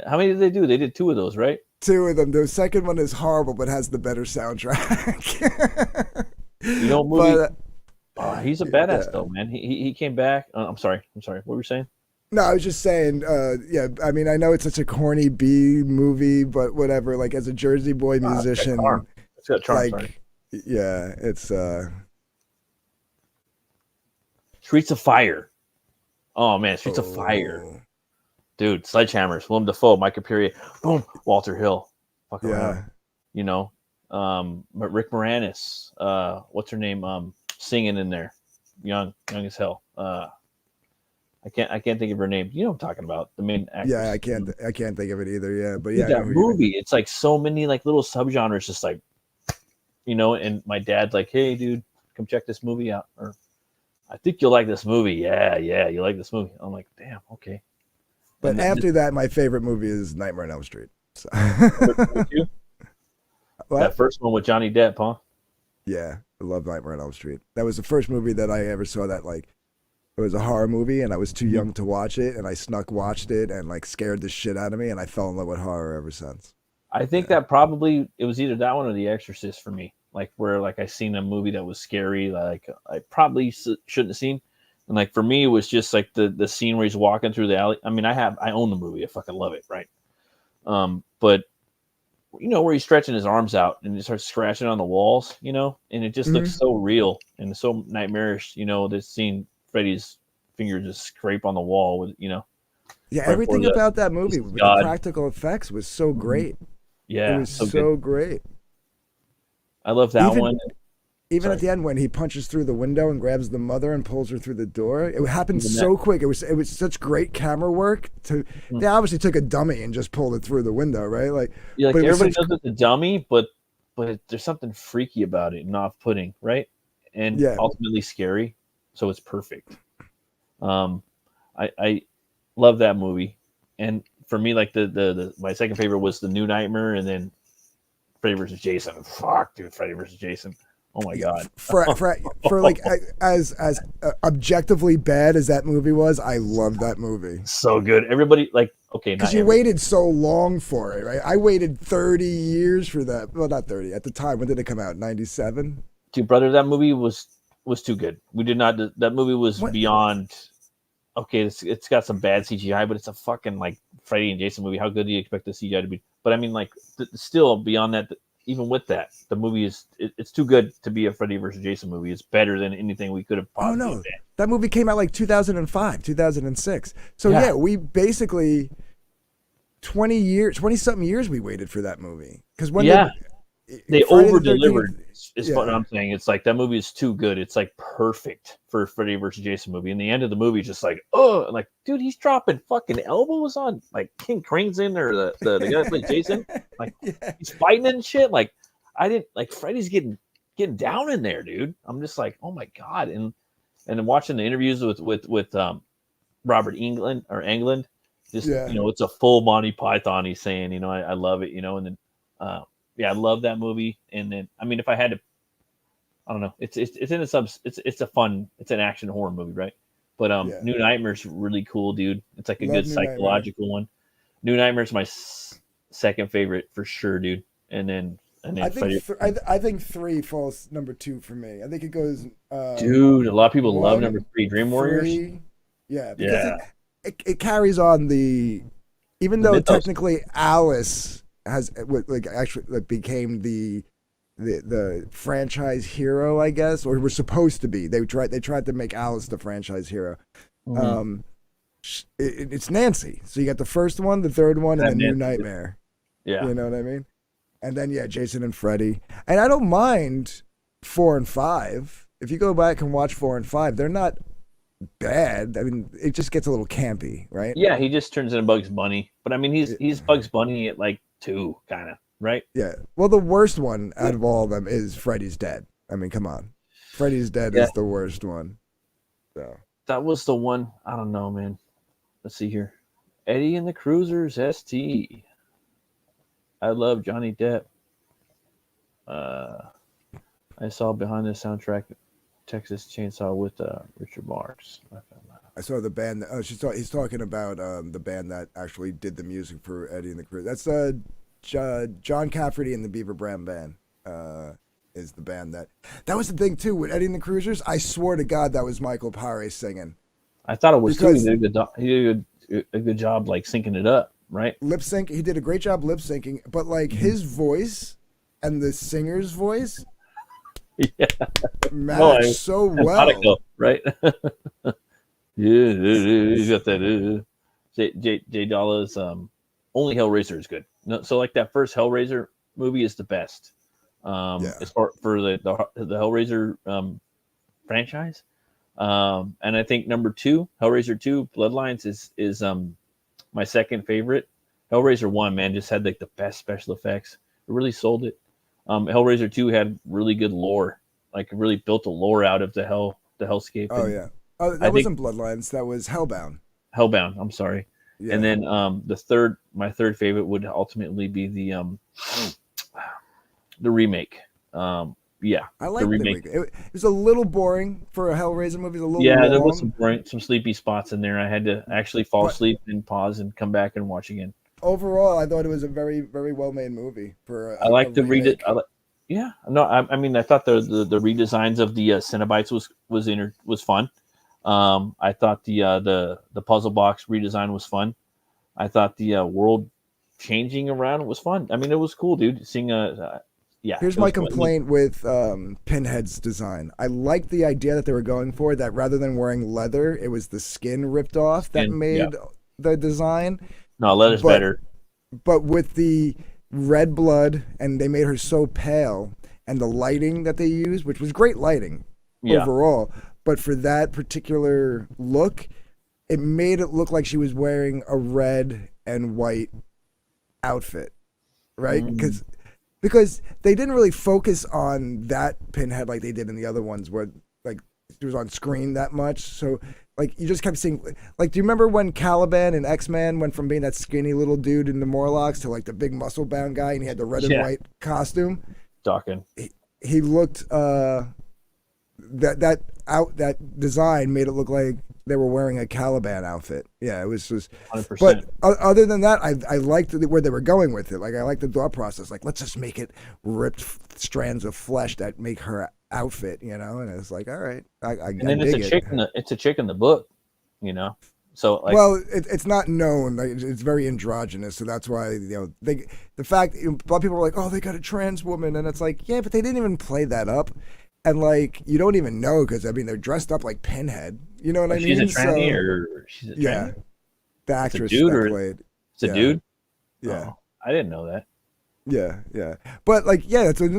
How many did they do? They did 2 of those, right? 2 of them. The second one is horrible, but has the better soundtrack. He's a badass though, man. He came back. I'm sorry. What were you saying? No, I was just saying. Yeah, I mean, I know it's such a corny B movie, but whatever. Like as a Jersey boy musician, it's got charm. Like, yeah, it's Streets of Fire. Oh man, Streets of Fire. Dude, Sledgehammers, Willem Dafoe, Michael Perrier, boom, Walter Hill, fuck around. Rick Moranis, what's her name? Singing in there, young as hell. I can't think of her name. You know what I'm talking about, the main actress. Yeah, I can't think of it either. Yeah, but yeah, that movie, it's like so many like little subgenres, just like, And my dad's like, hey, dude, come check this movie out, or I think you'll like this movie. Yeah, you like this movie. I'm like, damn, okay. But after that, my favorite movie is Nightmare on Elm Street. So. That first one with Johnny Depp, huh? Yeah, I love Nightmare on Elm Street. That was the first movie that I ever saw that like it was a horror movie, and I was too young to watch it, and I snuck watched it and like scared the shit out of me, and I fell in love with horror ever since. I think that probably it was either that one or The Exorcist for me. Like where like I seen a movie that was scary, like I probably shouldn't have seen. And like for me, it was just like the scene where he's walking through the alley. I mean, I own the movie. I fucking love it, right? But where he's stretching his arms out and he starts scratching on the walls, and it just looks so real and so nightmarish. This scene, Freddy's finger just scrape on the wall with, Yeah, everything about that movie with the practical effects was so great. Yeah, it was so great. I love that one. Even at the end when he punches through the window and grabs the mother and pulls her through the door, it happened so quick. It was such great camera work. They obviously took a dummy and just pulled it through the window, right? Like everybody knows it's a dummy, but there's something freaky about it and off-putting, right? And ultimately scary, so it's perfect. I love that movie. And for me, like my second favorite was The New Nightmare, and then Freddy vs. Jason. Fuck, dude, Freddy vs. Jason. Oh my god. For like as objectively bad as that movie was, I love that movie. So good. Everybody like because you waited so long for it, right? I waited 30 years for that. Well, not 30 at the time. When did it come out? 97. Dude, brother, that movie was too good. We did not. That movie was beyond. Okay, it's got some bad CGI, but it's a fucking like Freddy and Jason movie. How good do you expect the CGI to be? But I mean, like, still beyond that, even with that, the movie is it's too good to be a Freddy versus Jason movie. It's better than anything we could have possibly done. That movie came out like 2005, 2006. So yeah, we basically 20-something years we waited for that movie. Because when they over-delivered is what I'm saying. It's like that movie is too good. It's like perfect for a Freddy versus Jason movie. And the end of the movie is just like, oh, like, dude, he's dropping fucking elbows on like King Crane's in there, the guy that played Jason. Like he's fighting and shit. Like I didn't like Freddy's getting down in there, dude. I'm just like, oh my god. And then watching the interviews with Robert Englund, just it's a full Monty Python. He's saying, I love it, and then I love that movie. And then, I mean, if I had to, I don't know, it's an action horror movie, right? But New Nightmare's really cool, dude. It's like a good psychological one. New Nightmare's my second favorite for sure, dude. And then I think 3 falls number 2 for me. I think it goes. Dude, a lot of people love number 3, Dream Warriors. 3, because it carries on even though technically Alice has became the franchise hero, I guess, or was supposed to be. They tried to make Alice the franchise hero. Mm-hmm. It's Nancy. So you got the first one, the third one, and then New Nightmare. Yeah, you know what I mean. And then Jason and Freddy. And I don't mind 4 and 5. If you go back and watch 4 and 5, they're not bad. I mean, it just gets a little campy, right? Yeah, he just turns into Bugs Bunny. But I mean, he's Bugs Bunny at like 2, kind of, right? Yeah. Well, the worst one out of all of them is Freddy's Dead. I mean, come on. Freddy's Dead is the worst one. So that was the one. I don't know, man. Let's see here. Eddie and the Cruisers ST. I love Johnny Depp. I saw behind the soundtrack Texas Chainsaw with Richard Marx. I saw the band. He's talking about the band that actually did the music for Eddie and the Cruisers. That's John Cafferty and the Beaver Brown Band is the band that was the thing too with Eddie and the Cruisers. I swear to God that was Michael Paré singing. I thought it was too. He did a good job like syncing it up, right? Lip sync. He did a great job lip syncing, but like his voice and the singer's voice matched so well, right? He's got that. Jay Dolla's only Hellraiser is good. No, so like that first Hellraiser movie is the best. As far for the Hellraiser franchise. And I think number 2, Hellraiser 2, Bloodlines is my second favorite. Hellraiser 1, man, just had like the best special effects. It really sold it. Hellraiser 2 had really good lore, like really built a lore out of the hellscape. Oh yeah. Oh, that wasn't Bloodlines. That was Hellbound. Hellbound. I'm sorry. Yeah. And then my third favorite would ultimately be the remake. I like the remake. It was a little boring for a Hellraiser movie. There was some sleepy spots in there. I had to actually fall asleep and pause and come back and watch again. Overall, I thought it was a very, very well made movie. I like to read it. I mean, I thought the redesigns of the Cenobites was fun. I thought the puzzle box redesign was fun. I thought the world changing around was fun. I mean, it was cool, dude. Seeing Here's my complaint with Pinhead's design. I liked the idea that they were going for, that rather than wearing leather, it was the skin ripped off that made the design. No, leather's better. But with the red blood, and they made her so pale, and the lighting that they used, which was great lighting overall, but for that particular look, it made it look like she was wearing a red and white outfit, right? Because they didn't really focus on that Pinhead like they did in the other ones, where like she was on screen that much. So Like you just kept seeing, like, do you remember when Caliban in X-Men went from being that skinny little dude in the Morlocks to like the big muscle bound guy, and he had the red and white costume? Talking. He looked that design made it look like they were wearing a Caliban outfit. Yeah, it was just. 100%. But other than that, I liked where they were going with it. Like I liked the thought process. Like let's just make it ripped strands of flesh that make her outfit, you know. And it's like, all right, and then it's a chick in the book, you know. So like, well, it's not known. Like, it's very androgynous, so that's why the fact a lot of people are like, oh, they got a trans woman, and it's like, yeah, but they didn't even play that up, and like you don't even know because I mean they're dressed up like Pinhead. You know what I mean? She's a tranny, or she's a tranny? Yeah, the actress that played. It's a dude. Yeah, I didn't know that. Yeah, but like, yeah, that's the thing.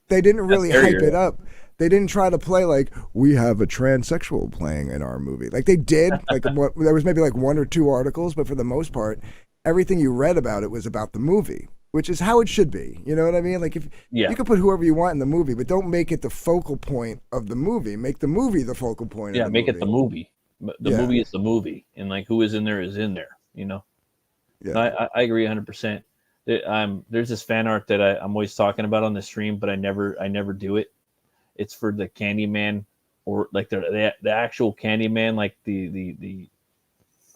They didn't really hype it up. They didn't try to play like we have a transsexual playing in our movie. Like they did. Like there was maybe like 1 or 2 articles, but for the most part, everything you read about it was about the movie, which is how it should be. You know what I mean? Like if you can put whoever you want in the movie, but don't make it the focal point of the movie. Make the movie the focal point. Yeah, make it the movie. The movie is the movie, and like who is in there is in there. You know. Yeah, I agree 100%. There's this fan art that I'm always talking about on the stream, but I never do it. It's for the Candyman, or like the actual Candyman, like the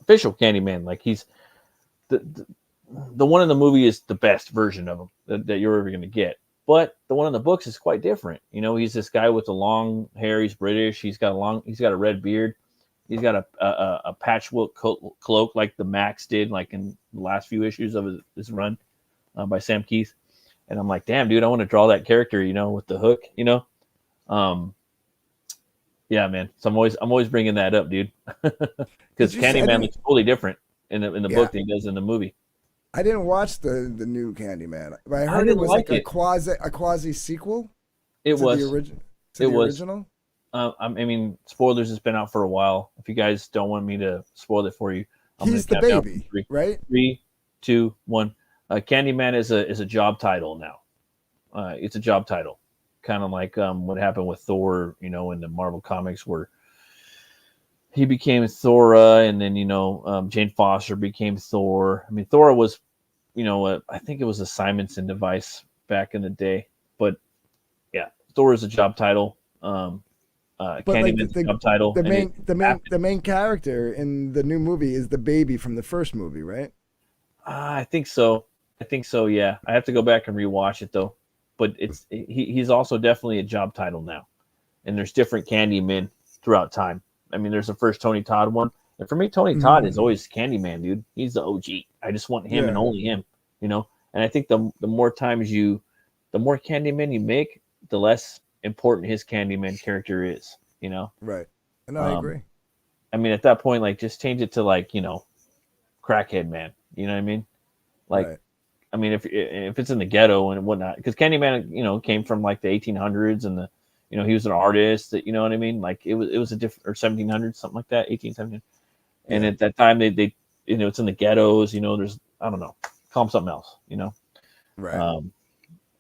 official Candyman. Like he's the one in the movie is the best version of him that you're ever going to get. But the one in the books is quite different. You know, he's this guy with the long hair. He's British. He's got a red beard. He's got a patchwork cloak like the Max did, like in the last few issues of his run by Sam Keith. And I'm like, damn, dude, I want to draw that character, you know, with the hook, you know. Yeah, man. So I'm always bringing that up, dude, because Candyman looks totally different in the book than he does in the movie. I didn't watch the new Candyman, but I heard it was like a quasi sequel. It was the original. I mean, spoilers has been out for a while. If you guys don't want me to spoil it for you, he's the baby, right? 3, 2, 1. Candyman is a job title now. It's a job title, kind of like what happened with Thor, you know, in the Marvel comics, where he became Thora, and then Jane Foster became Thor. I mean, Thora was, I think it was a Simonson device back in the day, but yeah, Thor is a job title. Candyman's job title. The main character in the new movie is the baby from the first movie, right? I think so. Yeah, I have to go back and rewatch it though. But he's also definitely a job title now, and there's different Candymen throughout time. I mean, there's the first Tony Todd one, and for me, Tony Todd is always Candyman, dude. He's the OG. I just want him and only him, you know. And I think the more Candyman you make, the less important his Candyman character is, you know. Right. And I agree. I mean, at that point, like, just change it to like, Crackhead Man. You know what I mean? Like, right. I mean, if it's in the ghetto and whatnot, because Candyman, came from like the 1800s, and he was an artist. That, you know what I mean? Like it was a different, or 1700s, something like that, 1817. And at that time, they it's in the ghettos. There's, I don't know, call them something else. Right.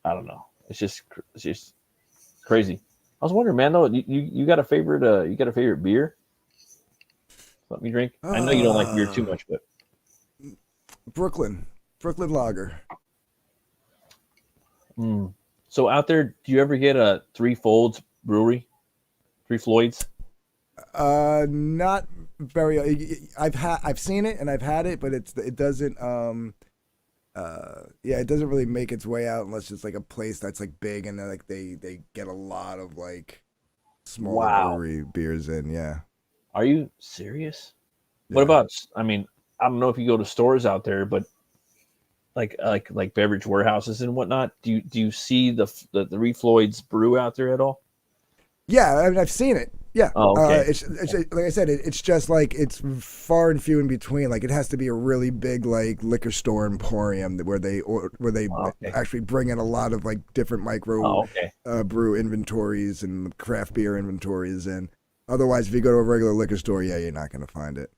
I don't know. It's just crazy. I was wondering, man. Though, you got a favorite beer? Something you drink? I know you don't like beer too much, but Brooklyn Lager. So out there, do you ever get a Three Folds brewery? Three Floyds? Not very. I've seen it and I've had it, but it doesn't it doesn't really make its way out unless it's like a place that's like big and like they get a lot of like small brewery beers in. Yeah. Are you serious? Yeah. What about? I mean, I don't know if you go to stores out there, but like beverage warehouses and whatnot. Do you see the Three Floyds brew out there at all? Yeah, I mean, I've seen it. Yeah. Oh, okay. It's like I said, it's just like it's far and few in between. Like it has to be a really big like liquor store emporium where they actually bring in a lot of like different micro brew inventories and craft beer inventories. And otherwise, if you go to a regular liquor store, you're not going to find it.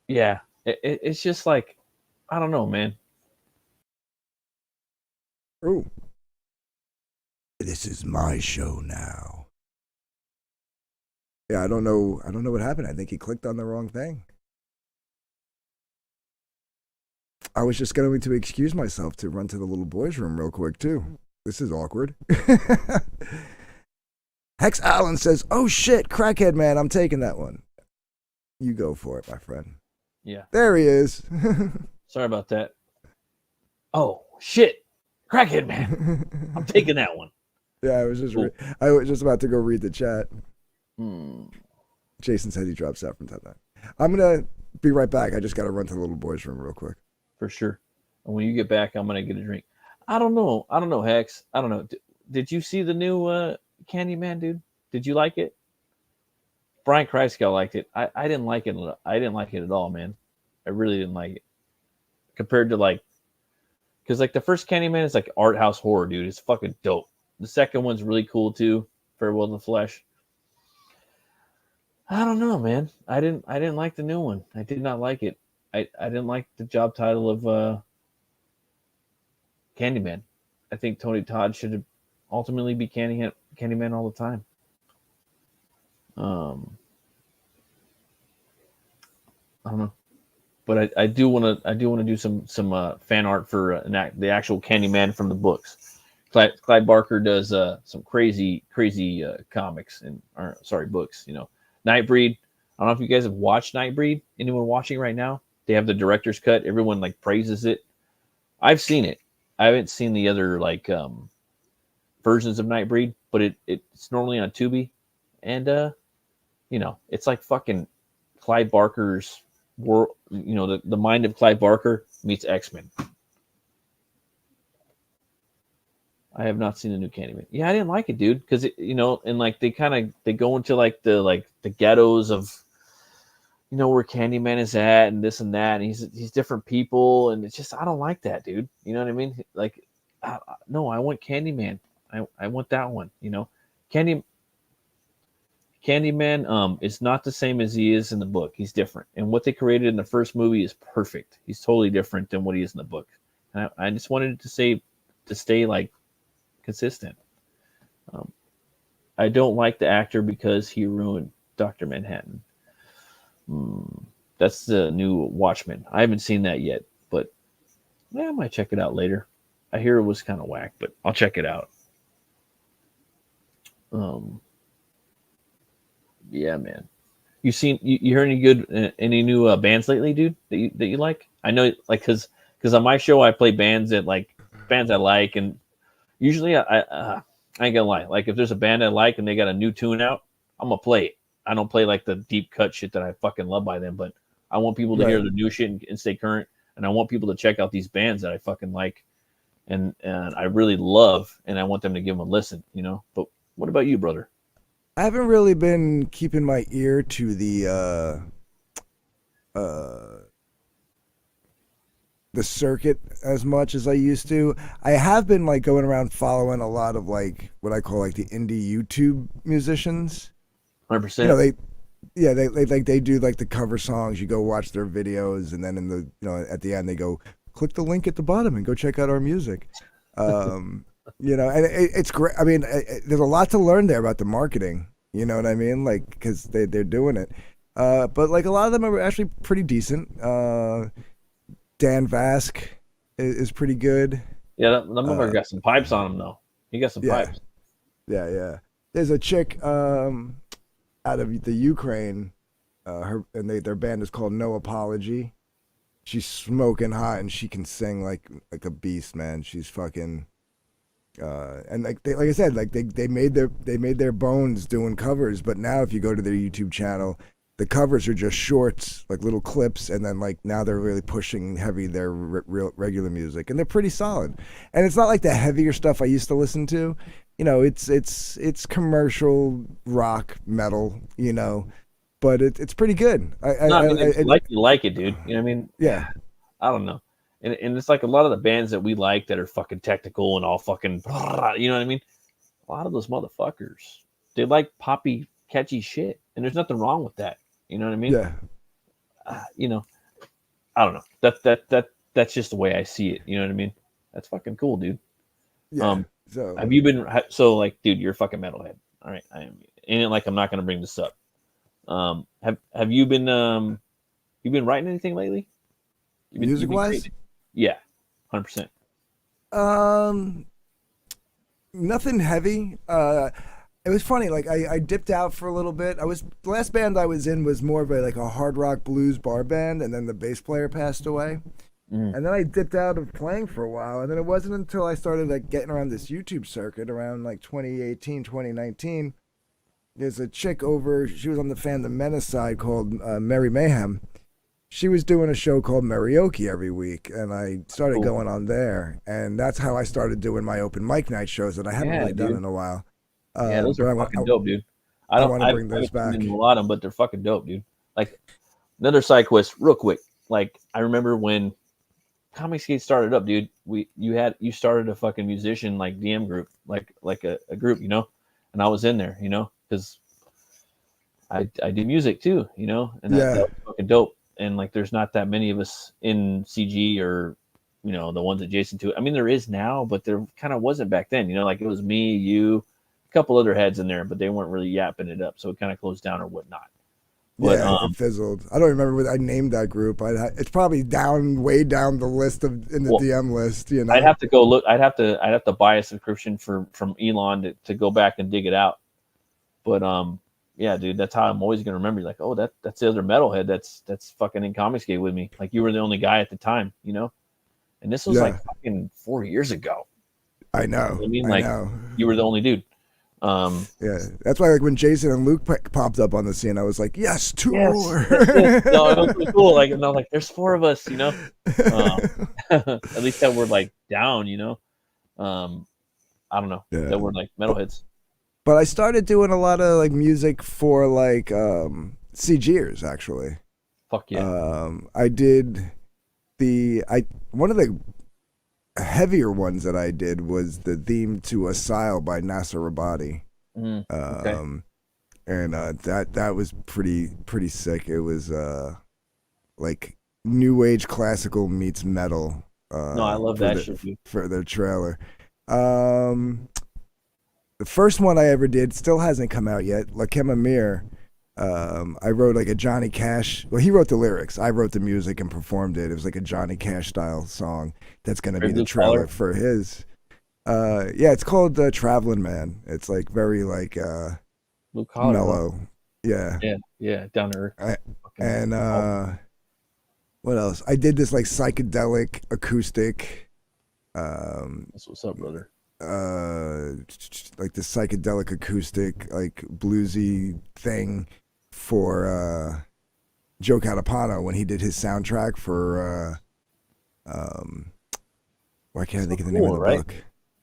Yeah, it's just like, I don't know, man. Ooh. This is my show now. Yeah, I don't know what happened. I think he clicked on the wrong thing. I was just going to excuse myself to run to the little boys' room real quick too. This is awkward. Hex Allen says, "Oh shit, crackhead man, I'm taking that one." You go for it, my friend. Yeah. There he is. Sorry about that. Oh shit, crackhead man, I'm taking that one. Yeah, I was just about to go read the chat. Jason said he drops out from time to time. I'm gonna be right back. I just gotta run to the little boys' room real quick. For sure. And when you get back, I'm gonna get a drink. I don't know, Hex. I don't know. Did you see the new Candyman, dude? Did you like it? Brian Christgau liked it. I didn't like it. I didn't like it at all, man. I really didn't like it. Compared to because the first Candyman is like art house horror, dude. It's fucking dope. The second one's really cool too. Farewell to the Flesh. I don't know, man. I didn't like the new one. I did not like it. I didn't like the job title of Candyman. I think Tony Todd should ultimately be Candyman all the time. I don't know, but I do want to do some fan art for the actual Candyman from the books. Clive Barker does some crazy comics books. Nightbreed. I don't know if you guys have watched Nightbreed. Anyone watching right now? They have the director's cut. Everyone praises it. I've seen it. I haven't seen the other versions of Nightbreed, but it's normally on Tubi, and it's like fucking Clive Barker's world. The mind of Clive Barker meets X-Men. I have not seen the new Candyman. Yeah, I didn't like it, dude, because and they go into the ghettos of where Candyman is at and this and that, and he's different people, and it's just I don't like that, dude. You know what I mean? No, I want Candyman. I want that one. Candyman is not the same as he is in the book. He's different, and what they created in the first movie is perfect. He's totally different than what he is in the book. And I just wanted to stay consistent. I don't like the actor because he ruined Dr. Manhattan. That's the new Watchmen. I haven't seen that yet, but I might check it out later. I hear it was kind of whack, but I'll check it out. Yeah, man. You heard any new bands lately, dude? That you like? I know, because on my show I play bands that bands I like, and usually I ain't gonna lie. If there's a band I like and they got a new tune out, I'm gonna play it. I don't play the deep cut shit that I fucking love by them, but I want people to hear the new shit and stay current, and I want people to check out these bands that I fucking like and I really love, and I want them to give them a listen, But what about you, brother? I haven't really been keeping my ear to the circuit as much as I used to. I have been going around following a lot of what I call the indie YouTube musicians. 100%. They do the cover songs. You go watch their videos, and then in the at the end they go click the link at the bottom and go check out our music. And it's great. I mean, there's a lot to learn there about the marketing. You know what I mean? Because they're doing it. But a lot of them are actually pretty decent. Dan Vask is pretty good. Yeah, that motherfucker got some pipes on him though. He got some pipes. Yeah. There's a chick out of the Ukraine, their band is called No Apology. She's smoking hot and she can sing like a beast, man. She's fucking and I said, they made their bones doing covers, but now if you go to their YouTube channel, the covers are just shorts, little clips, and then now they're really pushing heavy their real regular music, and they're pretty solid. And it's not like the heavier stuff I used to listen to. It's commercial rock metal, but it's pretty good. You like it, dude. You know what I mean? Yeah. I don't know. And it's a lot of the bands that we like that are fucking technical and all fucking, you know what I mean? A lot of those motherfuckers, they like poppy, catchy shit, and there's nothing wrong with that. You know what I mean? Yeah. I don't know. That's just the way I see it. You know what I mean? That's fucking cool, dude. Yeah. Have you been dude? You're a fucking metalhead. All right, I am. Ain't it I'm not gonna bring this up? Have you been writing anything lately? Music wise? Yeah, 100%. Nothing heavy. It was funny. Like I dipped out for a little bit. The last band I was in was more of a hard rock blues bar band, and then the bass player passed away. And then I dipped out of playing for a while, and then it wasn't until I started getting around this YouTube circuit around 2018, 2019. There's a chick she was on the Phantom Menace side called Mary Mayhem. She was doing a show called Marioki every week, and I started going on there, and that's how I started doing my open mic night shows that I haven't really done in a while. Yeah, those are fucking dope, dude. I want to bring those back. A lot of them, but they're fucking dope, dude. Like another side quest, real quick. Like I remember when Comicsgate started up, dude. You started a fucking musician DM group, like a group, you know, and I was in there, you know, because I do music too, you know, and that was fucking dope. And there's not that many of us in CG or, you know, the ones adjacent to it. I mean, there is now, but there kind of wasn't back then, you know, it was me, you, a couple other heads in there, but they weren't really yapping it up. So it kind of closed down or whatnot. But, it fizzled. I don't remember what I named that group. It's probably way down the list in the DM list, you know. I'd have to go look. I'd have to buy a subscription from Elon to go back and dig it out. But, yeah, dude, that's how I'm always gonna remember you. That's the other metalhead that's fucking in Comicsgate with me. You were the only guy at the time, you know. And this was fucking 4 years ago. I know. I mean, you were the only dude. Yeah, that's why when Jason and Luke popped up on the scene, I was like, yes, two more. No, it was really cool. And I was there's four of us, you know. At least that we're down, you know. I don't know. Yeah. That we're metalheads. But I started doing a lot of music for CGers actually. Fuck yeah. I did one of the heavier ones that I did was the theme to Asile by Nasser Rabadi. Okay. And that was pretty sick. It was new age classical meets metal. No, I love that shit for their trailer. The first one I ever did still hasn't come out yet. Lakem Amir. I wrote a Johnny Cash. Well, he wrote the lyrics. I wrote the music and performed it. It was a Johnny Cash style song that's going to be the trailer for his. Yeah, it's called Traveling Man. It's very blue collar, mellow. Yeah. Yeah, down to earth. And what else? I did this psychedelic acoustic. That's what's up, brother. The psychedelic acoustic bluesy thing for Joe Catapano when he did his soundtrack for why can't I think of the name of the book?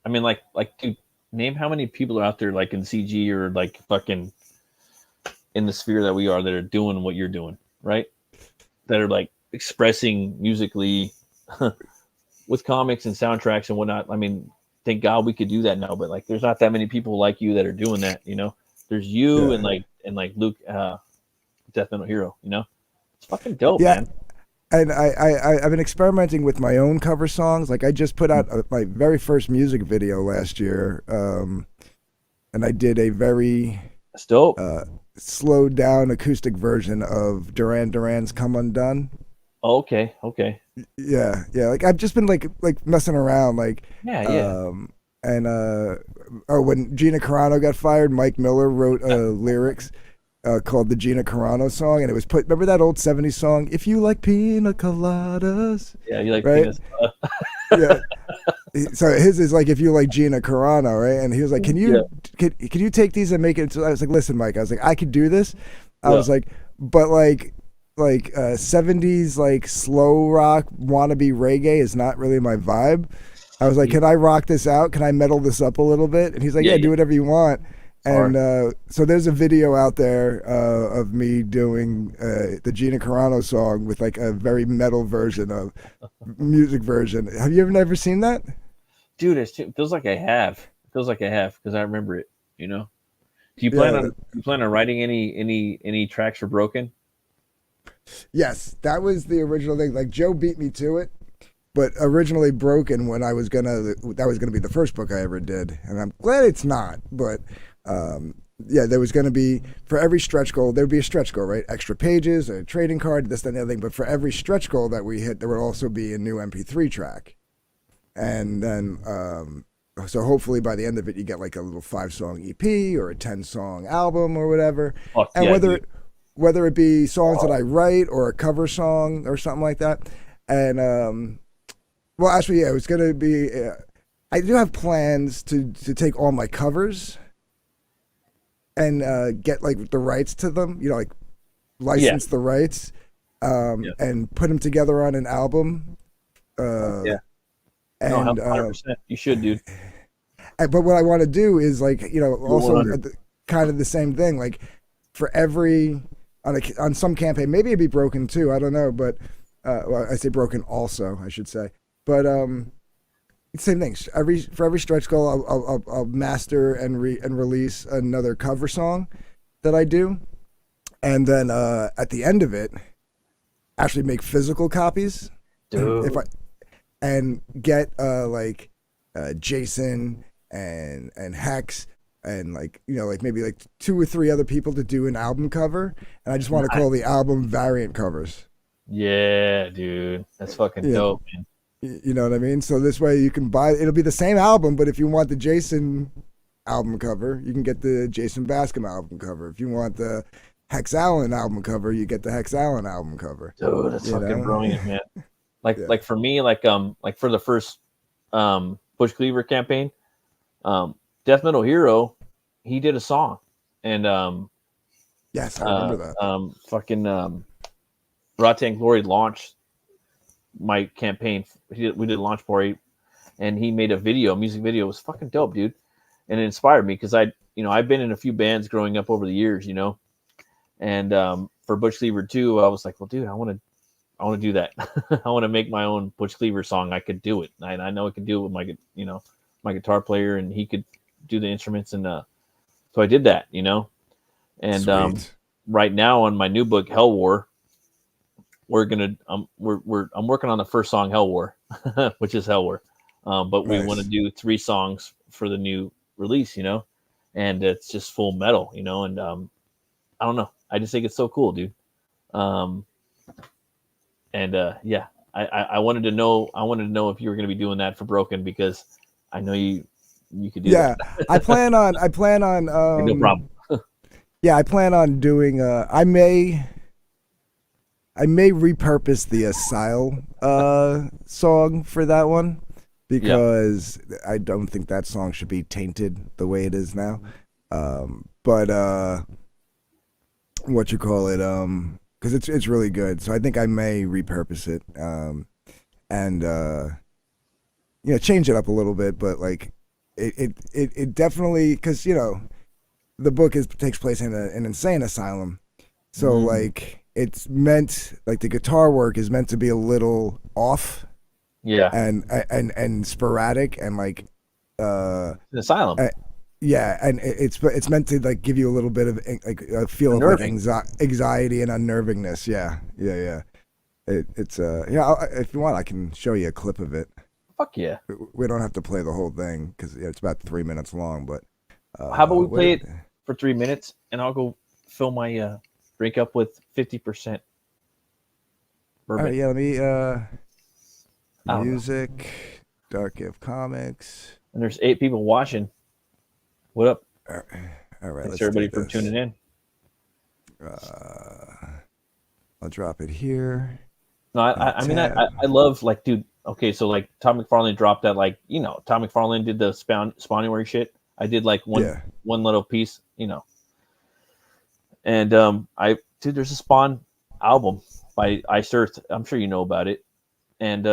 I mean, dude, name how many people are out there in CG or fucking in the sphere that we are that are doing what you're doing, right? That are expressing musically with comics and soundtracks and whatnot. I mean, thank God we could do that now, but there's not that many people like you that are doing that, you know. There's you and Luke, Death Metal Hero, you know. It's fucking dope, man. And I've been experimenting with my own cover songs. I just put out my very first music video last year, and I did a very slowed down acoustic version of Duran Duran's "Come Undone." Oh, okay. Yeah. I've just been messing around, and when Gina Carano got fired, Mike Miller wrote lyrics called the Gina Carano song, and it was remember that old 70s song, "If you like pina coladas." Yeah, you like right? Yeah. So his is if you like Gina Carano, right? And he was like, can you take these and make it? So I was like, listen, Mike, I was like, I could do this. I was like, but 70s slow rock wannabe reggae is not really my vibe. I was like, can I rock this out? Can I metal this up a little bit? And he's like, yeah, do whatever you want. And so there's a video out there of me doing the Gina Carano song with a very metal version of music version. Have you ever seen that? Dude, it feels like I have. It feels like I have because I remember it. You know. Do you plan on writing any tracks for Broken? Yes, that was the original thing. Joe beat me to it, but originally Broken that was gonna be the first book I ever did, and I'm glad it's not. But there was going to be, for every stretch goal, there would be a stretch goal, right? Extra pages, a trading card, this, that, and the other thing. But for every stretch goal that we hit, there would also be a new MP3 track. And then, so hopefully by the end of it, you get like a little 5-song EP or a 10-song album or whatever. Oh, and yeah, whether it be songs that I write or a cover song or something like that. And, well, actually, yeah, it was going to be, I do have plans to take all my covers and get like the rights to them, like license the rights, and put them together on an album. Yeah. And 100%. You should, dude. But what I want to do is like, also kind of the same thing. Like for every on some campaign, maybe it'd be broken too. I don't know, but well, I say broken also, I should say. But same thing. For every stretch goal, I'll master and release another cover song that I do, and then at the end of it, actually make physical copies. Dude. And get like Jason and Hex and like maybe like 2 or 3 other people to do an album cover, and I just want to call the album variant covers. Yeah, dude, that's fucking dope, man. You know what I mean? So this way you can it'll be the same album, but if you want the Jason album cover, you can get the Jason Bascom album cover. If you want the Hex Allen album cover, you get the Hex Allen album cover. Dude, that's fucking brilliant, man. Like for me, like for the first Bush Cleaver campaign, Death Metal Hero, he did a song, and yes, I remember that. Fucking Ratan Glory launched my campaign. We did a launch party, and he made a music video. It was fucking dope, dude, and it inspired me because I've been in a few bands growing up over the years, and for Butch Cleaver 2, I was like, well, dude, I want to do that. I want to make my own Butch Cleaver song. I could do it. I know I could do it with my guitar player, and he could do the instruments, and so I did that, and right now on my new book, Hell War, I'm working on the first song, Hell War, which is Hell War, but we want to do 3 songs for the new release, and it's just full metal, and I don't know, I just think it's so cool, dude. And I wanted to know if you were going to be doing that for Broken, because I know you could do that. Yeah, I plan on no problem. Yeah, I plan on doing I may repurpose the Asyle song for that one, because I don't think that song should be tainted the way it is now. But what you call it, because it's really good. So I think I may repurpose it, and change it up a little bit. But like it definitely, because the book takes place in an insane asylum, so like it's meant, like the guitar work is meant to be a little off, and sporadic, and like an asylum. And it's meant to like give you a little bit of like a feel of like anxiety and unnervingness. Yeah. It's if you want, I can show you a clip of it. Fuck yeah. We don't have to play the whole thing because it's about 3 minutes long. But how about we play it for 3 minutes, and I'll go fill my drink up with 50% bourbon. All right, let me music, Darkgift Comics, and there's 8 people watching. What up? All right. Thanks everybody for tuning in. I'll drop it here. No, I mean, I love, like, dude. Okay, so like Todd McFarlane dropped that, like, Todd McFarlane did the Spawnery shit. I did like one little piece, and there's a Spawn album by Ice Earth. I'm sure you know about it, and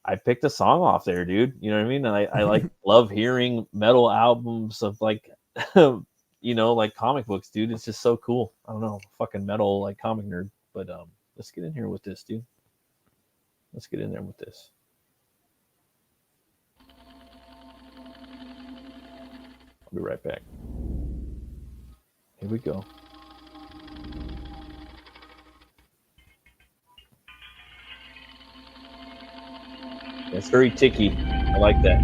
I picked a song off there, dude. You know what I mean? And I like love hearing metal albums of like, like comic books, dude. It's just so cool. I don't know, fucking metal, like comic nerd. But let's get in here with this, dude. Let's get in there with this. I'll be right back. Here we go. It's very ticky. I like that.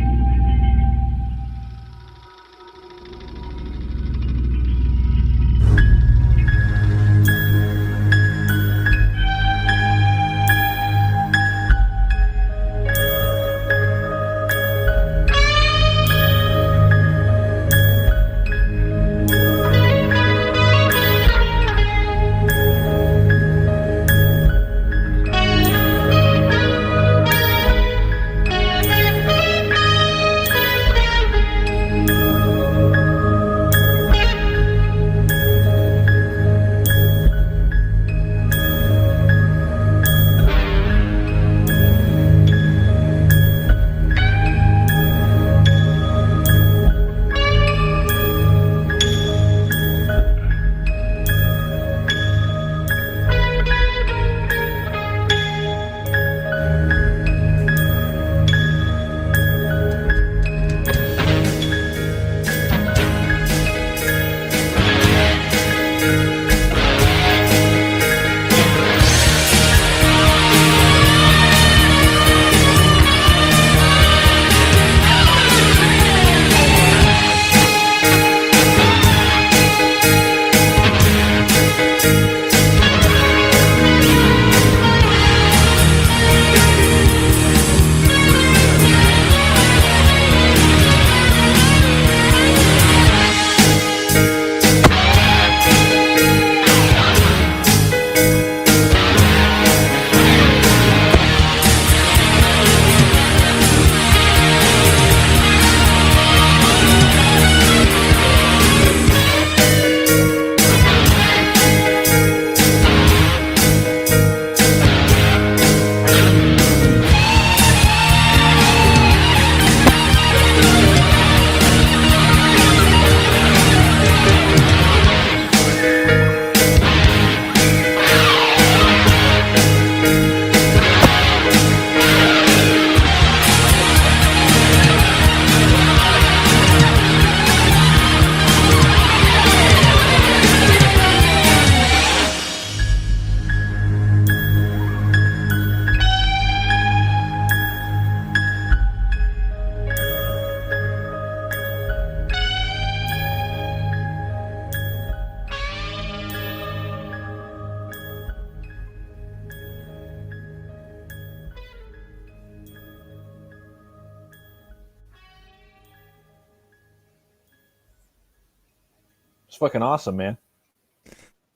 It's fucking awesome, man.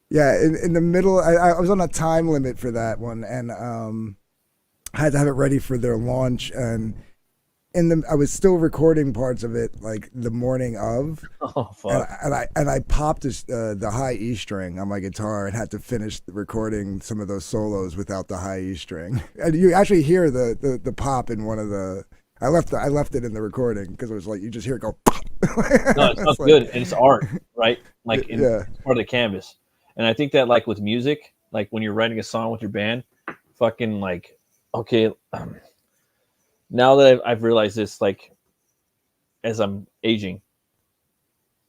Yeah, in the middle, I was on a time limit for that one, and I had to have it ready for their launch, and I was still recording parts of it like the morning of. Oh fuck! And I popped the high E string on my guitar and had to finish recording some of those solos without the high E string. And you actually hear the pop in one of the. I left it in the recording because it was like you just hear it go. No, it's not good, and it's art, right? Like it's part of the canvas. And I think that like with music, like when you're writing a song with your band, fucking like, okay, now that I've realized this, like as I'm aging,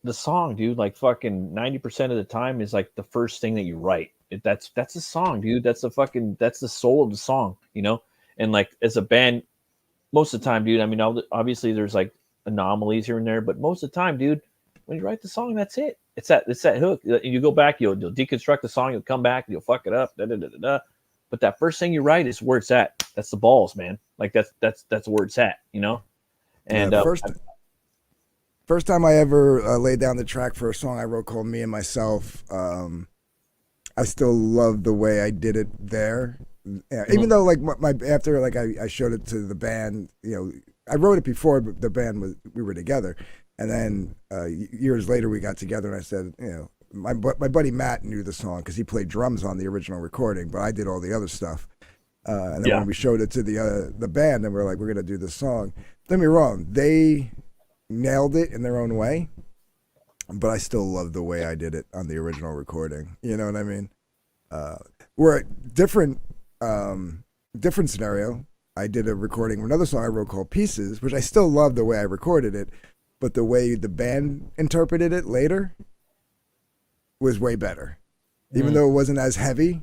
the song, dude, like fucking 90% of the time is like the first thing that you write. That's the song, dude. That's the soul of the song, you know? And like as a band, most of the time, dude, I mean, obviously there's like anomalies here and there, but most of the time, dude, when you write the song, that's it. It's that hook. You go back, you'll deconstruct the song, you'll come back, you'll fuck it up, But that first thing you write is where it's at. That's the balls, man. Like that's where it's at, you know? And first time I ever laid down the track for a song I wrote called Me and Myself, I still love the way I did it there. Yeah, even though like after like I showed it to the band, you know, I wrote it before the band we were together, and then years later we got together and I said, you know, my buddy Matt knew the song because he played drums on the original recording, but I did all the other stuff. And then when we showed it to the band, and we're like, we're gonna do this song. Don't get me wrong, they nailed it in their own way, but I still love the way I did it on the original recording. You know what I mean? We're a different scenario. I did a recording of another song I wrote called Pieces, which I still love the way I recorded it, but the way the band interpreted it later was way better. Even though it wasn't as heavy.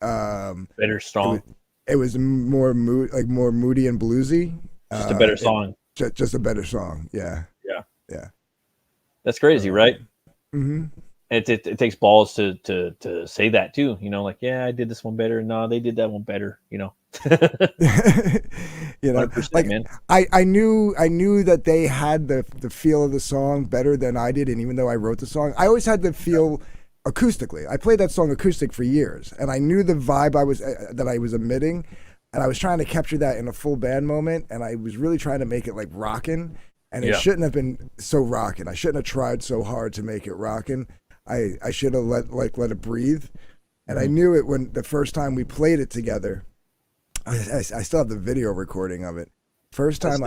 Better, strong. It was more moody and bluesy. Just a better song. Just a better song. Yeah. Yeah. That's crazy, right? Mm-hmm. It takes balls to say that too, you know, like, yeah, I did this one better. No, they did that one better, you know. You know, like man. I knew that they had the feel of the song better than I did, and even though I wrote the song, I always had the feel acoustically. I played that song acoustic for years, and I knew the vibe that I was emitting, and I was trying to capture that in a full band moment, and I was really trying to make it like rockin', and it shouldn't have been so rockin'. I shouldn't have tried so hard to make it rockin'. I should have let it breathe. And I knew it when the first time we played it together. I still have the video recording of it. First time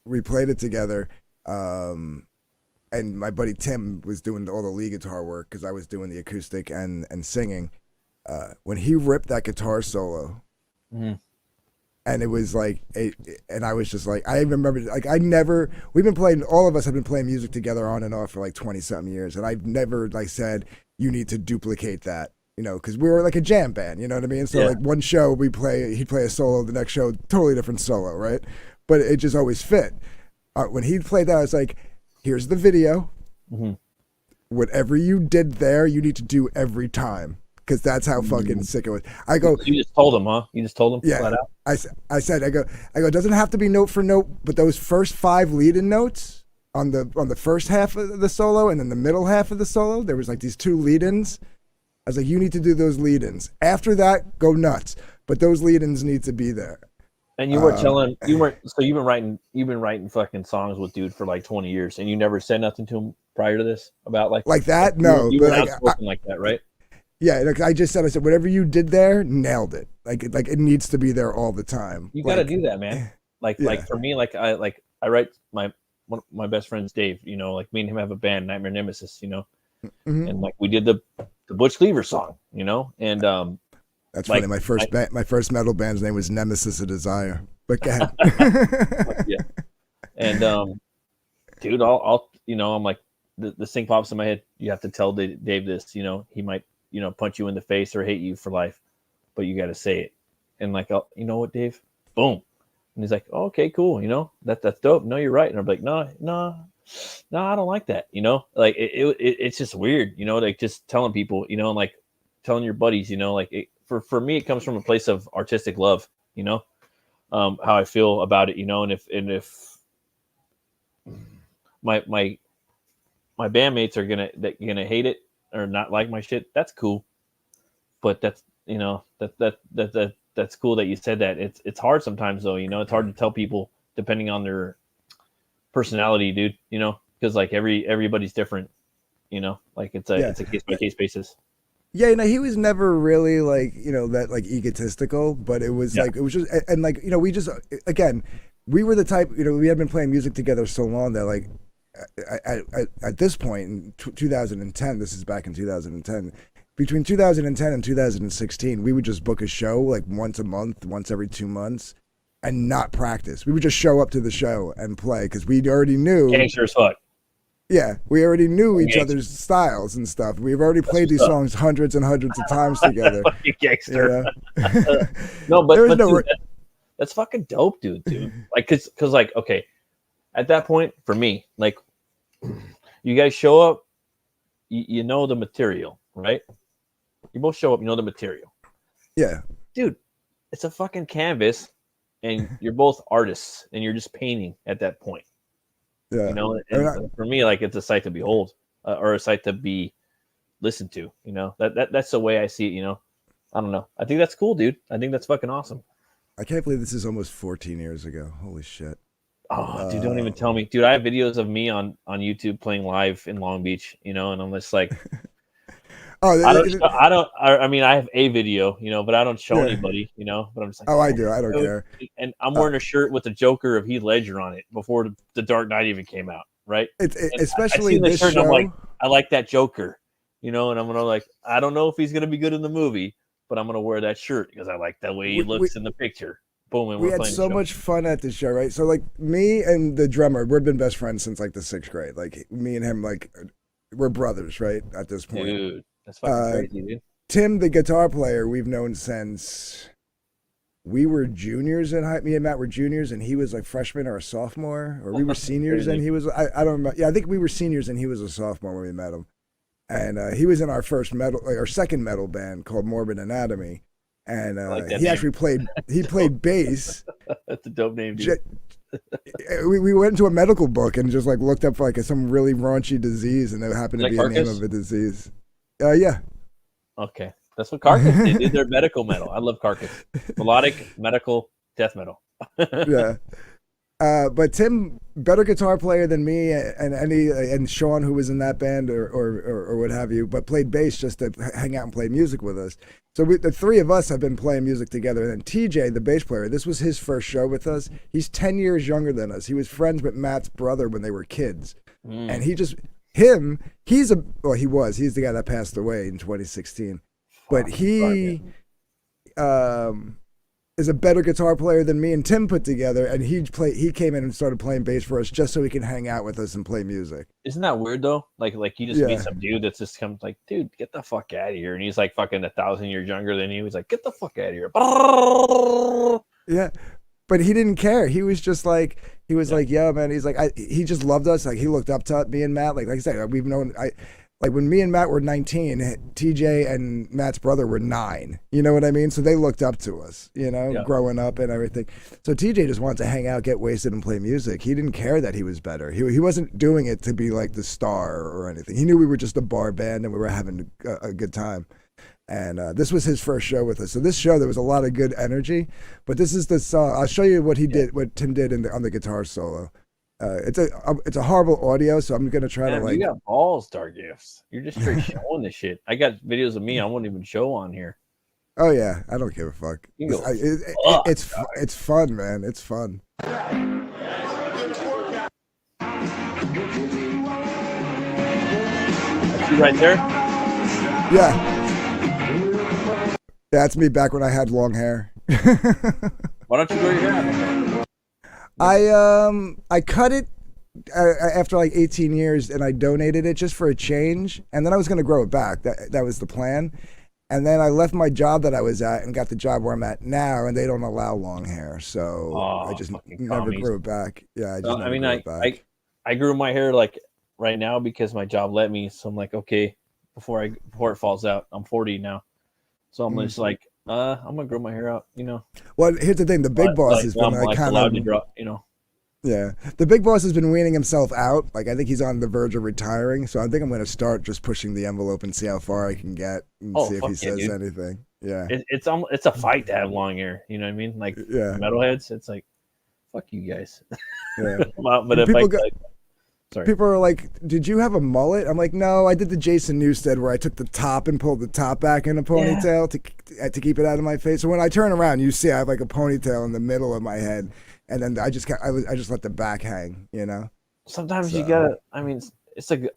we played it together, and my buddy Tim was doing all the lead guitar work because I was doing the acoustic and singing. When he ripped that guitar solo, and it was like, and I was just like, I remember, like, all of us have been playing music together on and off for like 20-something years, and I've never like said, you need to duplicate that, you know, because we were like a jam band, you know what I mean? So like one show he'd play a solo, the next show, totally different solo, right? But it just always fit. When he played that, I was like, here's the video. Whatever you did there, you need to do every time. Because that's how fucking sick it was. I go. You just told him, huh? You just told him. Yeah. Flat out? I said. I go. It doesn't have to be note for note, but those first 5 lead-in notes on the first half of the solo and then the middle half of the solo, there was like these 2 lead-ins. I was like, you need to do those lead-ins. After that, go nuts. But those lead-ins need to be there. And you were so you've been writing fucking songs with dude for like 20 years, and you never said nothing to him prior to this about like that. No, you were outspoken like that, right? Yeah, like I said, whatever you did there, nailed it. Like it needs to be there all the time. You got to do that, man. Like for me, I write one of my best friends, Dave. You know, like me and him have a band, Nightmare Nemesis. You know, and like we did the Butch Cleaver song. You know, and that's funny. My first metal band's name was Nemesis of Desire. But go ahead. Yeah, and dude, I'll you know, I'm like the thing pops in my head. You have to tell Dave this. You know, he might, you know, punch you in the face or hate you for life, but you got to say it. And like, you know what, Dave? Boom. And he's like, oh, okay, cool. You know, that's dope. No, you're right. And I'm like, no, I don't like that. You know, like it's just weird, you know, like just telling people, you know, and like telling your buddies, you know, like for me, it comes from a place of artistic love, you know, how I feel about it, you know, and if my my bandmates are gonna hate it or not like my shit, that's cool. But that's that's cool that you said that. It's hard sometimes though, it's hard to tell people depending on their personality, dude, because like everybody's different, like it's a case by case basis. Yeah, he was never really like, that like egotistical, but it was like, it was just, and like, we just, again, we were the type, we had been playing music together so long that like, at this point in 2010, this is back in 2010, between 2010 and 2016, we would just book a show like once a month, once every 2 months, and not practice. We would just show up to the show and play because we already knew. Gangster as fuck. Yeah, we already knew each other's styles and stuff. We've already played these songs hundreds and hundreds of times together. Gangster. No, but dude, that's fucking dope, dude. Like, cause like, okay, at that point for me, like, you guys show up, you know the material, right? You both show up, you know the material. Yeah, dude, it's a fucking canvas, and you're both artists, and you're just painting at that point. Yeah, and for me, like, it's a sight to behold, or a sight to be listened to. That's the way I see it. I don't know. I think that's cool, dude. I think that's fucking awesome. I can't believe this is almost 14 years ago. Holy shit. Oh, dude, don't even tell me, dude. I have videos of me on YouTube playing live in Long Beach, and I'm just like, I mean, I have a video, but I don't show anybody, but I'm just like, I do. I don't care. And I'm wearing a shirt with the Joker of Heath Ledger on it before the Dark Knight even came out, right? Especially this show. I'm like, I like that Joker, and I'm gonna like, I don't know if he's gonna be good in the movie, but I'm gonna wear that shirt because I like the way he looks in the picture. Boom, and we had so much fun at this show, right? So like me and the drummer, we've been best friends since like the 6th grade. Like me and him, like we're brothers, right? At this point, dude. That's fucking crazy, dude. Tim, the guitar player, we've known since we were juniors in high. Me and Matt were juniors, and he was like freshman or a sophomore, or we were seniors, and he was. I don't remember. Yeah, I think we were seniors, and he was a sophomore when we met him. And he was in our first metal, like our second metal band called Morbid Anatomy, and he actually played. He played bass. That's a dope name, dude. We went into a medical book and just like looked up like some really raunchy disease, and it happened to be the name of a disease. Yeah. Okay. That's what Carcass did. Dude. They're medical metal. I love Carcass. Melodic, medical, death metal. Yeah. But Tim, better guitar player than me and Sean, who was in that band or what have you, but played bass just to hang out and play music with us. So the three of us have been playing music together. And TJ, the bass player, this was his first show with us. He's 10 years younger than us. He was friends with Matt's brother when they were kids. And he was. He's the guy that passed away in 2016. But he is a better guitar player than me and Tim put together, and he came in and started playing bass for us just so he can hang out with us and play music. Isn't that weird though? Like you just meet some dude that's just comes like, dude, get the fuck out of here. And he's like fucking 1,000 years younger than you. He's like, get the fuck out of here. Yeah. But he didn't care. He was just like, like, yo, man. He's like, he just loved us. Like, he looked up to me and Matt. Like I said, we've known. Like when me and Matt were 19, TJ and Matt's brother were 9. You know what I mean? So they looked up to us. Growing up and everything. So TJ just wanted to hang out, get wasted, and play music. He didn't care that he was better. He wasn't doing it to be like the star or anything. He knew we were just a bar band and we were having a good time. And this was his first show with us. So this show, there was a lot of good energy. But this is the song. I'll show you what he did, what Tim did on the guitar solo. It's a horrible audio, so I'm gonna try to like. You got balls, Darkgift. You're just straight showing this shit. I got videos of me I won't even show on here. Oh yeah, I don't give a fuck. It's fun, man. It's fun. That's you right there. Yeah. That's me back when I had long hair. Why don't you grow your hair? I cut it after like 18 years and I donated it just for a change, and then I was going to grow it back. That was the plan. And then I left my job that I was at and got the job where I'm at now, and they don't allow long hair, so I just never grew it back. Yeah, I grew it back. I grew my hair like right now because my job let me, so I'm like, okay, before it falls out. I'm 40 now, so I'm just like, I'm gonna grow my hair out, Well, here's the thing: the big boss has been like kind of allowed to draw, Yeah, the big boss has been weaning himself out. Like I think he's on the verge of retiring. So I think I'm going to start just pushing the envelope and see how far I can get and see if he says anything. Yeah, it's a fight to have long hair. You know what I mean? Like metalheads, it's like fuck you guys. Yeah, but if sorry. People are like, "Did you have a mullet?" I'm like, "No, I did the Jason Newsted where I took the top and pulled the top back in a ponytail to keep it out of my face. So when I turn around, you see I have like a ponytail in the middle of my head, and then I just let the back hang, you know." Sometimes you gotta. I mean, it's like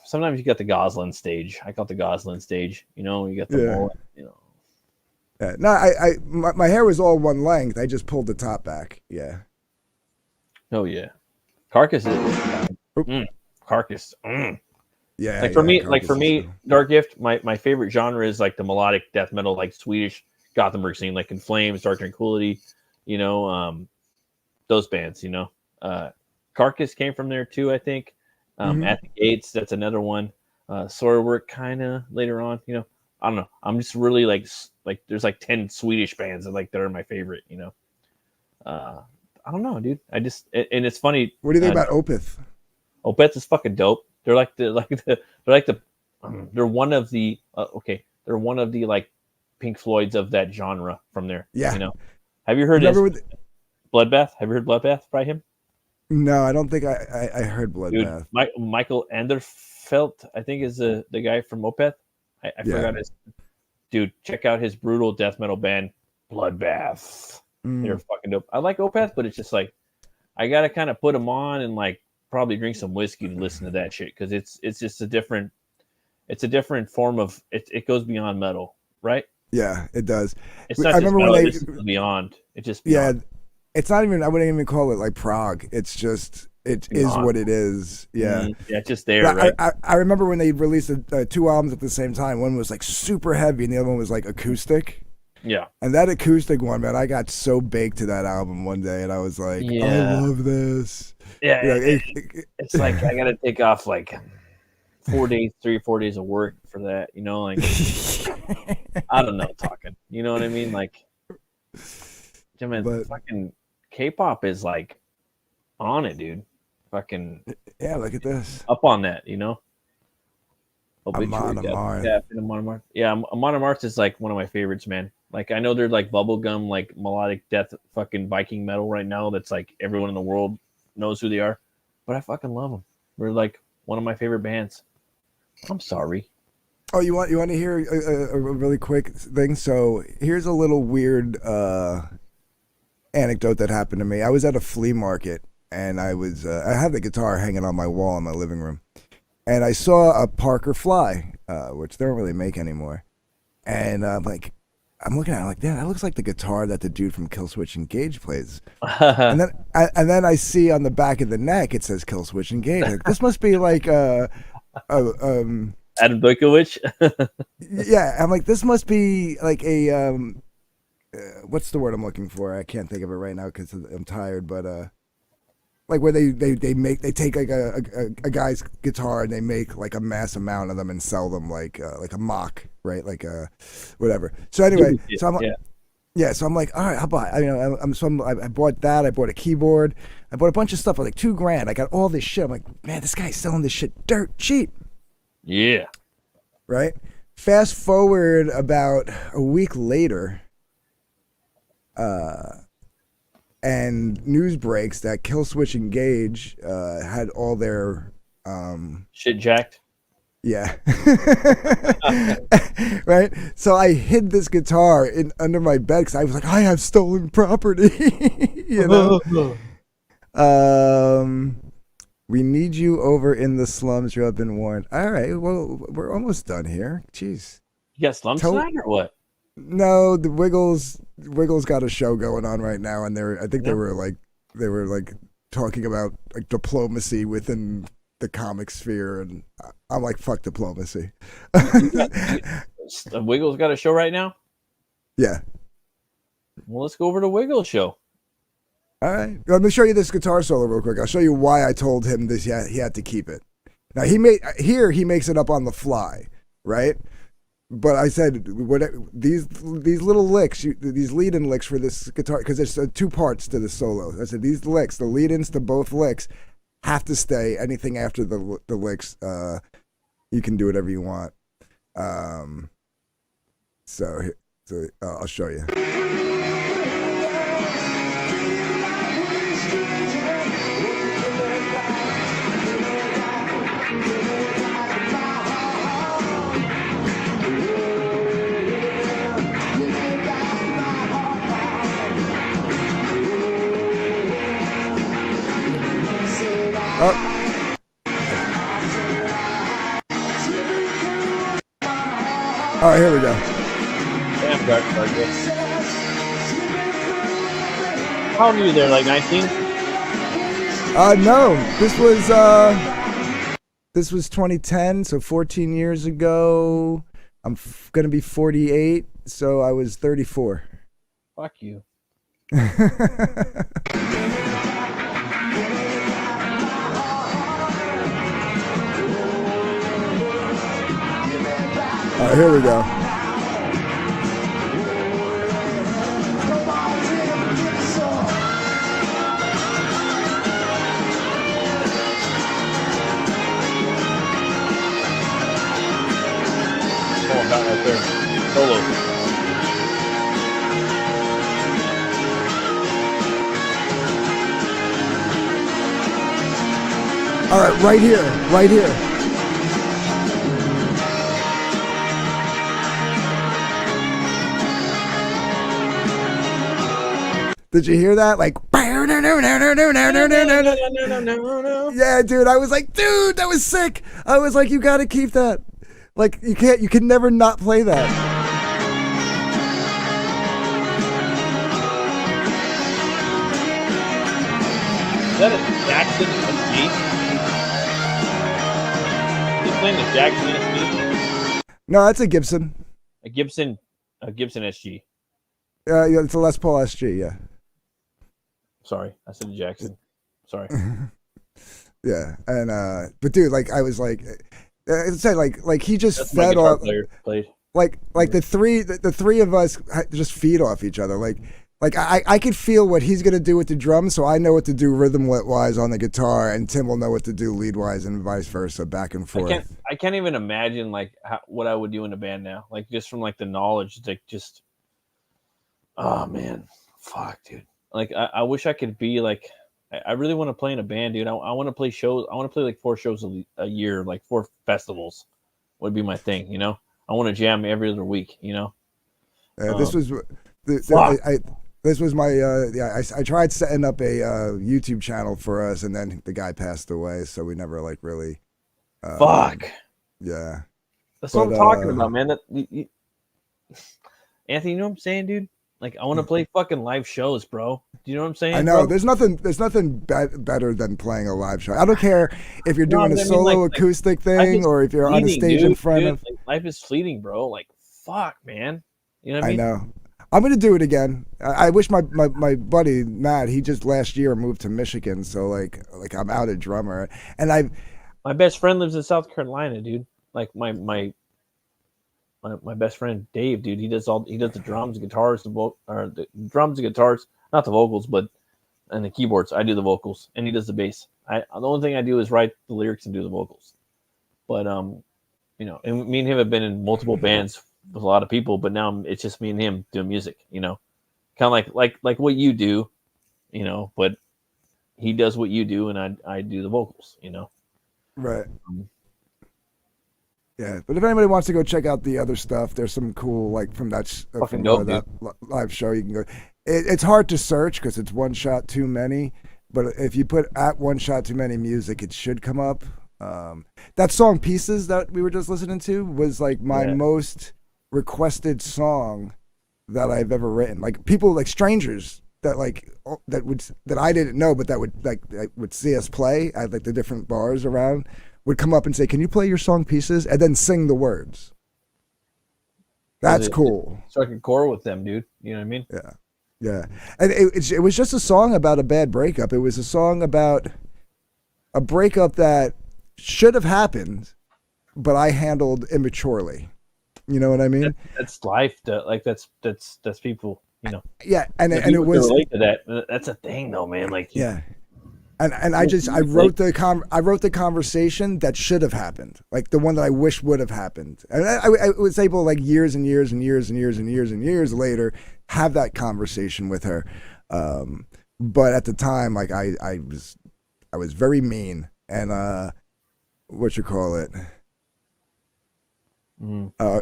sometimes you got the Goslin stage. I call it the Goslin stage. You know, you got the mullet. You know. Yeah. No, my hair was all one length. I just pulled the top back. Yeah. Oh yeah. Carcass is Carcass. Yeah. Like for me, Darkgift, my favorite genre is like the melodic death metal, like Swedish Gothenburg scene, like In Flames, Dark Tranquility, you know, those bands, you know. Carcass came from there too, I think. At the Gates, that's another one. Soilwork kinda later on, you know. I don't know. I'm just really like there's like 10 Swedish bands that are my favorite, you know. I don't know, dude. And it's funny. What do you think about Opeth? Opeth is fucking dope. They're one of the they're one of the like Pink Floyds of that genre from there. Yeah. You know. Have you heard Bloodbath? Have you heard Bloodbath by him? No, I don't think I heard Bloodbath. Dude, Michael Anderfelt, I think, is the guy from Opeth. I forgot his. Dude, check out his brutal death metal band, Bloodbath. They're fucking dope. I like Opeth, but it's just like I gotta kind of put them on and like probably drink some whiskey to listen to that shit because it's just a different form of it. It goes beyond metal, right? Yeah, it does. It's not. I remember metal, when it's beyond. It just beyond. It's not even. I wouldn't even call it like prog. It's just it is what it is. Yeah, yeah, it's just there. Right? I remember when they released two albums at the same time. One was like super heavy, and the other one was like acoustic. Yeah. And that acoustic one, man, I got so baked to that album one day, and I was like, I love this. Yeah, it's like I got to take off like 3 or 4 days of work for that, you know? Like, I don't know, talking. You know what I mean? Like, fucking K-pop is like on it, dude. Fucking. Yeah, look at this. Up on that, you know? Amon Amarth. Yeah, Amon Amarth. Yeah, Amon Amarth is like one of my favorites, man. Like I know they're like bubblegum, like melodic death, fucking Viking metal right now. That's like everyone in the world knows who they are, but I fucking love them. They're like one of my favorite bands. I'm sorry. Oh, you want to hear a really quick thing? So here's a little weird anecdote that happened to me. I was at a flea market and I had the guitar hanging on my wall in my living room. And I saw a Parker Fly, which they don't really make anymore. And I'm looking at it like, damn, that looks like the guitar that the dude from Killswitch Engage plays. and then I see on the back of the neck it says Killswitch Engage. Like, this must be like Adam Dojkovic. Yeah, I'm like, this must be like a what's the word I'm looking for? I can't think of it right now because I'm tired, but like where they take like a guy's guitar and they make like a mass amount of them and sell them like a mock, right? Like whatever. So anyway, so I'm like, all right, how about I bought that. I bought a keyboard. I bought a bunch of stuff for like $2,000. I got all this shit. I'm like, man, this guy's selling this shit dirt cheap. Yeah. Right. Fast forward about a week later. And news breaks that Killswitch Engage had all their shit jacked. Yeah. Right. So I hid this guitar under my bed because I was like, I have stolen property. You know. We need you over in the slums. You have been warned. All right. Well, we're almost done here. Jeez. You got slum slang or what? No, the Wiggles got a show going on right now, and I think they were like talking about like diplomacy within the comic sphere, and I'm like, fuck diplomacy. Wiggles got a show right now? Yeah. Well, let's go over to Wiggles' show. All right. Let me show you this guitar solo real quick. I'll show you why I told him this. He had to keep it. Now he makes it up on the fly, right? But I said, what these little licks, these lead-in licks for this guitar, because there's 2 parts to the solo. I said these licks, the lead-ins to both licks, have to stay. Anything after the licks, you can do whatever you want. So I'll show you. Oh. All right, here we go. Damn, Darkgift. How old were you there? Like 19? No. This was 2010, so 14 years ago. I'm gonna be 48, so I was 34. Fuck you. All right, here we go. Oh, not right there. Solo. All right, right here, right here. Did you hear that? Like, yeah, dude. I was like, dude, that was sick. I was like, you got to keep that. Like, you can never not play that. Is that a Jackson SG? He's playing the Jackson SG? No, that's a Gibson. A Gibson SG. Yeah, it's a Les Paul SG, yeah. Sorry, I said Jackson. Sorry. Yeah, and but dude, like I was like, it said like he just That's fed my off. played. Like the three of us just feed off each other. Like I could feel what he's gonna do with the drums, so I know what to do rhythm wise on the guitar, and Tim will know what to do lead wise, and vice versa, back and forth. I can't even imagine like what I would do in a band now. Like just from like the knowledge, like just. Oh man, fuck, dude. Like I wish I could be like. I really want to play in a band, dude. I want to play shows. I want to play like 4 shows a year, like 4 festivals would be my thing, you know? I want to jam every other week, you know? This was my I tried setting up a YouTube channel for us, and then the guy passed away, so we never like really fuck. Yeah. That's what I'm talking about, man. Anthony, you know what I'm saying, dude? Like, I want to play fucking live shows, bro. Do you know what I'm saying? I know. Bro? There's nothing better than playing a live show. I don't care if you're doing a solo acoustic thing or if you're on a stage in front of. Like, life is fleeting, bro. Like, fuck, man. You know what I mean? I know. I'm gonna do it again. I wish my buddy Matt. He just last year moved to Michigan, so like I'm out a drummer, and my best friend lives in South Carolina, dude. Like my best friend Dave, dude, he does the drums, guitars, the drums and guitars, not the vocals, but and the keyboards. I do the vocals, and he does the bass. The only thing I do is write the lyrics and do the vocals. But you know, and me and him have been in multiple bands with a lot of people, but now it's just me and him doing music. You know, kind of like what you do, you know. But he does what you do, and I do the vocals. You know, right. Yeah, but if anybody wants to go check out the other stuff, there's some cool like from that live show. You can go. It's hard to search because it's One Shot Too Many, but if you put at One Shot Too Many music, it should come up. That song "Pieces" that we were just listening to was like my most requested song that I've ever written. Like people, like strangers that I didn't know, but that would see us play at like the different bars around. Would come up and say, "Can you play your song Pieces?" and then sing the words. That's cool. So I can core with them, dude. You know what I mean? Yeah, yeah. And it was just a song about a bad breakup. It was a song about a breakup that should have happened, but I handled immaturely. You know what I mean? That's life. Like that's people. You know. Yeah, and it was relate to that. That's a thing, though, man. Like yeah. And I wrote the conversation that should have happened, like the one that I wish would have happened. And I was able, like, years and years and years and years and years and years later, have that conversation with her. But at the time, like I was very mean and what you call it.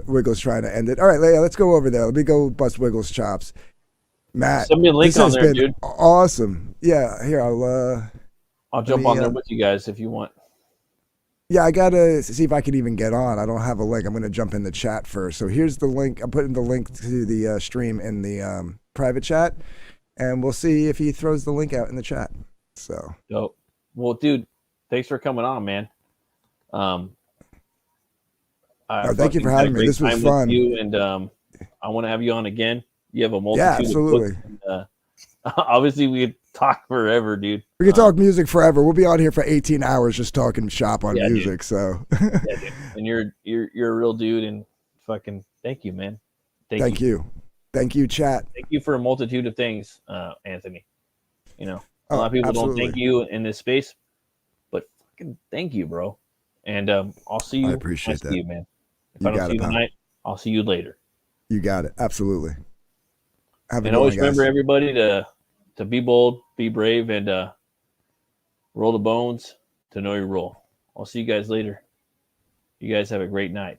Wiggles trying to end it. All right, Leia, let's go over there. Let me go bust Wiggles' chops. Matt, send me a link on there, dude. Awesome. Yeah, here I'll jump on there with you guys if you want. Yeah, I gotta see if I can even get on. I don't have a link. I'm gonna jump in the chat first. So here's the link. I'm putting the link to the stream in the private chat, and we'll see if he throws the link out in the chat. So. Dope. Well, dude, thanks for coming on, man. Thank you for having me. This was fun. You and I want to have you on again. You have a multitude. Yeah, absolutely. Of books and, obviously, we could talk forever, dude. We could talk music forever. We'll be on here for 18 hours just talking shop on music. Dude. So. Yeah, dude. And you're a real dude, and fucking thank you, man. Thank you. Thank you, chat. Thank you for a multitude of things, Anthony. You know, a lot of people don't thank you in this space, but fucking thank you, bro. And I'll see you. I appreciate that, you, man. If I don't see you tonight, I'll see you later. You got it. Absolutely. And always remember, everybody, to be bold, be brave, and roll the bones to know your role. I'll see you guys later. You guys have a great night.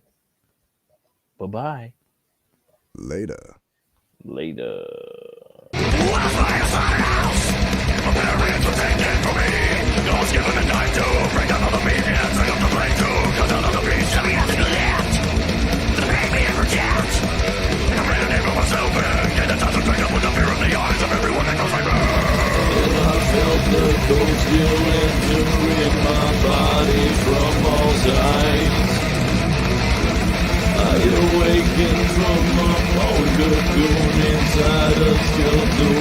Bye-bye. Later. Given a knife to break down all the meat and bring up the blade to cut down all the beats. Tell me nothing left. The baby ever kept. The brand name was open. Get the time to drink up with the fear in the eyes of everyone that goes by me. And I felt the cold still entering my body from all sides. I awakened from a cold cocoon inside a skeletal